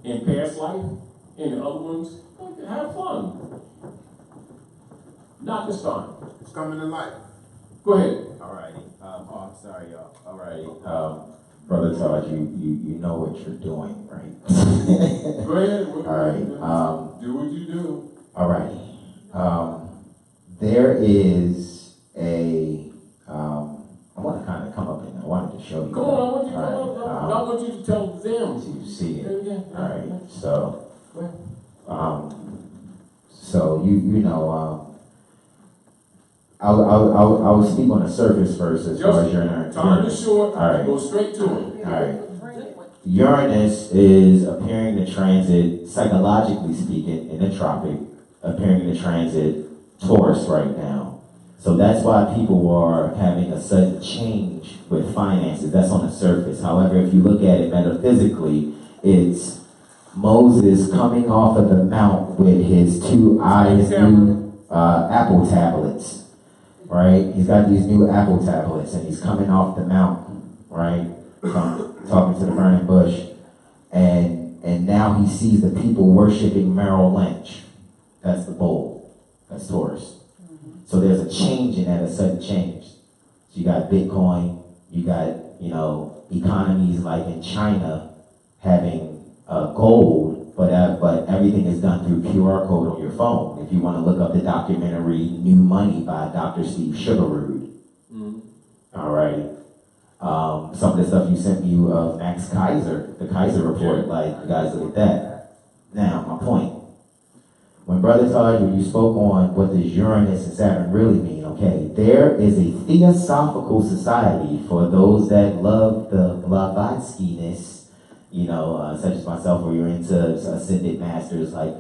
in past life, in the other ones, have fun. Not this time. It's coming to life. Go ahead. Alrighty. I'm sorry, y'all. Alrighty. Brother Todd, you know what you're doing, right? Go ahead. Alright. Do what you do. Alrighty. There is I want to kind of come up and I wanted to show you. Come on, I want you to tell them. So you see it. Yeah. Alright. So you know, I'll speak on the surface first as far as your time is short. All right. Go straight to it. All right. Uranus is appearing to transit, psychologically speaking, in the tropic, appearing to transit Taurus right now. So that's why people are having a sudden change with finances. That's on the surface. However, if you look at it metaphysically, it's Moses coming off of the mount with his two eyes, new apple tablets. Right? He's got these new apple tablets and he's coming off the mountain, right? Talking to the burning bush. And now he sees the people worshiping Merrill Lynch. That's the bull. That's Taurus. So there's a change in that, a sudden change. So you got Bitcoin, you got, economies like in China having gold, but everything is done through QR code on your phone. If you want to look up the documentary New Money by Dr. Steve Sugarrood. All right. Some of the stuff you sent me of Max Kaiser, the Kaiser report, like, you guys look at that. Now, my point. When Brother Taj, when you spoke on what does Uranus and Saturn really mean, okay, there is a theosophical society for those that love the Blavatsky-ness, such as myself, where you're into ascended masters like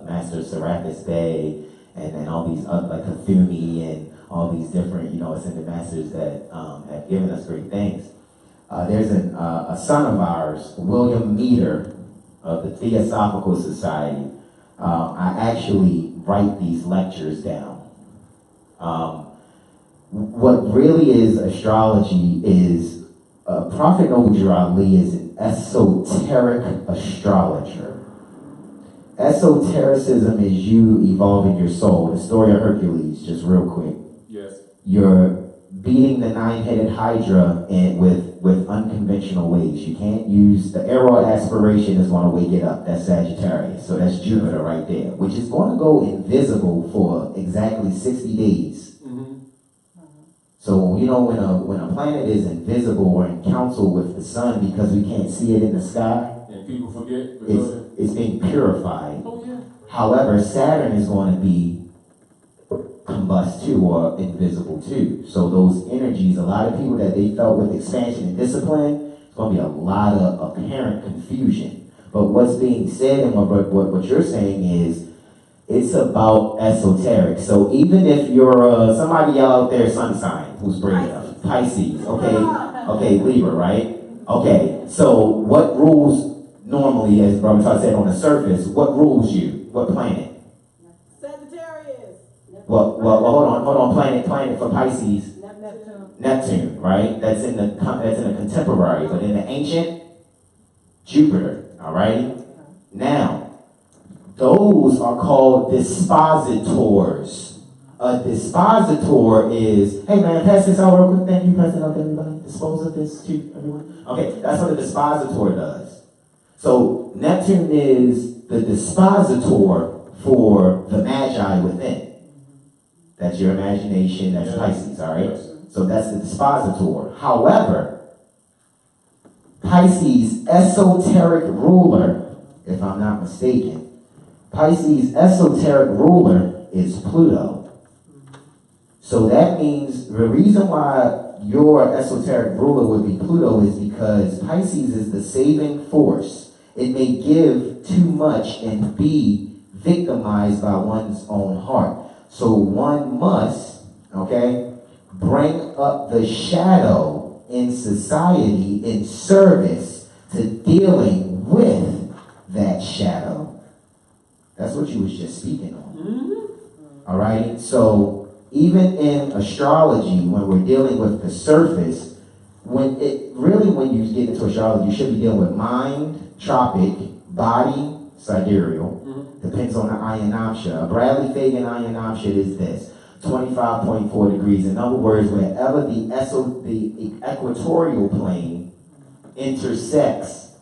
Master Serapis Bey and all these like Cthulhu and all these different, ascended masters that have given us great things. There's a son of ours, William Meader, of the Theosophical Society. I actually write these lectures down. What really is astrology is Prophet Noble Ali is an esoteric astrologer. Esotericism is you evolving your soul. The story of Hercules, just real quick. Yes. You're beating the nine-headed Hydra with unconventional ways. You can't use the arrow of aspiration is going to wake it up. That's Sagittarius. So that's Jupiter right there, which is going to go invisible for exactly 60 days. So, you know, when a planet is invisible or in council with the sun because we can't see it in the sky, And people forget because it's being purified. oh yeah. However, Saturn is going to be combust too, or invisible too. So those energies, a lot of people that they felt with expansion and discipline, it's going to be a lot of apparent confusion. But what's being said and what you're saying is, it's about esoteric. So even if you're somebody out there, sun sign, who's brave enough, Pisces, okay, Libra, right? Okay, so what rules normally, as Brother Todd said, on the surface, what rules you? What planet? Sagittarius. Well, hold on. Planet for Pisces, Neptune. Neptune, right? That's in the contemporary, but in the ancient, Jupiter. All right. Now, those are called dispositors. A dispositor is, hey man, pass this out real quick. Thank you, pass it out to everybody. Dispose of this to everyone. Okay, that's what a dispositor does. So Neptune is the dispositor for the magi within. That's your imagination, that's Pisces, all right? Yes. So that's the dispositor. However, Pisces' esoteric ruler, if I'm not mistaken, Pisces' esoteric ruler is Pluto. So that means the reason why your esoteric ruler would be Pluto is because Pisces is the saving force. It may give too much and be victimized by one's own heart. So one must, bring up the shadow in society in service to dealing with that shadow. That's what you was just speaking on. All right? So even in astrology, when we're dealing with the surface, when you get into astrology, you should be dealing with mind, tropic, body, sidereal. Depends on the Ayanamsha. A Bradley Fagan Ayanamsha is this, 25.4 degrees. In other words, wherever the equatorial plane intersects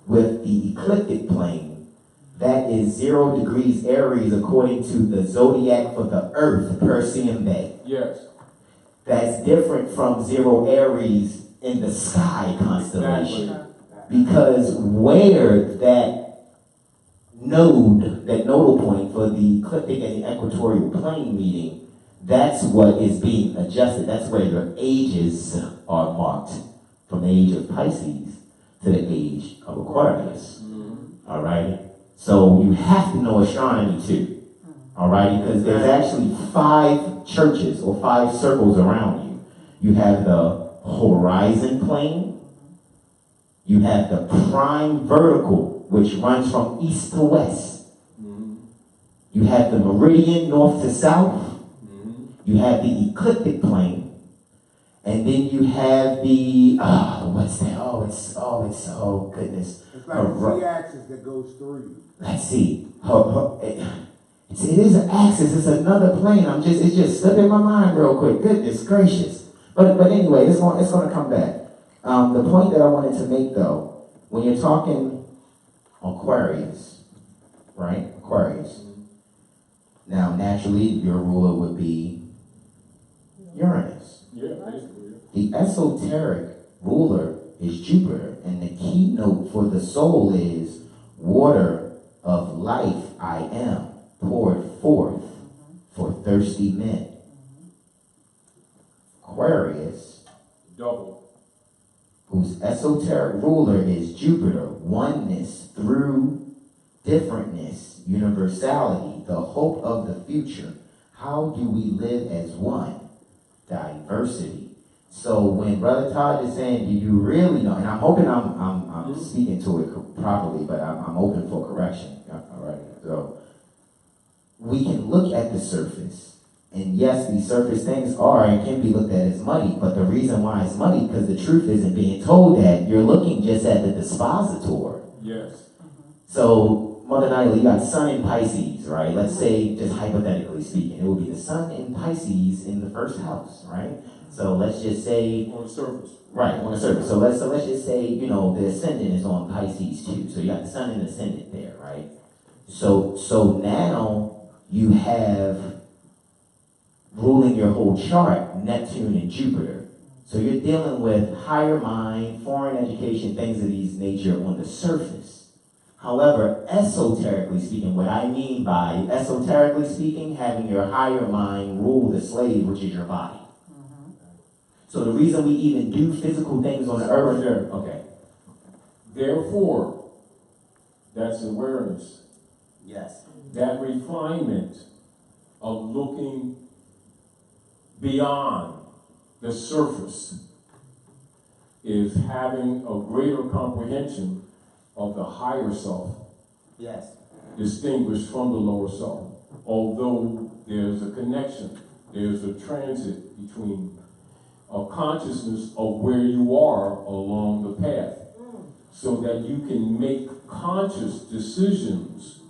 with the ecliptic plane, that is 0 degrees Aries according to the zodiac for the Earth, Persean Bay. Yes. That's different from 0 Aries in the sky constellation. Exactly. Because where that nodal point for the ecliptic and the equatorial plane meeting, that's what is being adjusted. That's where your ages are marked, from the age of Pisces to the age of Aquarius. All right? So you have to know astronomy too. All right? Because there's actually 5 churches or 5 circles around you. You have the horizon plane. You have the prime vertical, which runs from east to west. You have the meridian north to south. You have the ecliptic plane. And then you have the, what's that? Oh goodness. It's like a Z-axis that goes through you. Let's see. It is an axis. It's another plane. It's just slipping my mind real quick. Goodness gracious. But anyway, it's going to come back. The point that I wanted to make, though, when you're talking Aquarius, right? Aquarius. Now, naturally, your ruler would be Uranus. Yeah, basically. The esoteric ruler is Jupiter, and the keynote for the soul is water of life I am, poured forth for thirsty men. Aquarius, Double. whose esoteric ruler is Jupiter, oneness through differentness, universality, the hope of the future. How do we live as one? Diversity. So when Brother Todd is saying, do you really know, and I'm hoping I'm speaking to it properly, but I'm open for correction. All right. So we can look at the surface. And yes, these surface things are and can be looked at as muddy, but the reason why it's muddy because the truth isn't being told that you're looking just at the dispositor. Yes. So, Mother Nyla, you got Sun in Pisces, right? Let's say, just hypothetically speaking, it would be the Sun in Pisces in the first house, right? So let's just say, On the surface. right, on the surface. So let's just say, the ascendant is on Pisces too. So you got the Sun and ascendant there, right? So now you have ruling your whole chart, Neptune and Jupiter. So you're dealing with higher mind, foreign education, things of these nature on the surface. However, esoterically speaking, what I mean by esoterically speaking, having your higher mind rule the slave, which is your body. So the reason we even do physical things on the earth, there. okay. Therefore, that's awareness. Yes. That refinement of looking beyond the surface is having a greater comprehension of the higher self, Yes. distinguished from the lower self. Although there's a connection, there's a transit between a consciousness of where you are along the path, so that you can make conscious decisions,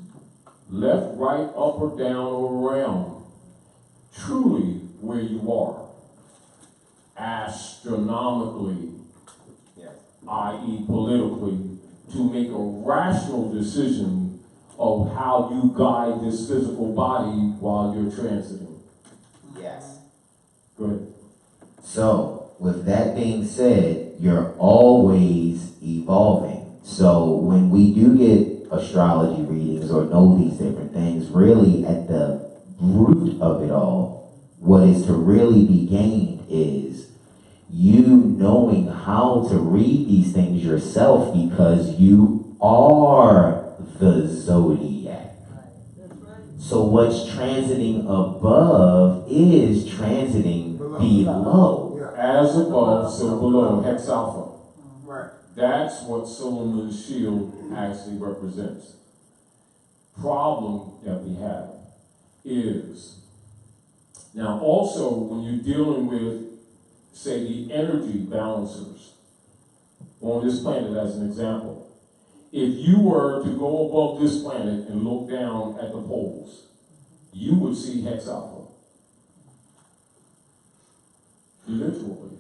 left, right, up or down or around, truly where you are, astronomically, Yes. i.e. politically, to make a rational decision of how you guide this physical body while you're transiting. Yes. Good. So, with that being said, you're always evolving. So, when we do get astrology readings or know these different things, really at the root of it all, what is to really be gained is you knowing how to read these things yourself, because you are the zodiac. So what's transiting above is transiting below. As above, so below, hex alpha. Right. That's what Solomon's shield actually represents. Problem that we have is, now also when you're dealing with, say, the energy balancers on this planet as an example, if you were to go above this planet and look down at the poles, you would see hex alpha. Literally.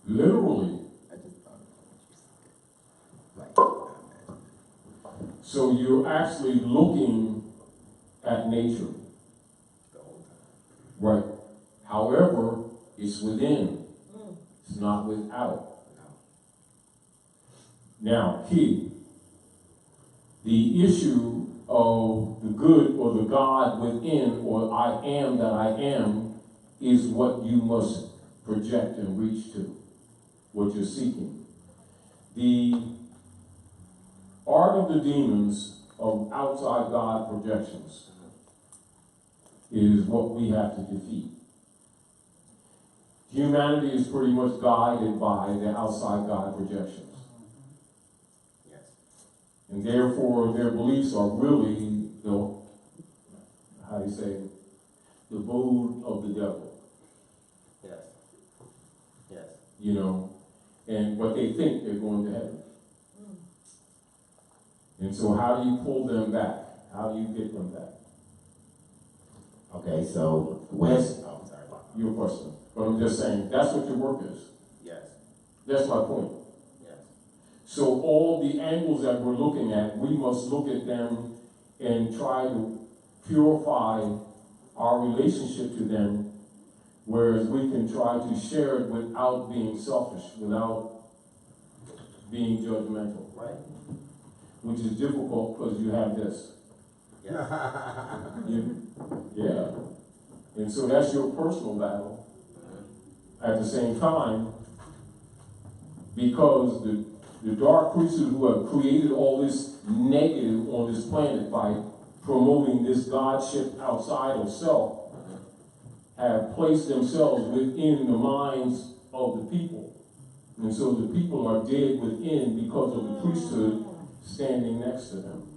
Literally. So you're actually looking at nature. Right. However, it's within. It's not without. Now, key. The issue of the good or the God within, or I am that I am, is what you must project and reach to, what you're seeking. The art of the demons of outside God projections is what we have to defeat. Humanity is pretty much guided by the outside God projections. Yes. And therefore, their beliefs are really the, how do you say, the abode of the devil. Yes. Yes. You know, and what they think they're going to heaven. And so how do you pull them back? How do you get them back? Okay, so when, Oh, sorry. Your question. But I'm just saying, that's what your work is. Yes. That's my point. Yes. So all the angles that we're looking at, we must look at them and try to purify our relationship to them, whereas we can try to share it without being selfish, without being judgmental, Right. which is difficult because you have this. Yes. Yeah. And so that's your personal battle. At the same time, because the dark creatures who have created all this negative on this planet by promoting this godship outside of self, have placed themselves within the minds of the people. And so the people are dead within because of the priesthood standing next to them,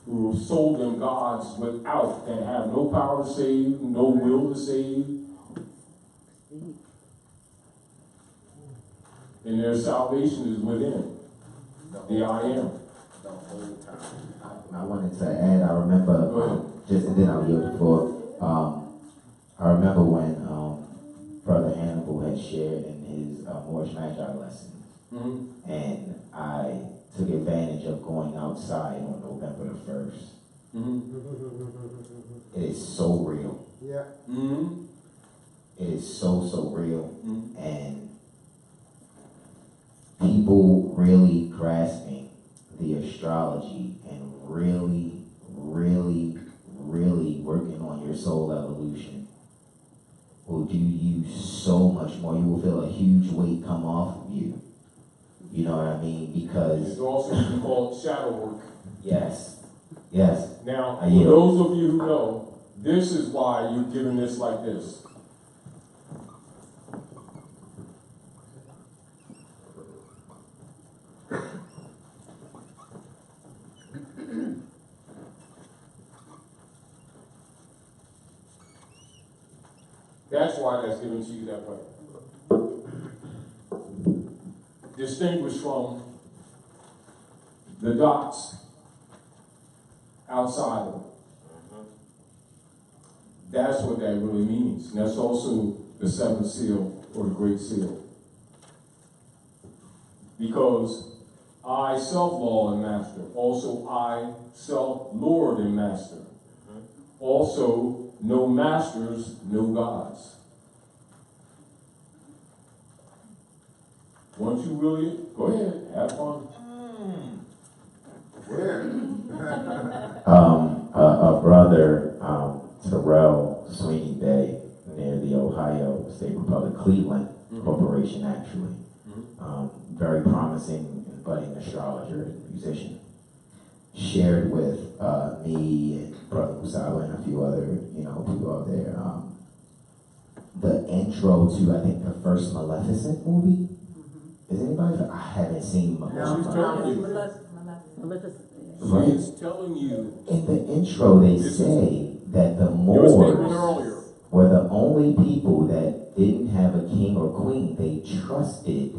who have sold them gods without, that have no power to save, no will to save, and their salvation is within the I am. The whole time. I wanted to add, I remember, Go ahead. just and then I'll yield the floor. I remember when Brother Hannibal had shared in his Moorish Magi lesson, Mm-hmm. and I took advantage of going outside on November the 1st Mm-hmm. It is so real. Yeah. Mm-hmm. It is so real. Mm-hmm. And people really grasping the astrology and really working on your soul evolution will do you so much more. You will feel a huge weight come off of you. You know what I mean? Because It's also called shadow work. yes. Now, I for yield. those of you who know, this is why you're giving this like this. That's why that's given to you that way. Distinguished from the dots outside of it. That's what that really means. And that's also the seventh seal or the great seal. Because I self-law and master. Also I self-lord and master. Also no masters, no gods. Once you really, go ahead, have fun. A brother, Terrell Sweeney Bay, near the Ohio State Republic, Cleveland Corporation, actually. Very promising and budding astrologer and musician. Shared with me and Brother Musaba and a few other, people out there, the intro to, I think, the first Maleficent movie. Is anybody? I haven't seen Maleficent. She's telling you. She's telling you. In the intro, they say that the Your statement Moors earlier. were the only people that didn't have a king or queen. They trusted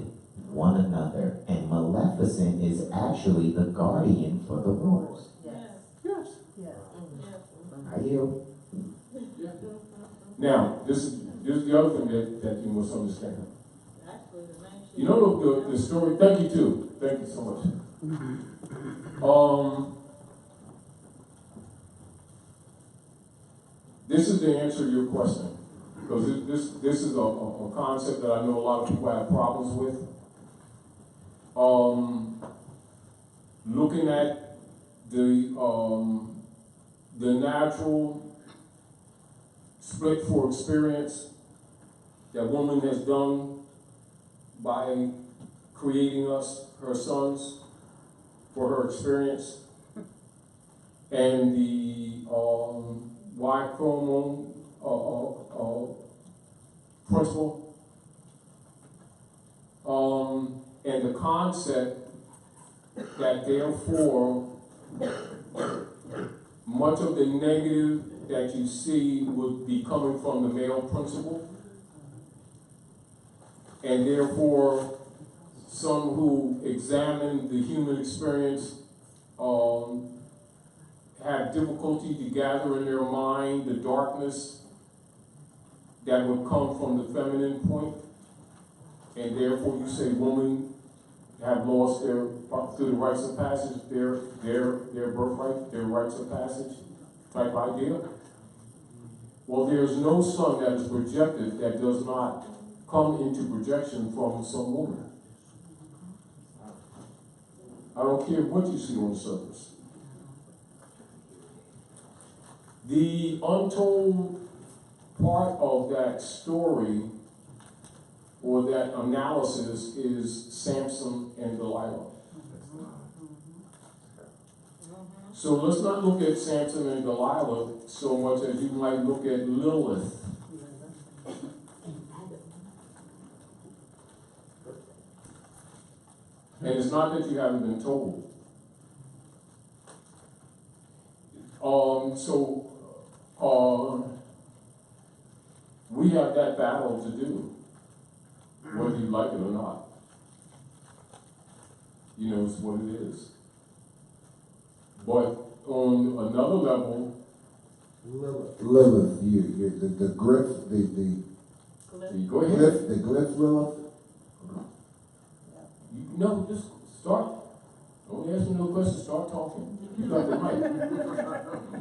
one another. And Maleficent is actually the guardian for the Moors. Yes. I yield. Now, this is the other thing that you must understand. You know the story. Thank you too. Thank you so much. This is the answer to your question, because this is a concept that I know a lot of people have problems with. Looking at the natural split for experience that woman has done by creating us, her sons, for her experience, and the Y chromosome principle, and the concept that therefore much of the negative that you see would be coming from the male principle, and therefore some who examine the human experience have difficulty to gather in their mind the darkness that would come from the feminine point, and therefore you say women have lost their, through the rites of passage, their birthright, their rites of passage type idea. Well, there's no son that is projected that does not come into projection from some woman. I don't care what you see on the surface. The untold part of that story or that analysis is Samson and Delilah. So let's not look at Samson and Delilah so much as you might look at Lilith. And it's not that you haven't been told. We have that battle to do, whether you like it or not. You know, it's what it is. But on another level, Lilith, the glyph, go ahead. the glyph Lilith. No, just start. Don't ask me no questions, start talking. You got the mic.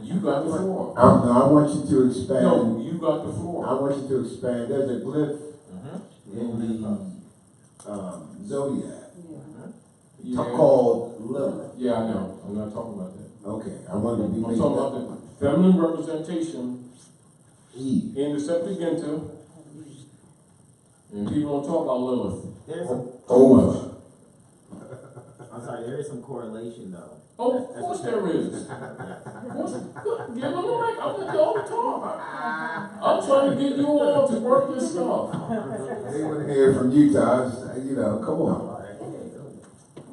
You got the floor. I want you to expand. No, you got the floor. I want you to expand. There's a glyph Mm-hmm. in the zodiac Yeah. called Lilith. Yeah, I know. I'm not talking about that. Okay, I wanted to be I'm made talking about the feminine representation Eve. in the Septuaginta. And people don't talk about Lilith. There's some, Over. I'm sorry, there is some correlation though. Oh, of course there is. Give them a mic. I'm the dog talk. I'm trying to get you all to work this stuff. They want to hear from you, Taj. You know, come on.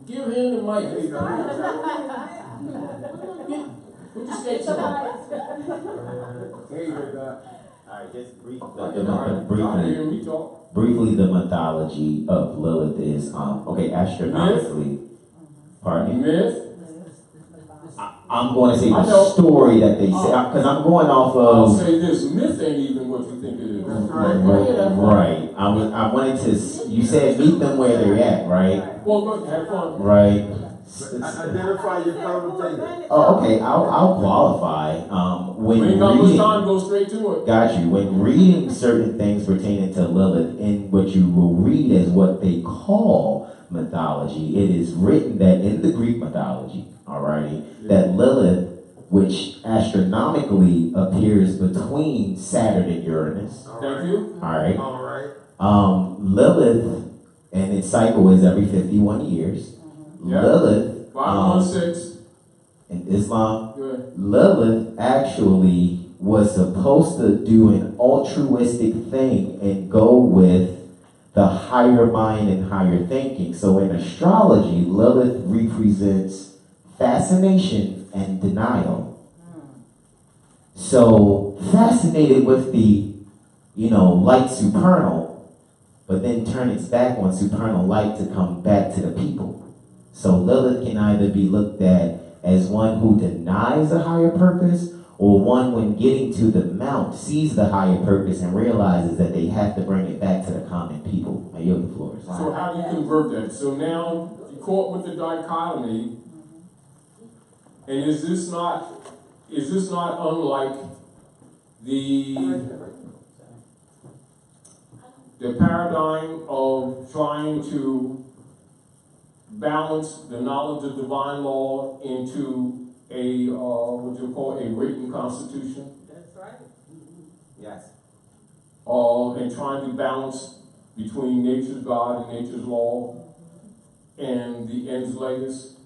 Give him the mic. There you go. Put your skates on. There you go, Doc. Alright, just brief. I hear me talk. Briefly, the mythology of Lilith is, okay, astronomically, pardon me? Myth. I'm going to say I the know. story that they say, because I'm going off I'll of, say this, myth ain't even what you think it is. right, I wanted to, you said meet them where they're at, right? Well, look, have fun. Right. Identify your commentator. Oh, okay, I'll qualify, We when ain't got much reading. time, go straight to it. Got you. When reading certain things pertaining to Lilith, in what you will read as what they call mythology, it is written that in the Greek mythology, alrighty, that Lilith, which astronomically appears between Saturn and Uranus, Thank you. alright, All right. Lilith, and its cycle is every 51 years. Yeah. Lilith, 516. in Islam, Good. Lilith actually was supposed to do an altruistic thing and go with the higher mind and higher thinking. So in astrology, Lilith represents fascination and denial. So fascinated with the, light supernal, but then turn its back on supernal light to come back to the people. So Lilith can either be looked at as one who denies a higher purpose, or one when getting to the mount sees the higher purpose and realizes that they have to bring it back to the common people. I yield the floor. So how do you convert that? So now you're caught with the dichotomy, and is this not unlike the paradigm of trying to balance the knowledge of divine law into a what you call a written constitution, That's right. Yes. and trying to balance between nature's God and nature's law and the ens legis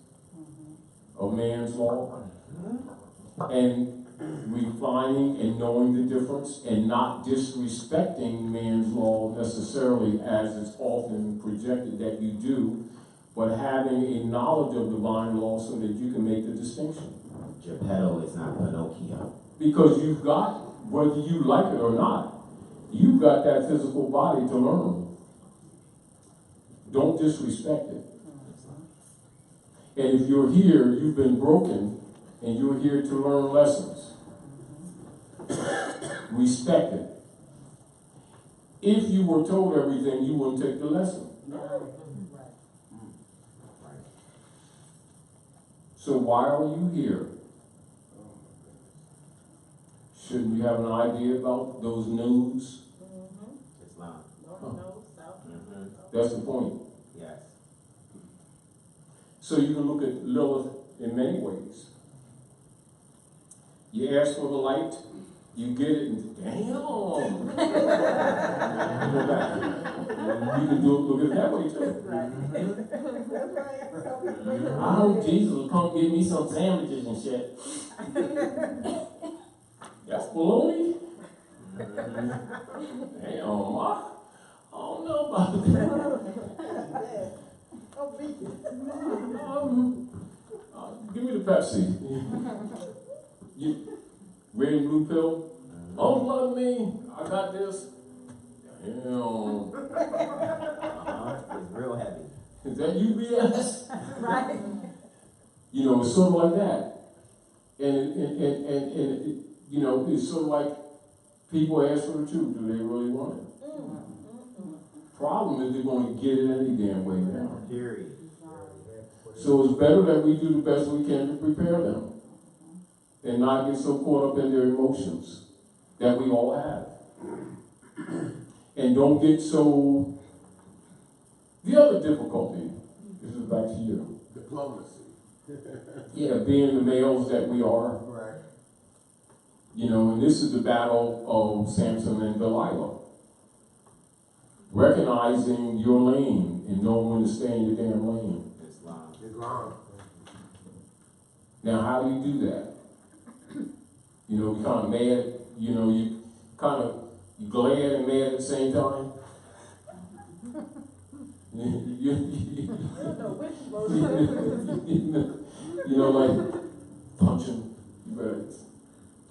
of man's law, and refining and knowing the difference and not disrespecting man's law necessarily as it's often projected that you do, but having a knowledge of divine law so that you can make the distinction. Geppetto is not Pinocchio. Because you've got, whether you like it or not, you've got that physical body to learn. Don't disrespect it. And if you're here, you've been broken, and you're here to learn lessons. Respect it. If you were told everything, you wouldn't take the lesson. So why are you here? Shouldn't you have an idea about those news? Islam. That's the point. Yes. So you can look at Lilith in many ways. You ask for the light, you get it, and damn! You go back. You can look at it that way too. I hope Jesus will come get me some sandwiches and shit. That's baloney. Damn, I don't know about that. Give me the Pepsi. You, red and blue pill. Don't love me. I got this. Damn. It's real heavy. Is that UBS? Right. It's sort of like that. And it's sort of like people ask for the truth. Do they really want it? Problem is they're going to get it any damn way now. Period. So it's better that we do the best we can to prepare them. and not get so caught up in their emotions that we all have. And don't get so, the other difficulty, this is back to you. Diplomacy. Yeah, being the males that we are, Right. you know, and this is the battle of Samson and Delilah. Recognizing your lane and knowing when to stay in your damn lane. Islam. Islam. Now, how do you do that? You know, we kind of mad, you know, you kind of glad and mad at the same time. You know, like punching, you better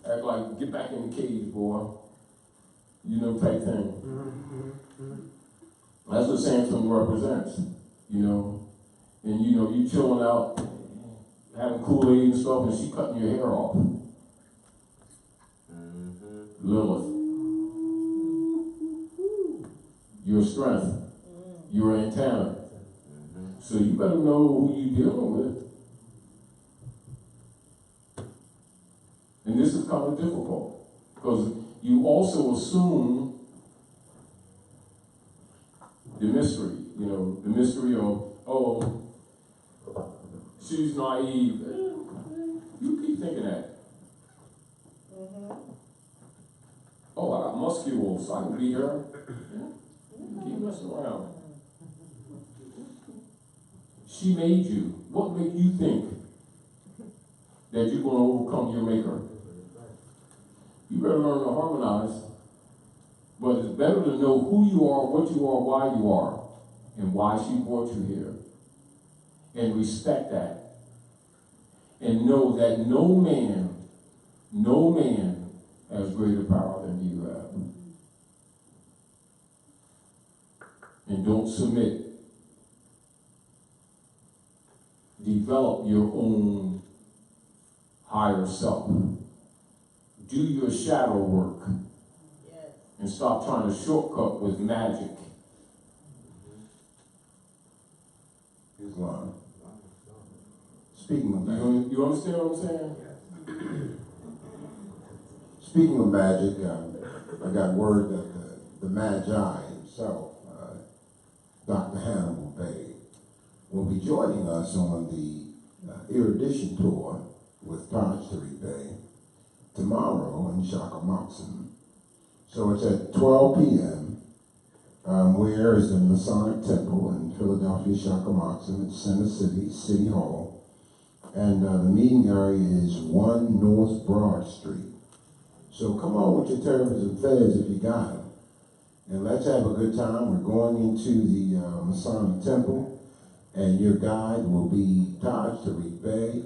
act like get back in the cage, boy. You know, type thing. That's what Samson represents, you know. And you know, you chilling out, having Kool-Aid and stuff, and she cutting your hair off. Lilith. Your strength. Your antenna. So you better know who you're dealing with. And this is kind of difficult, because you also assume the mystery, you know, the mystery of, oh, she's naive. You keep thinking that. Oh, I got muscles, I can be her. Keep messing around. She made you. What made you think that you're going to overcome your maker? You better learn to harmonize. But it's better to know who you are, what you are, why you are, and why she brought you here. And respect that. And know that no man has greater power than you have. And don't submit. Develop your own higher self. Do your shadow work. And stop trying to shortcut with magic. Islam. Speaking of magic. You understand what I'm saying? Speaking of magic, I got word that the Magi himself, Dr. Hannibal Bay, will be joining us on the Erudition Tour with Taj Tariq Bey tomorrow in Shakamaksim. So it's at 12 p.m. Where is the Masonic Temple in Philadelphia, Shakamaksim. It's Center City, City Hall. And the meeting area is 1 North Broad Street. So come on with your terms and feds if you got them. And let's have a good time. We're going into the Masonic Temple, and your guide will be Taj Tariq Bey.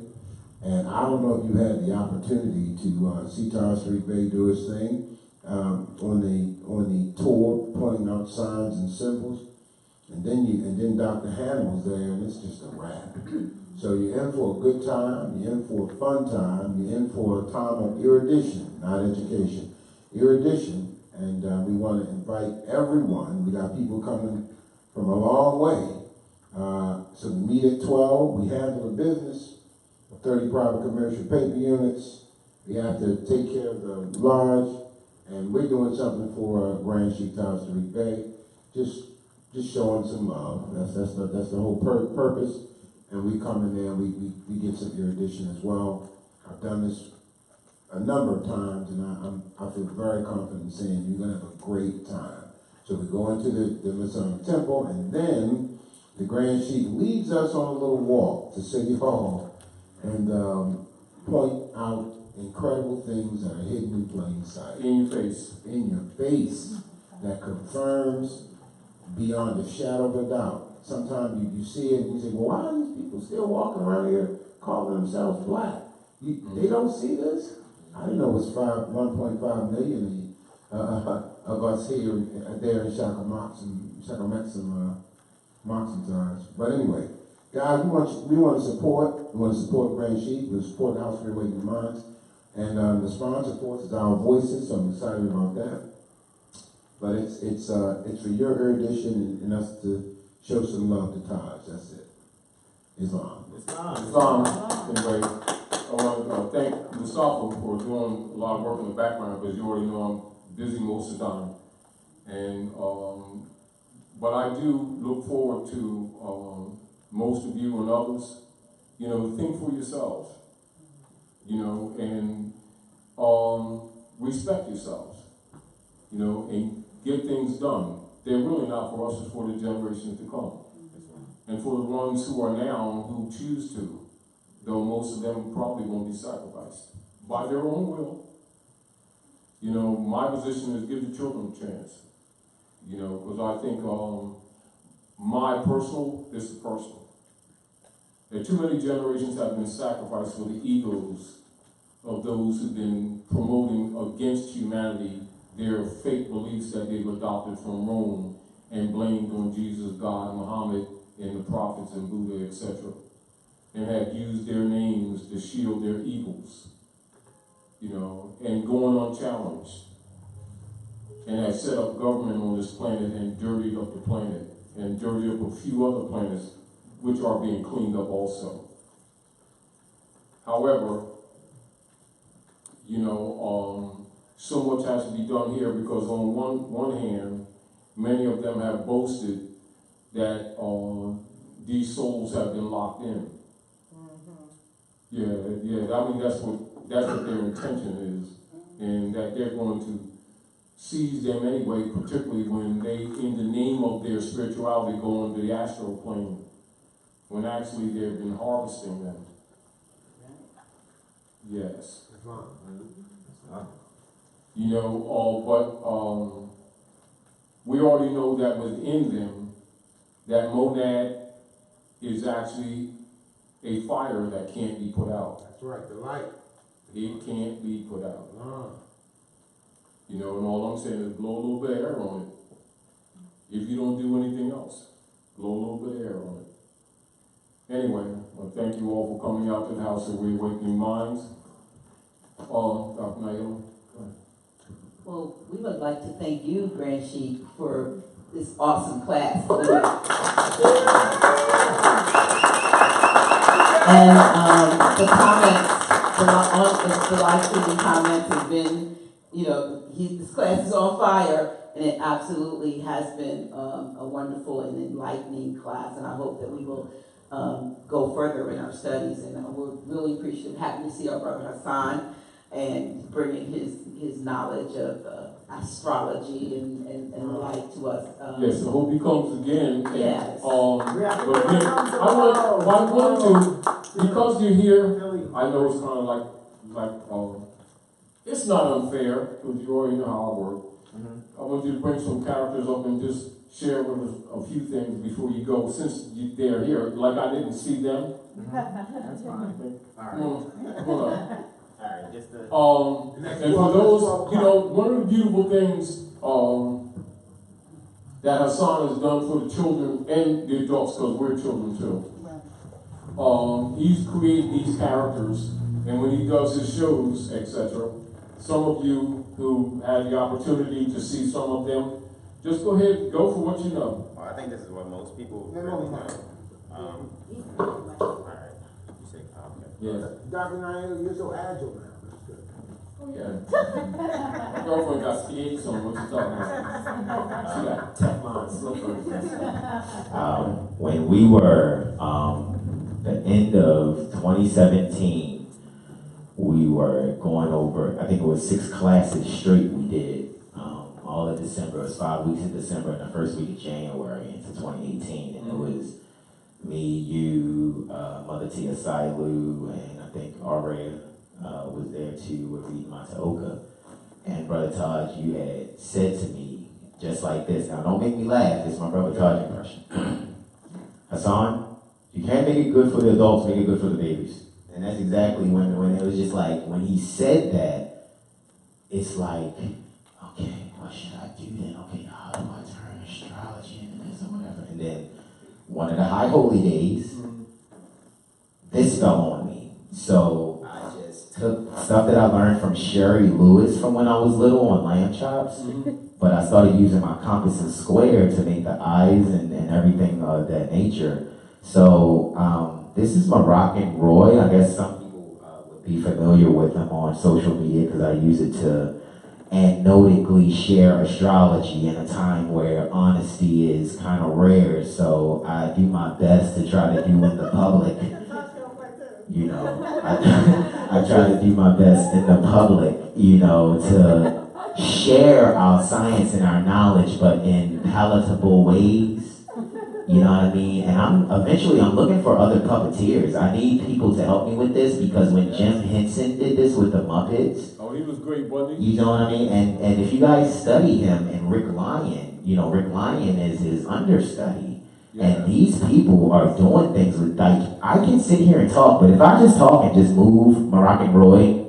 And I don't know if you had the opportunity to see Taj Tariq Bey do his thing on the tour, pointing out signs and symbols. And then Dr. Hannibal's there, and it's just a wrap. So you're in for a good time, you're in for a fun time, you're in for a time of erudition, not education. Erudition, and we want to invite everyone. We got people coming from a long way. So we meet at 12, we handle the business, 30 private commercial paper units. We have to take care of the lodge, and we're doing something for Grand Sheik Taj Tariq Bey. Just showing some love. That's the whole purpose. And we come in there and we get some erudition as well. I've done this a number of times, and I feel very confident in saying you're gonna have a great time. So we go into the Masonic Temple, and then the Grand Sheik leads us on a little walk to City Hall and point out incredible things that are hidden in plain sight. In your face. In your face. That confirms beyond a shadow of a doubt. Sometimes you see it and you say, well, why are these people still walking around here calling themselves black? They don't see this? I didn't know it was 1.5 million of us here, there in Shakamaksim times. But anyway, guys, we want to support. We want to support Grand Sheik. We support House of Awakening Minds. And the sponsor for us is Our Voices, so I'm excited about that. But it's for your erudition and us to show some love to Taj. That's it. Islam. Islam. Islam. Anyway, I want to thank Mustafa for doing a lot of work in the background, because you already know I'm busy most of the time. And, but I do look forward to most of you and others, you know, think for yourselves, you know, and respect yourselves, you know, and get things done. They're really not for us, it's for the generations to come. And for the ones who are now who choose to, though most of them probably won't be sacrificed by their own will. You know, my position is give the children a chance. You know, because I think this is personal. That too many generations have been sacrificed for the egos of those who've been promoting against humanity their fake beliefs that they've adopted from Rome and blamed on Jesus, God, Muhammad, and the prophets and Buddha, etc. And have used their names to shield their evils, you know, and going unchallenged. And have set up government on this planet and dirtied up the planet and dirtied up a few other planets which are being cleaned up also. However, you know, so much has to be done here, because on one hand, many of them have boasted that these souls have been locked in. Yeah. I mean, that's what their intention is, and that they're going to seize them anyway, particularly when they, in the name of their spirituality, go on the astral plane, when actually they've been harvesting them. Yes. You know, but we already know that within them, that monad is actually a fire that can't be put out. That's right, the light. It can't be put out. You know, and all I'm saying is blow a little bit of air on it. If you don't do anything else, blow a little bit of air on it. Anyway, well, thank you all for coming out to the House of Reawakening Minds. Dr. Naila. Well, we would like to thank you, Grand Sheik, for this awesome class. And the comments, the live streaming comments have been, you know, this class is on fire, and it absolutely has been a wonderful and enlightening class, and I hope that we will go further in our studies, and we're really appreciative, happy to see our brother Hassan and bringing his knowledge of astrology and light to us. Yes, I hope he comes again. And, yes. But again, I want to, because you're here, I know it's kind of like it's not unfair, because you already know how I work. I want you to bring some characters up and just share with us a few things before you go, since they're here. Like I didn't see them. That's fine. Come on. Alright, just and for those, you know, one of the beautiful things that Hassan has done for the children and the adults, because we're children too. He's created these characters, and when he does his shows, etc., some of you who had the opportunity to see some of them, just go ahead, go for what you know. Well, I think this is what most people No, really no. know. Alright, you say, okay. Yes. Dr. Naila, you're so agile now. That's good. Oh, yeah. My girlfriend got scared, so what you talking about? She got Teflon slippers. When we were the end of 2017, we were going over, I think it was 6 classes straight we did. All of December, it was 5 weeks in December and the first week of January into 2018. And it was me, you, Mother Tia Sailu, and I think Aria was there too with Reed Mataoka. And Brother Taj, you had said to me, just like this, now don't make me laugh, this is my Brother Taj impression. Hassan, you can't make it good for the adults, make it good for the babies. And that's exactly when it was just like, when he said that, it's like, okay, what should I do then? Okay, how do I turn astrology into this or whatever? And then one of the high holy days, this fell on me. So I just took stuff that I learned from Sherry Lewis from when I was little on lamb chops, but I started using my compass and square to make the eyes and everything of that nature. So this is Moroccan Roy. I guess some people would be familiar with them on social media because I use it to anecdotally share astrology in a time where honesty is kind of rare. So I do my best to try to do in the public. You know, I try to do my best in the public, you know, to share our science and our knowledge, but in palatable ways. You know what I mean? And I'm looking for other puppeteers. I need people to help me with this because when Jim Henson did this with the Muppets, Oh, he was great, wasn't he? you know what I mean? And if you guys study him and Rick Lyon, you know, Rick Lyon is his understudy. Yeah. And these people are doing things with, like, I can sit here and talk, but if I just talk and just move Moroccan Roy,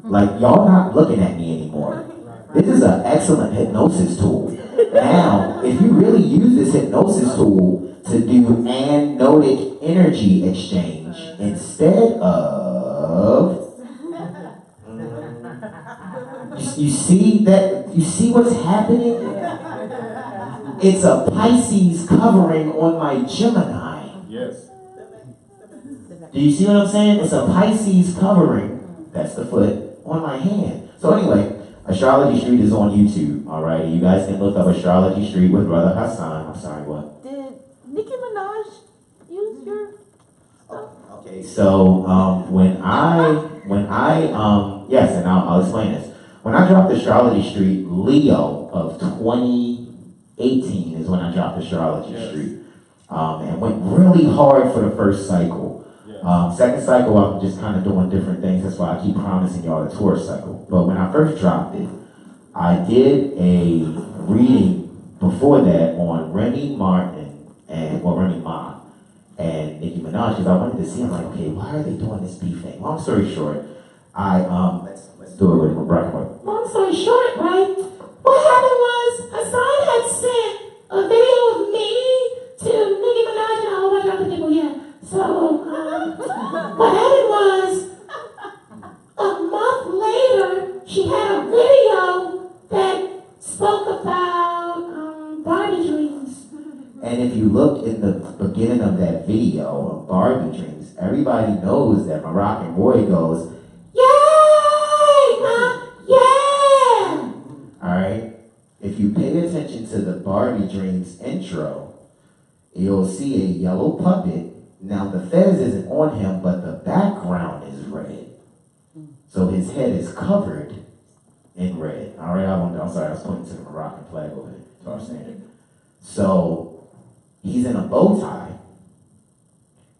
like, y'all not looking at me anymore. This is an excellent hypnosis tool. Now, if you really use this hypnosis tool to do anodic energy exchange instead of, you see what's happening? It's a Pisces covering on my Gemini. Yes. Do you see what I'm saying? It's a Pisces covering, that's the foot, on my hand. So anyway, Astrology Street is on YouTube, alright? You guys can look up Astrology Street with Brother Hassan. I'm sorry, what? Did Nicki Minaj use your stuff? Okay, so yes, and I'll explain this. When I dropped Astrology Street, Leo of 2018 is when I dropped Astrology Yes. Street. And went really hard for the first cycle. Yes. Second cycle, I'm just kind of doing different things. That's why I keep promising y'all the tour cycle. But when I first dropped it, I did a reading before that on Remy Martin Remy Ma and Nicki Minaj because I wanted to see. I'm like, okay, why are they doing this beef thing? Long story short, let's do it with my brother. Long story short, right? What happened was Hassan had sent a video of me to Nicki Minaj and a whole bunch of other people. Yeah. So, what happened was, a month later, she had a video that spoke about Barbie dreams. And if you look in the beginning of that video of Barbie dreams, everybody knows that Moroccan Roy goes, yay, yeah! Alright? If you pay attention to the Barbie dreams intro, you'll see a yellow puppet. Now the fez isn't on him, but the background is red. So his head is covered in red. All right, I'm sorry, I was pointing to the Moroccan flag over there, to our standard. So he's in a bow tie,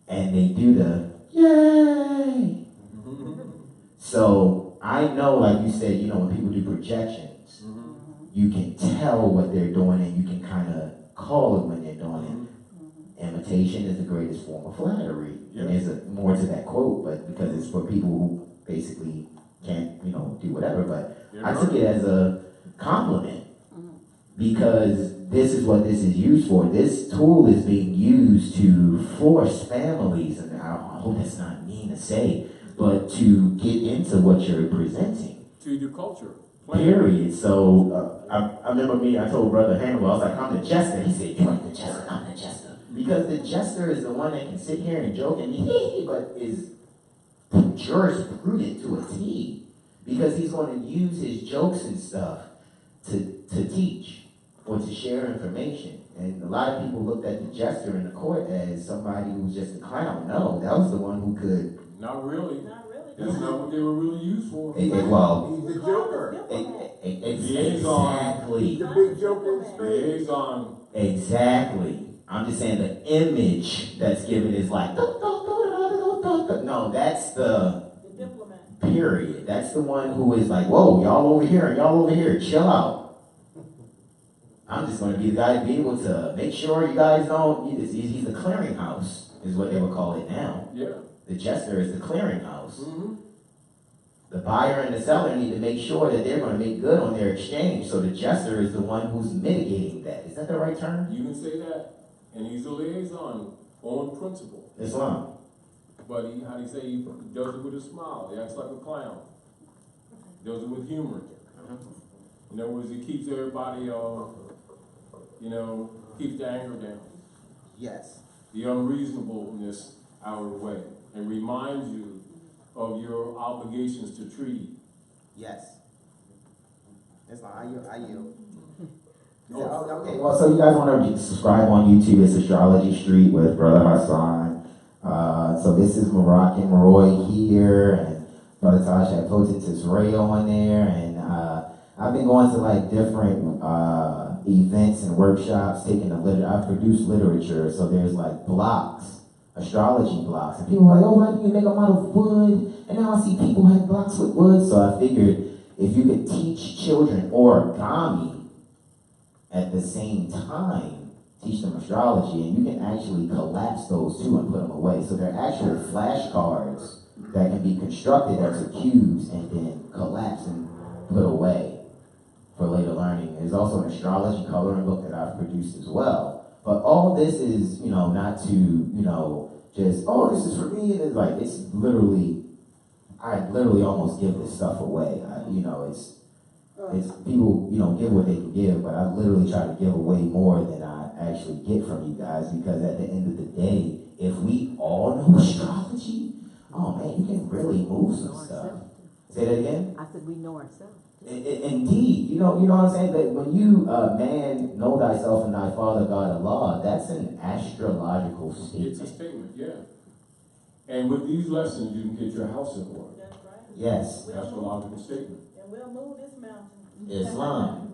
and they do the yay. So I know, like you said, you know, when people do projections, you can tell what they're doing, and you can kind of call it when they're doing it. Imitation is the greatest form of flattery. Yes. And there's more to that quote, but because it's for people who basically can't, you know, do whatever. But I took it as a compliment because this is what this is used for. This tool is being used to force families, and I hope that's not mean to say, but to get into what you're presenting. To the culture. Period. So I remember I told Brother Hannibal, I was like, I'm the jester. He said, you ain't the jester, I'm the jester. Because the jester is the one that can sit here and joke and but is jurisprudent to a T. Because he's going to use his jokes and stuff to teach or to share information. And a lot of people looked at the jester in the court as somebody who's just a clown. No, that was the one who could. Not really. Not really. That's not what they were really used for. Well, He's the joker. exactly. He's the big joker in space. Liaison. Exactly. I'm just saying the image that's given is like, no, that's the diplomat. period. That's the one who is like, whoa, y'all over here and y'all over here, chill out. I'm just going to be the guy to be able to make sure you guys don't, he's the clearinghouse, is what they would call it now. Yeah. The jester is the clearinghouse. Mm-hmm. The buyer and the seller need to make sure that they're going to make good on their exchange. So the jester is the one who's mitigating that. Is that the right term? You can say that. And he's a liaison on principle. Islam. But how do you say, he does it with a smile. He acts like a clown. Does it with humor. In other words, he keeps everybody, keeps the anger down. Yes. The unreasonableness out of the way. And reminds you of your obligations to treaty? Yes. That's fine, I yield. Okay, well, so you guys want to subscribe on YouTube? It's Astrology Street with Brother Hassan. So this is Moroccan Roy here, and Brother Taj had posted Israel on there, and I've been going to like different events and workshops, taking I've produced literature, so there's like blocks, astrology blocks, and people are like, oh, why do you make them out of wood? And now I see people have blocks with wood, so I figured if you could teach children origami at the same time, teach them astrology, and you can actually collapse those two and put them away. So they're actual flashcards that can be constructed as cubes and then collapse and put away for later learning. There's also an astrology coloring book that I've produced as well. But all this is, not to, just, oh, this is for me, and it's like, I literally almost give this stuff away. It's people, give what they can give, but I literally try to give away more than I actually get from you guys, because at the end of the day, if we all know astrology, oh man, you can really move some stuff. Say that again? I said we know ourselves. Indeed, you know what I'm saying? That when you, man, know thyself and thy father God Allah, that's an astrological statement. It's a statement, yeah. And with these lessons, you can get your house in order. That's right. Yes. Astrological statement. And we'll move this mountain. Islam.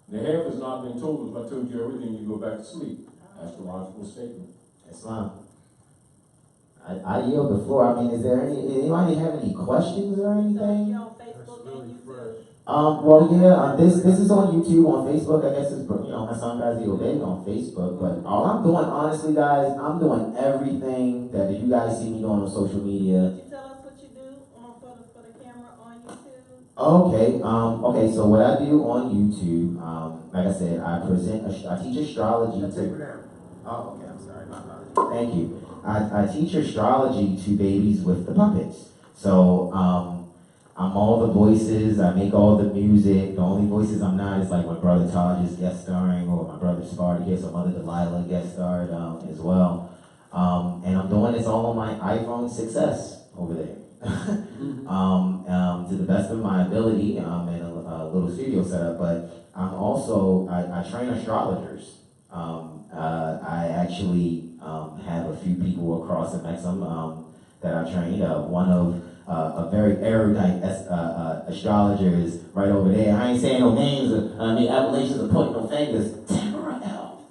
The half has not been told. If I told you everything, you go back to sleep. Astrological statement. Islam. I yield the floor. I mean, is there anybody have any questions or anything? You on Facebook and YouTube? Well, yeah, this is on YouTube, on Facebook. I guess it's, Hassan Ghazi Obey on Facebook. But all I'm doing, honestly, guys, I'm doing everything that you guys see me doing on social media. Could you tell us what you do for the camera on YouTube? Okay, so what I do on YouTube, like I said, I teach astrology to... Oh, okay, I'm sorry, my apologies. Thank you. I teach astrology to babies with the puppets. So, I'm all the voices, I make all the music. The only voices I'm not is like when Brother Taj is guest starring, or my brother Spartacus, or Mother Delilah guest starred as well. And I'm doing this all on my iPhone 6S over there. To the best of my ability, in a little studio setup, but I'm also, I train astrologers. I actually have a few people across the Mexum that I trained. One of a very erudite astrologer is right over there. I ain't saying no names, appellations of pointing no fingers. Tamara L.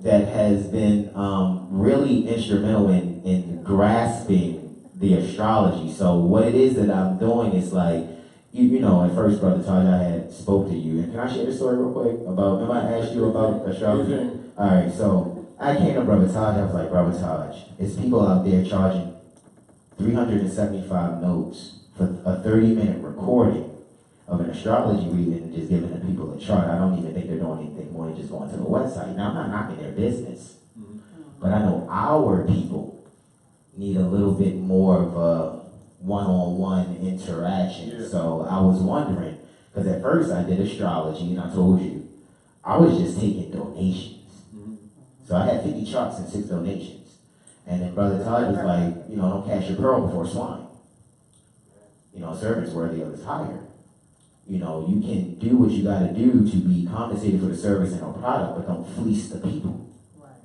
That has been really instrumental in grasping the astrology. So what it is that I'm doing is like, at first, Brother Taj, I had spoke to you. And can I share this story real quick about, remember I asked you about astrology? All right, so I came to Brother Taj, I was like, Brother Taj, it's people out there charging 375 notes for a 30-minute recording of an astrology reading and just giving the people a chart. I don't even think they're doing anything more than just going to the website. Now, I'm not knocking their business, but I know our people need a little bit more of a one-on-one interaction. Yeah. So I was wondering, because at first I did astrology, and I told you, I was just taking donations. So I had 50 charts and 6 donations. And then Brother Todd was like, don't cast your pearl before swine. Servant's worthy of his hire. You can do what you got to do to be compensated for the service and no product, but don't fleece the people. Right.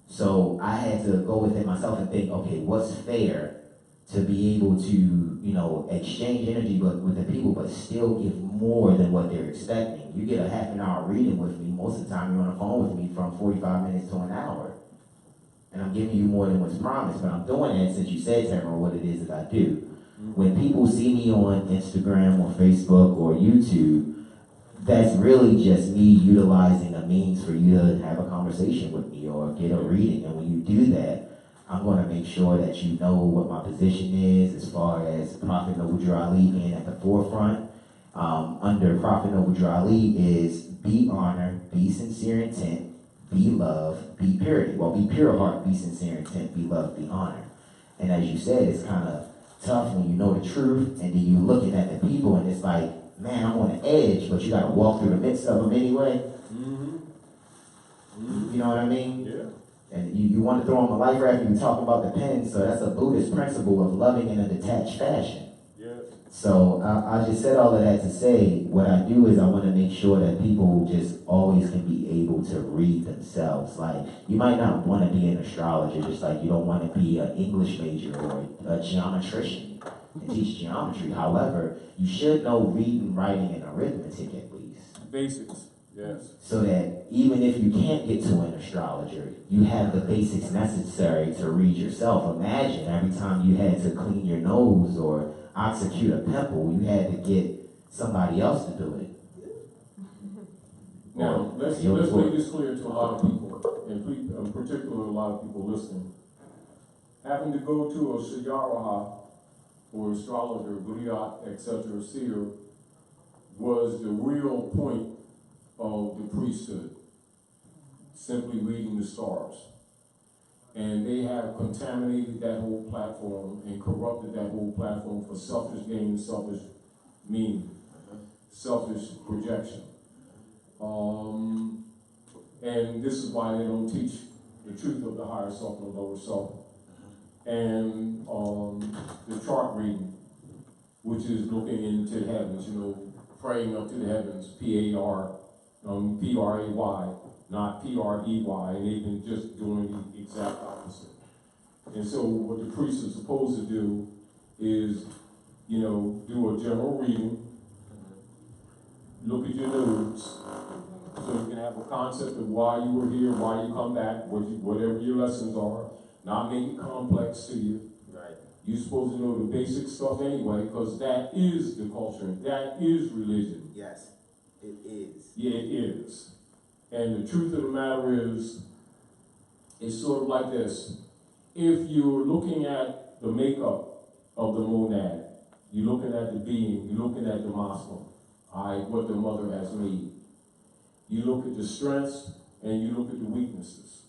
So I had to go within myself and think, okay, what's fair to be able to, exchange energy with the people, but still give more than what they're expecting. You get a half an hour reading with me, most of the time you're on the phone with me from 45 minutes to an hour. And I'm giving you more than what's promised, but I'm doing it since you said, Tamara, what it is that I do. When people see me on Instagram or Facebook or YouTube, that's really just me utilizing a means for you to have a conversation with me or get a reading. And when you do that, I'm going to make sure that you know what my position is as far as Prophet Noble Ali being at the forefront. Under Prophet Noble Ali is be honor, be sincere intent, be love, be purity. Well, be pure heart, be sincere intent, be love, be honor. And as you said, it's kind of tough when you know the truth and then you looking at the people and it's like, man, I'm on the edge, but you got to walk through the midst of them anyway. You know what I mean? Yeah. And you want to throw him a life raft, you talking about the pen, so that's a Buddhist principle of loving in a detached fashion. Yes. So I just said all of that to say, what I do is I want to make sure that people just always can be able to read themselves. Like, you might not want to be an astrologer, just like you don't want to be an English major or a geometrician and teach geometry. However, you should know reading, writing, and arithmetic at least. Basics, yes. So that even if you can't get to an astrologer, you have the basics necessary to read yourself. Imagine every time you had to clean your nose or execute a pimple, you had to get somebody else to do it. Now, let's make this clear to a lot of people, and in particular a lot of people listening. Having to go to a Shayaraha or astrologer, Guriat, etc., seer, was the real point of the priesthood, simply reading the stars. And they have contaminated that whole platform and corrupted that whole platform for selfish gain, selfish meaning, selfish projection. And this is why they don't teach the truth of the higher self and the lower self. And the chart reading, which is looking into the heavens, praying up to the heavens, P-A-R, P-R-A-Y, not P-R-E-Y, and they've been just doing the exact opposite. And so what the priest is supposed to do is, do a general reading, look at your nudes, so you can have a concept of why you were here, why you come back, whatever your lessons are, not make it complex to you. Right. You're supposed to know the basic stuff anyway, because that is the culture, that is religion. Yes, it is. Yeah, it is. And the truth of the matter is, it's sort of like this. If you're looking at the makeup of the monad, you're looking at the being, you're looking at the Muslim, what the mother has made. You look at the strengths and you look at the weaknesses.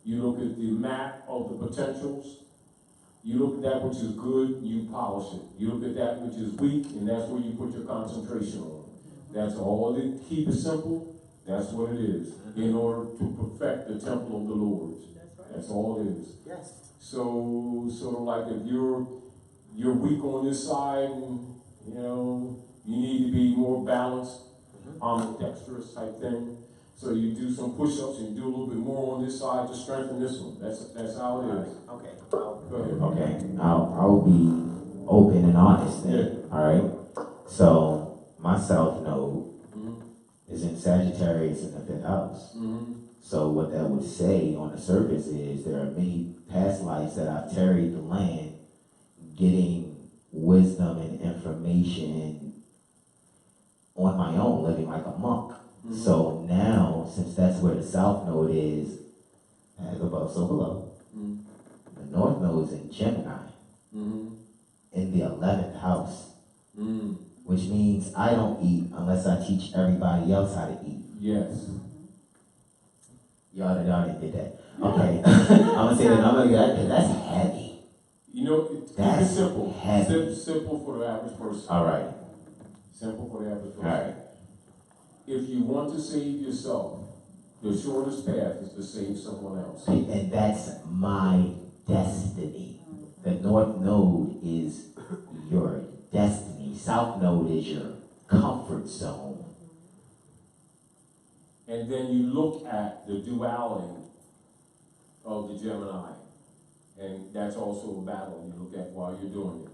You look at the map of the potentials. You look at that which is good, you polish it. You look at that which is weak, and that's where you put your concentration on. That's all. Keep it simple. That's what it is. In order to perfect the temple of the Lord. That's all it is. Yes. So sort of like if you're weak on this side, and you need to be more balanced, ambidextrous type thing. So you do some push-ups and you do a little bit more on this side to strengthen this one. That's how it is. Okay. Go ahead. Okay, I'll be open and honest then. Yeah. All right. So my South Node is in Sagittarius in the 5th house. So what that would say on the surface is there are many past lives that I've tarried the land, getting wisdom and information on my own, living like a monk. So now, since that's where the South Node is, as above, so below, the North Node is in Gemini, in the 11th house, which means I don't eat unless I teach everybody else how to eat. Yes. Y'all didn't get that. Okay. I'm gonna say the number because that's heavy. That's simple. Heavy. Simple for the average person. All right. Simple for the average person. All right. If you want to save yourself, the shortest path is to save someone else. And that's my destiny. The North Node is your destiny. South Node is your comfort zone. And then you look at the duality of the Gemini. And that's also a battle you look at while you're doing it.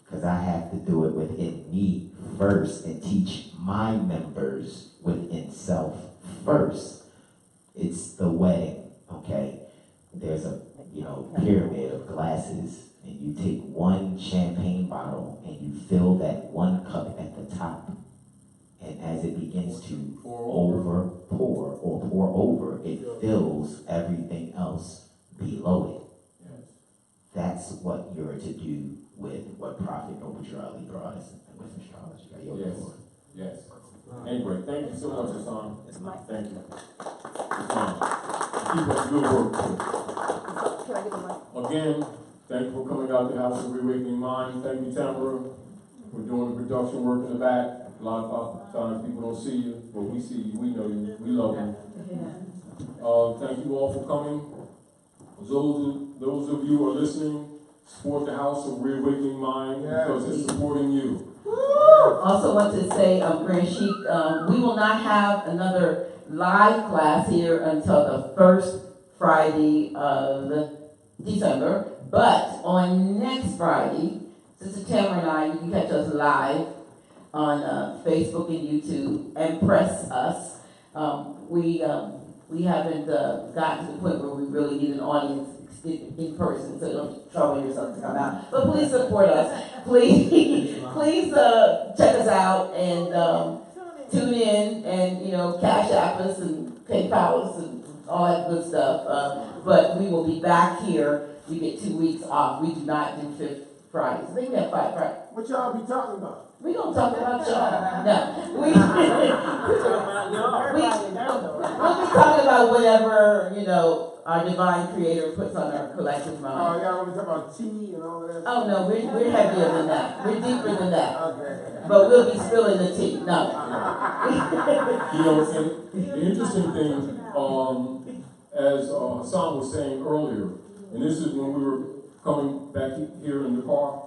Because I have to do it within me first and teach my members within self first. It's the wedding, okay? There's a pyramid of glasses, and you take one champagne bottle and you fill that one cup at the top. And as it begins to pour over, it fills everything else below it. Yes. That's what you're to do with what Prophet Noble Ali brought us with astrology. I yield the floor. Yes. Anyway, thank you so much, Hassan. It's Mike. Thank you. Hassan, keep up the good work. Can I get the mic? Again, thank you for coming out to House of Reawakening Mind. Thank you, Tamara, for doing the production work in the back. A lot of times people don't see you, but we see you, we know you, we love you. Thank you all for coming. Those of you who are listening, support the House of Reawakening Mind because it's supporting you. Also want to say, Grand Chic, we will not have another live class here until the first Friday of December, but on next Friday, Sister Tamara and I, you can catch us live on Facebook and YouTube and press us. We haven't gotten to the point where we really need an audience in person, so don't trouble yourself to come out. But please support us. Please check us out and tune in and Cash App us and PayPal us and all that good stuff. But we will be back here. We get 2 weeks off. We do not do fifth Fridays. I think we have 5 Fridays. What y'all be talking about? We don't talk about y'all. No. We'll be talking about whatever, our divine creator puts on our collective mind. Oh, y'all want to talk about tea and all of that? Oh, no, we're heavier than that. We're deeper than that. Okay. But we'll be spilling the tea. No. And the interesting thing, as Hassan was saying earlier, and this is when we were coming back here in the car,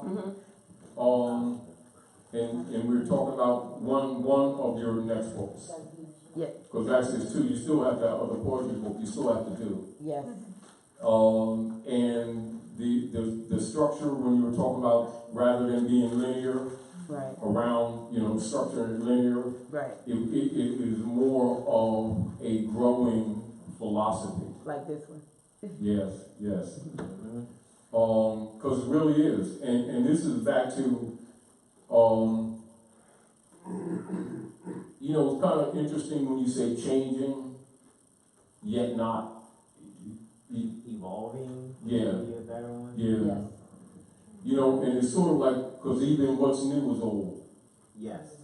and we were talking about one of your next books. Yeah. Because actually it's 2. You still have that other poetry book you still have to do. Yes. And the structure when you were talking about rather than being linear, Right. around structure and linear, Right. it is more of a growing philosophy. Like this one. Yes. Because it really is, and this is back to it's kind of interesting when you say changing, yet not Evolving. Yeah. Maybe a better one. Yeah. And it's sort of like, because even what's new is old, Yes.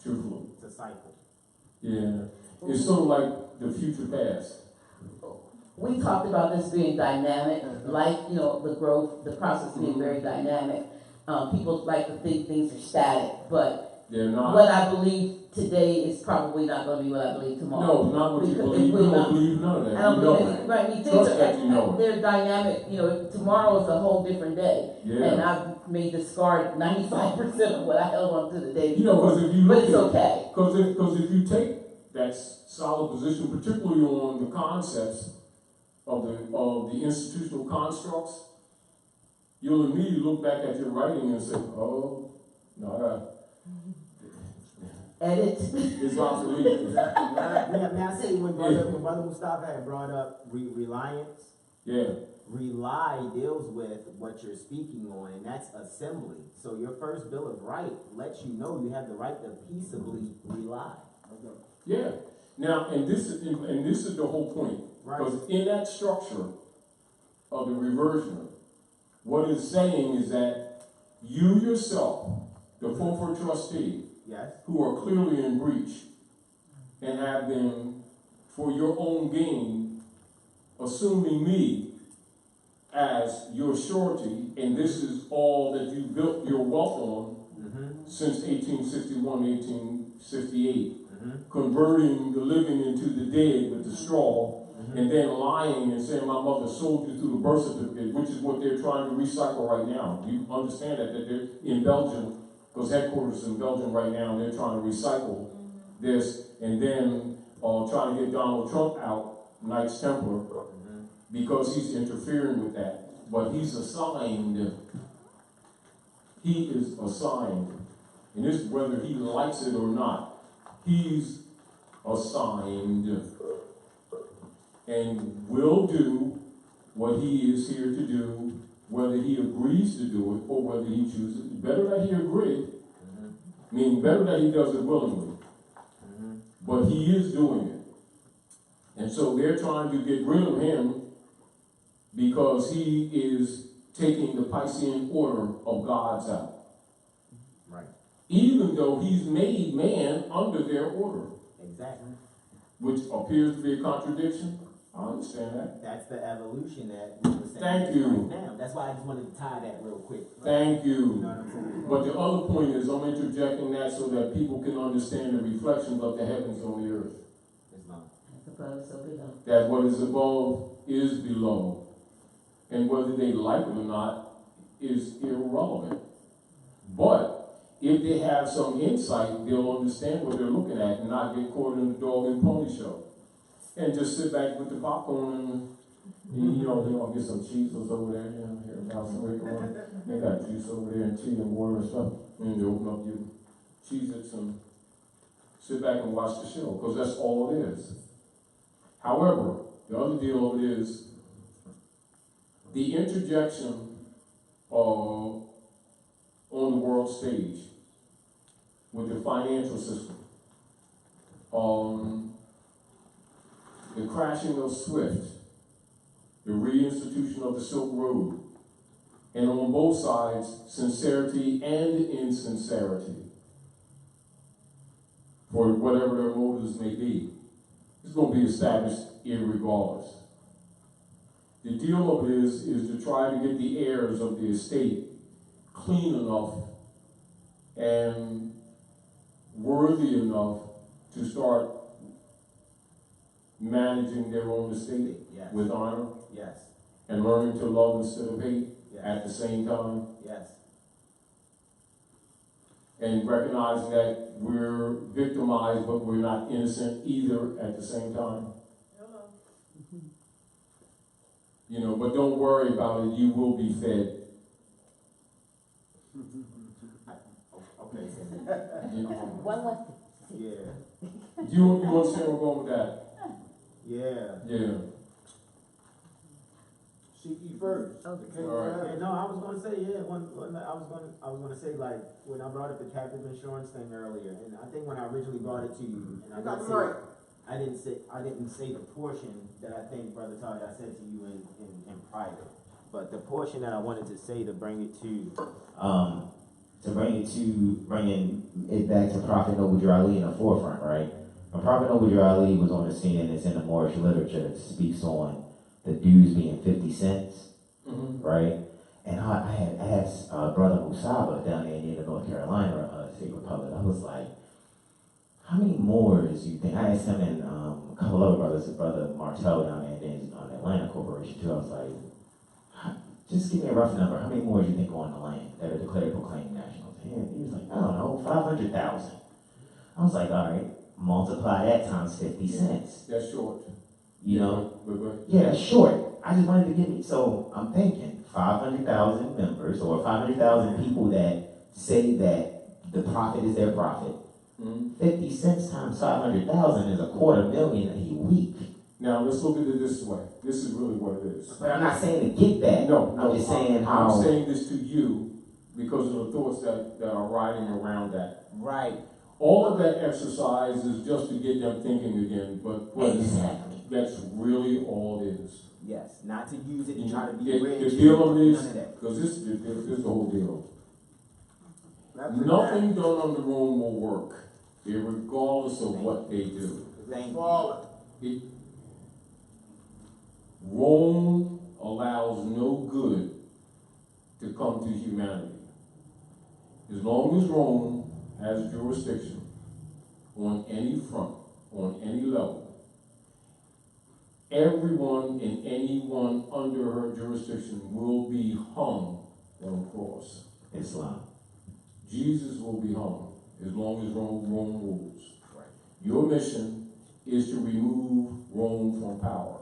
truthfully. It's a cycle. Yeah. It's sort of like the future past. We talked about this being dynamic, like, the growth, the process being very dynamic. People like to think things are static, but They're not. what I believe today is probably not going to be what I believe tomorrow. No, not what you Because believe. it You will don't not. believe none of that. I don't You know believe it. right. Things Trust are, that you know it. they're dynamic. Tomorrow is a whole different day, Yeah. and I've made discard 95% of what I held on to the day Because before. if you But look it's at okay. Because if you take that solid position, particularly on the concepts of the institutional constructs, you'll immediately look back at your writing and say, "Oh, no, Edit. it's obsolete." May I say when Brother Mustafa had brought up reliance, Yeah, rely deals with what you're speaking on, and that's assembly. So your first Bill of Rights lets you know you have the right to peaceably rely. yeah. Now, and this is the whole point. Right. Because in that structure of the reversion, what it's saying is that you yourself, the former trustee, Yes. who are clearly in breach and have been, for your own gain, assuming me as your surety, and this is all that you built your wealth on since 1861, 1868, converting the living into the dead with the straw, and then lying and saying my mother sold you through the birth certificate, which is what they're trying to recycle right now. You understand that they're in Belgium, because headquarters is in Belgium right now, and they're trying to recycle this, and then trying to get Donald Trump out, Knights Templar, because he's interfering with that. But he's assigned. He is assigned. And this, whether he likes it or not, he's assigned and will do what he is here to do, whether he agrees to do it or whether he chooses. Better that he agree, meaning better that he does it willingly, but he is doing it. And so they're trying to get rid of him because he is taking the Piscean order of gods out. Right. Even though he's made man under their order, Exactly. which appears to be a contradiction. I understand that. That's the evolution that we were saying. Thank you. Right now. That's why I just wanted to tie that real quick. Thank You you. know what I'm saying? But the other point is I'm interjecting that so that people can understand the reflections of the heavens on the earth. Islam. As above, so below. That what is above is below. And whether they like it or not is irrelevant. But if they have some insight, they'll understand what they're looking at and not get caught in the dog and pony show. And just sit back with the popcorn and you know, get some Cheetos over there, you know, here about some on. They got juice over there and tea and water and stuff. And you open up your Cheez-Its and sit back and watch the show, because that's all it is. However, the other deal of it is the interjection on the world stage with the financial system, the crashing of SWIFT, the reinstitution of the Silk Road, and on both sides, sincerity and insincerity, for whatever their motives may be. It's going to be established irregardless. The deal of it is to try to get the heirs of the estate clean enough and worthy enough to start managing their own estate Yes. with honor Yes. and learning to love instead of hate Yes. at the same time, Yes. and recognizing that we're victimized but we're not innocent either at the same time. Hello. You know, but don't worry about it, you will be fed. Okay. You know, One left. Yeah. you understand where I'm going with that? Yeah. Yeah. She eat first. Okay. Can't All right. have Yeah, it. no, I was gonna say, yeah, I was gonna say, like, when I brought up the captive insurance thing earlier, and I think when I originally brought it to you, and You got the mic. I didn't say the portion that I think, Brother Todd, I said to you in private, but the portion that I wanted to say to bring it bringing it back to Prophet Noble Drew Ali in the forefront, right? When Prophet Noble Drew Ali was on the scene, and it's in the Moorish literature, it speaks on the dues being 50 cents, Mm-hmm. right? And I had asked Brother Musaba down there in North Carolina, State Republic, I was like, how many Moors you think? I asked him and a couple other brothers, Brother Martel down there in Atlanta Corporation too. I was like, just give me a rough number. How many Moors you think are on the land that are declared proclaimed nationals? And he was like, I don't know, 500,000. I was like, all right, multiply that times 50 cents. That's short. You know? But Yeah, that's short. I just wanted to give me, so I'm thinking 500,000 members or 500,000 people that say that the prophet is their prophet. mm-hmm. 50 cents times 500,000 is $250,000 a week. Now let's look at it this way. This is really what it is. But I'm not saying to get that. No, I'm just saying how. I'm saying this to you because of the thoughts that are riding around that. right. All of that exercise is just to get them thinking again, but Exactly. that's really all it is. Yes, not to use it to try to be The rich. deal of it None of is, that. because this is the whole deal. That's Nothing done on the room will work, regardless of what they do. Thank you. Falling. Rome allows no good to come to humanity. As long as Rome has jurisdiction on any front, on any level, everyone and anyone under her jurisdiction will be hung on a cross. Islam. Jesus will be hung as long as Rome rules. Right. Your mission is to remove Rome from power.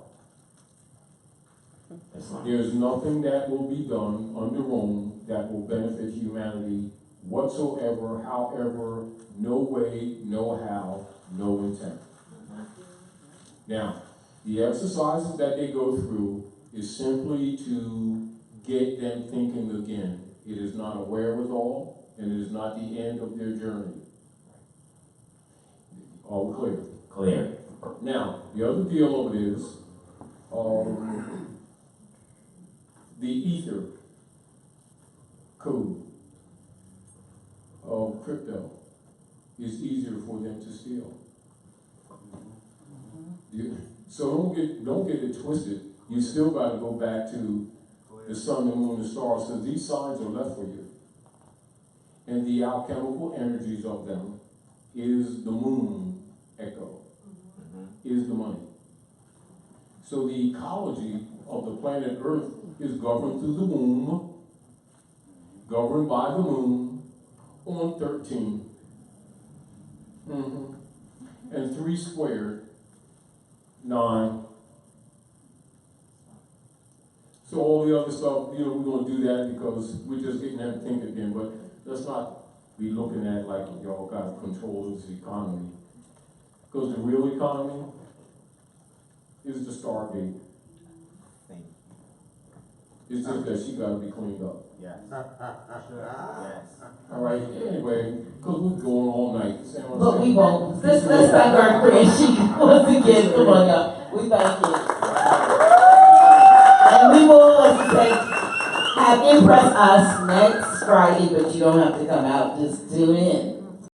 Islam. There's nothing that will be done under Rome that will benefit humanity whatsoever, however, no way, no how, no intent. Now, the exercises that they go through is simply to get them thinking again. It is not a wherewithal, and it is not the end of their journey. Are we clear? Clear. Now, the other deal of it is, the ether code of crypto is easier for them to steal. So don't get it twisted. You still got to go back to the sun, the moon, the stars, because these signs are left for you. And the alchemical energies of them is the moon echo, is the money. So the ecology of the planet Earth is governed through the womb, governed by the moon on 13. And 3 squared, 9. So all the other stuff, we're gonna do that because we're just getting that thing again, but let's not be looking at like y'all got control of the economy. Because the real economy is the Stargate. Thank you. It's just that she gotta be cleaned up. Yes. Yes. All right, anyway, because we're going all night. See what I'm But we saying? won't. Let's thank our friend. She once again, come on y'all. We thank you. And we will, as you say, have Impress Us next Friday, but you don't have to come out. Just tune in.